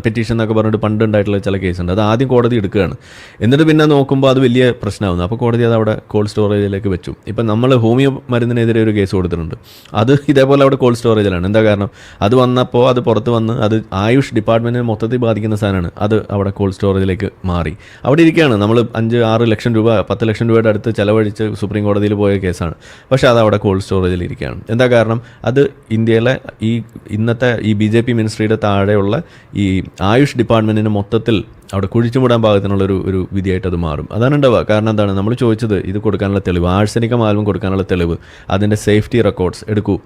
പെറ്റീഷൻ എന്നൊക്കെ പറഞ്ഞിട്ട് പണ്ടുണ്ടായിട്ടുള്ള ചില കേസുണ്ട്. അത് ആദ്യം കോടതി എടുക്കുകയാണ്, എന്നിട്ട് പിന്നെ നോക്കുമ്പോൾ അത് വലിയ പ്രശ്നമാകുന്നു. അപ്പോൾ കോടതി അത് അവിടെ കോൾഡ് സ്റ്റോറേജിലേക്ക് വെച്ചു. ഇപ്പം നമ്മൾ ഹോമിയോ മരുന്നിനെതിരെ ഒരു കേസ് കൊടുത്തിട്ടുണ്ട്. അത് ഇതേപോലെ അവിടെ കോൾഡ് സ്റ്റോറേജിലാണ്. എന്താ കാരണം? അത് വന്നപ്പോൾ അത് പുറത്ത് വന്ന് അത് ആയുഷ് ഡിപ്പാർട്ട്മെൻറ്റിനെ മൊത്തത്തിൽ ബാധിക്കുന്ന സാധനമാണ്. അത് അവിടെ കോൾഡ് സ്റ്റോറേജിലേക്ക് മാറി അവിടെ ഇരിക്കുകയാണ്. നമ്മൾ 5-6 ലക്ഷം രൂപ 10 ലക്ഷം രൂപയുടെ അടുത്ത് ചിലവഴിച്ച് സുപ്രീം കോടതിയിൽ പോയ കേസാണ്. പക്ഷേ അത് അവിടെ കോൾഡ് സ്റ്റോറേജിൽ ഇരിക്കുകയാണ്. എന്താ കാരണം? അത് ഇന്ത്യയിലെ ഇന്നത്തെ ഈ BJP മിനിസ്ട്രിയുടെ താഴെയുള്ള ഈ ആയുഷ് ഡിപ്പാർട്ട്മെൻറ്റിന് മൊത്തത്തിൽ അവിടെ കുഴിച്ചുമൂടാൻ പാകത്തിനുള്ള ഒരു വിധിയായിട്ട് അത് മാറും. അതാണ് ഉണ്ടാവുക. കാരണം എന്താണ്? നമ്മൾ ചോദിച്ചത് ഇത് കൊടുക്കാനുള്ള തെളിവ്, ആഴ്സനിക മാലിന്യം കൊടുക്കാനുള്ള തെളിവ്, അതിൻ്റെ സേഫ്റ്റി റെക്കോർഡ്സ് എടുക്കൂ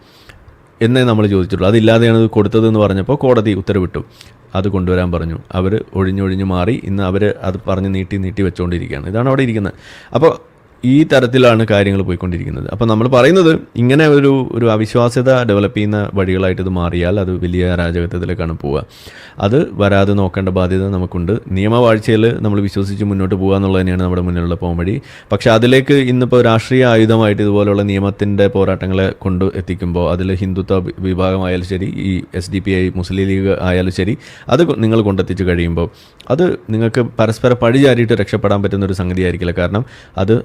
എന്നേ നമ്മൾ ചോദിച്ചിട്ടുള്ളൂ. അതില്ലാതെയാണ് ഇത് കൊടുത്തതെന്ന് പറഞ്ഞപ്പോൾ കോടതി ഉത്തരവിട്ടു, അത് കൊണ്ടുവരാൻ പറഞ്ഞു. അവർ ഒഴിഞ്ഞൊഴിഞ്ഞ് മാറി. ഇന്ന് അവർ അത് പറഞ്ഞ് നീട്ടി വെച്ചുകൊണ്ടിരിക്കുകയാണ്. ഇതാണ് അവിടെ ഇരിക്കുന്നത്. അപ്പോൾ ഈ തരത്തിലാണ് കാര്യങ്ങൾ പോയിക്കൊണ്ടിരിക്കുന്നത്. അപ്പോൾ നമ്മൾ പറയുന്നത്, ഇങ്ങനെ ഒരു അവിശ്വാസ്യത ഡെവലപ്പ് ചെയ്യുന്ന വഴികളായിട്ട് ഇത് മാറിയാൽ അത് വലിയ അരാജകത്വത്തിലേക്കാണ് പോവുക. അത് വരാതെ നോക്കേണ്ട ബാധ്യത നമുക്കുണ്ട്. നിയമവാഴ്ചയിൽ നമ്മൾ വിശ്വസിച്ച് മുന്നോട്ട് പോകുക എന്നുള്ളത് തന്നെയാണ് നമ്മുടെ മുന്നിലുള്ള പോംവഴി. പക്ഷേ അതിലേക്ക് ഇന്നിപ്പോൾ രാഷ്ട്രീയ ആയുധമായിട്ട് ഇതുപോലുള്ള നിയമത്തിൻ്റെ പോരാട്ടങ്ങളെ കൊണ്ട് എത്തിക്കുമ്പോൾ അതിൽ ഹിന്ദുത്വ വിഭാഗമായാലും ശരി, ഈ SDPI മുസ്ലിം ലീഗ് ആയാലും ശരി, അത് നിങ്ങൾ കൊണ്ടെത്തിച്ച് കഴിയുമ്പോൾ അത് നിങ്ങൾക്ക് പരസ്പരം പഴിചാരിയിട്ട് രക്ഷപ്പെടാൻ പറ്റുന്ന ഒരു സംഗതി ആയിരിക്കില്ല. കാരണം അത്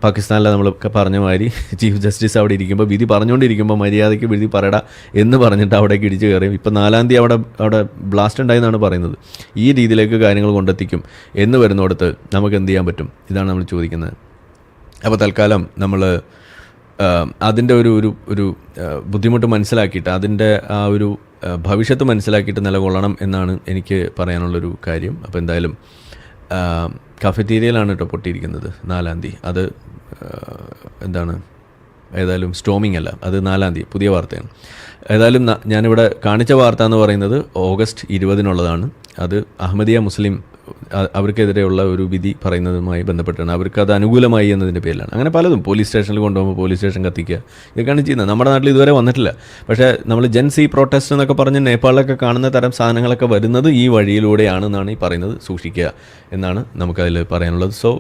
പാകിസ്ഥാനിലെ നമ്മളൊക്കെ പറഞ്ഞ മാതിരി ചീഫ് ജസ്റ്റിസ് അവിടെ ഇരിക്കുമ്പോൾ വിധി പറഞ്ഞുകൊണ്ടിരിക്കുമ്പോൾ മര്യാദയ്ക്ക് വിധി പറയടാ എന്ന് പറഞ്ഞിട്ട് അവിടേക്ക് ഇടിച്ച് കയറിയും. ഇപ്പം 4-ാം തീയതി അവിടെ ബ്ലാസ്റ്റ് ഉണ്ടായെന്നാണ് പറയുന്നത്. ഈ രീതിയിലേക്ക് കാര്യങ്ങൾ കൊണ്ടെത്തിക്കും എന്ന് വരുന്നിടത്ത് നമുക്ക് എന്ത് ചെയ്യാൻ പറ്റും? ഇതാണ് നമ്മൾ ചോദിക്കുന്നത്. അപ്പോൾ തൽക്കാലം നമ്മൾ അതിൻ്റെ ഒരു ബുദ്ധിമുട്ട് മനസ്സിലാക്കിയിട്ട്, അതിൻ്റെ ആ ഒരു ഭവിഷ്യത്ത് മനസ്സിലാക്കിയിട്ട് നിലകൊള്ളണം എന്നാണ് എനിക്ക് പറയാനുള്ളൊരു കാര്യം. അപ്പോൾ എന്തായാലും കഫറ്റീരിയയിലാണ് കേട്ടോ പൊട്ടിയിരിക്കുന്നത് 4-ാം തീയതി. അത് ഏതായാലും സ്റ്റോമിംഗ് അല്ല, അത് 4-ാം തീയതി പുതിയ വാർത്തയാണ്. ഏതായാലും ഞാനിവിടെ കാണിച്ച വാർത്ത എന്ന് പറയുന്നത് ഓഗസ്റ്റ് 20-നുള്ളതാണ്. അത് അഹമ്മദിയ മുസ്ലിം അവർക്കെതിരെയുള്ള ഒരു വിധി പറയുന്നതുമായി ബന്ധപ്പെട്ടാണ്. അവർക്കത് അനുകൂലമായി എന്നതിൻ്റെ പേരിലാണ്. അങ്ങനെ പലതും പോലീസ് സ്റ്റേഷനിൽ കൊണ്ടുപോകുമ്പോൾ പോലീസ് സ്റ്റേഷൻ കത്തിക്കുക, ഇതൊക്കെയാണ് ചെയ്യുന്നത്. നമ്മുടെ നാട്ടിൽ ഇതുവരെ വന്നിട്ടില്ല. പക്ഷേ നമ്മൾ ജെൻസി പ്രൊട്ടസ്റ്റ് എന്നൊക്കെ പറഞ്ഞ് നേപ്പാളിലൊക്കെ കാണുന്ന തരം സാധനങ്ങളൊക്കെ വരുന്നത് ഈ വഴിയിലൂടെയാണെന്നാണ് ഈ പറയുന്നത്. സൂക്ഷിക്കുക എന്നാണ് നമുക്കതിൽ പറയാനുള്ളത്. So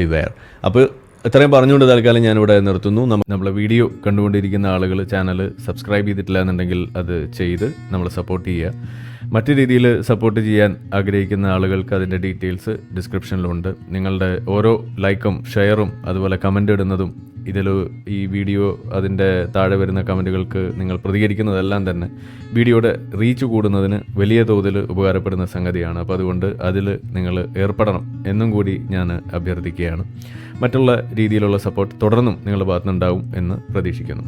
beware. അപ്പോൾ ഇത്രയും പറഞ്ഞുകൊണ്ട് തൽക്കാലം ഞാനിവിടെ നിർത്തുന്നു. നമ്മളെ വീഡിയോ കണ്ടുകൊണ്ടിരിക്കുന്ന ആളുകൾ ചാനൽ സബ്സ്ക്രൈബ് ചെയ്തിട്ടില്ല എന്നുണ്ടെങ്കിൽ അത് ചെയ്ത് നമ്മളെ സപ്പോർട്ട് ചെയ്യുക. മറ്റു രീതിയിൽ സപ്പോർട്ട് ചെയ്യാൻ ആഗ്രഹിക്കുന്ന ആളുകൾക്ക് അതിൻ്റെ ഡീറ്റെയിൽസ് ഡിസ്ക്രിപ്ഷനിലുണ്ട്. നിങ്ങളുടെ ഓരോ ലൈക്കും ഷെയറും അതുപോലെ കമൻ്റ് ഇടുന്നതും ഇതിൽ ഈ വീഡിയോ അതിൻ്റെ താഴെ വരുന്ന കമൻറ്റുകൾക്ക് നിങ്ങൾ പ്രതികരിക്കുന്നതെല്ലാം തന്നെ വീഡിയോയുടെ റീച്ച് കൂടുന്നതിന് വലിയ തോതിൽ ഉപകാരപ്പെടുന്ന സംഗതിയാണ്. അപ്പോൾ അതുകൊണ്ട് അതിൽ നിങ്ങൾ ഏർപ്പെടണം എന്നും കൂടി ഞാൻ അഭ്യർത്ഥിക്കുകയാണ്. മറ്റുള്ള രീതിയിലുള്ള സപ്പോർട്ട് തുടർന്നും നിങ്ങളുടെ ഭാഗത്തുനിന്നുണ്ടാവും എന്ന് പ്രതീക്ഷിക്കുന്നു.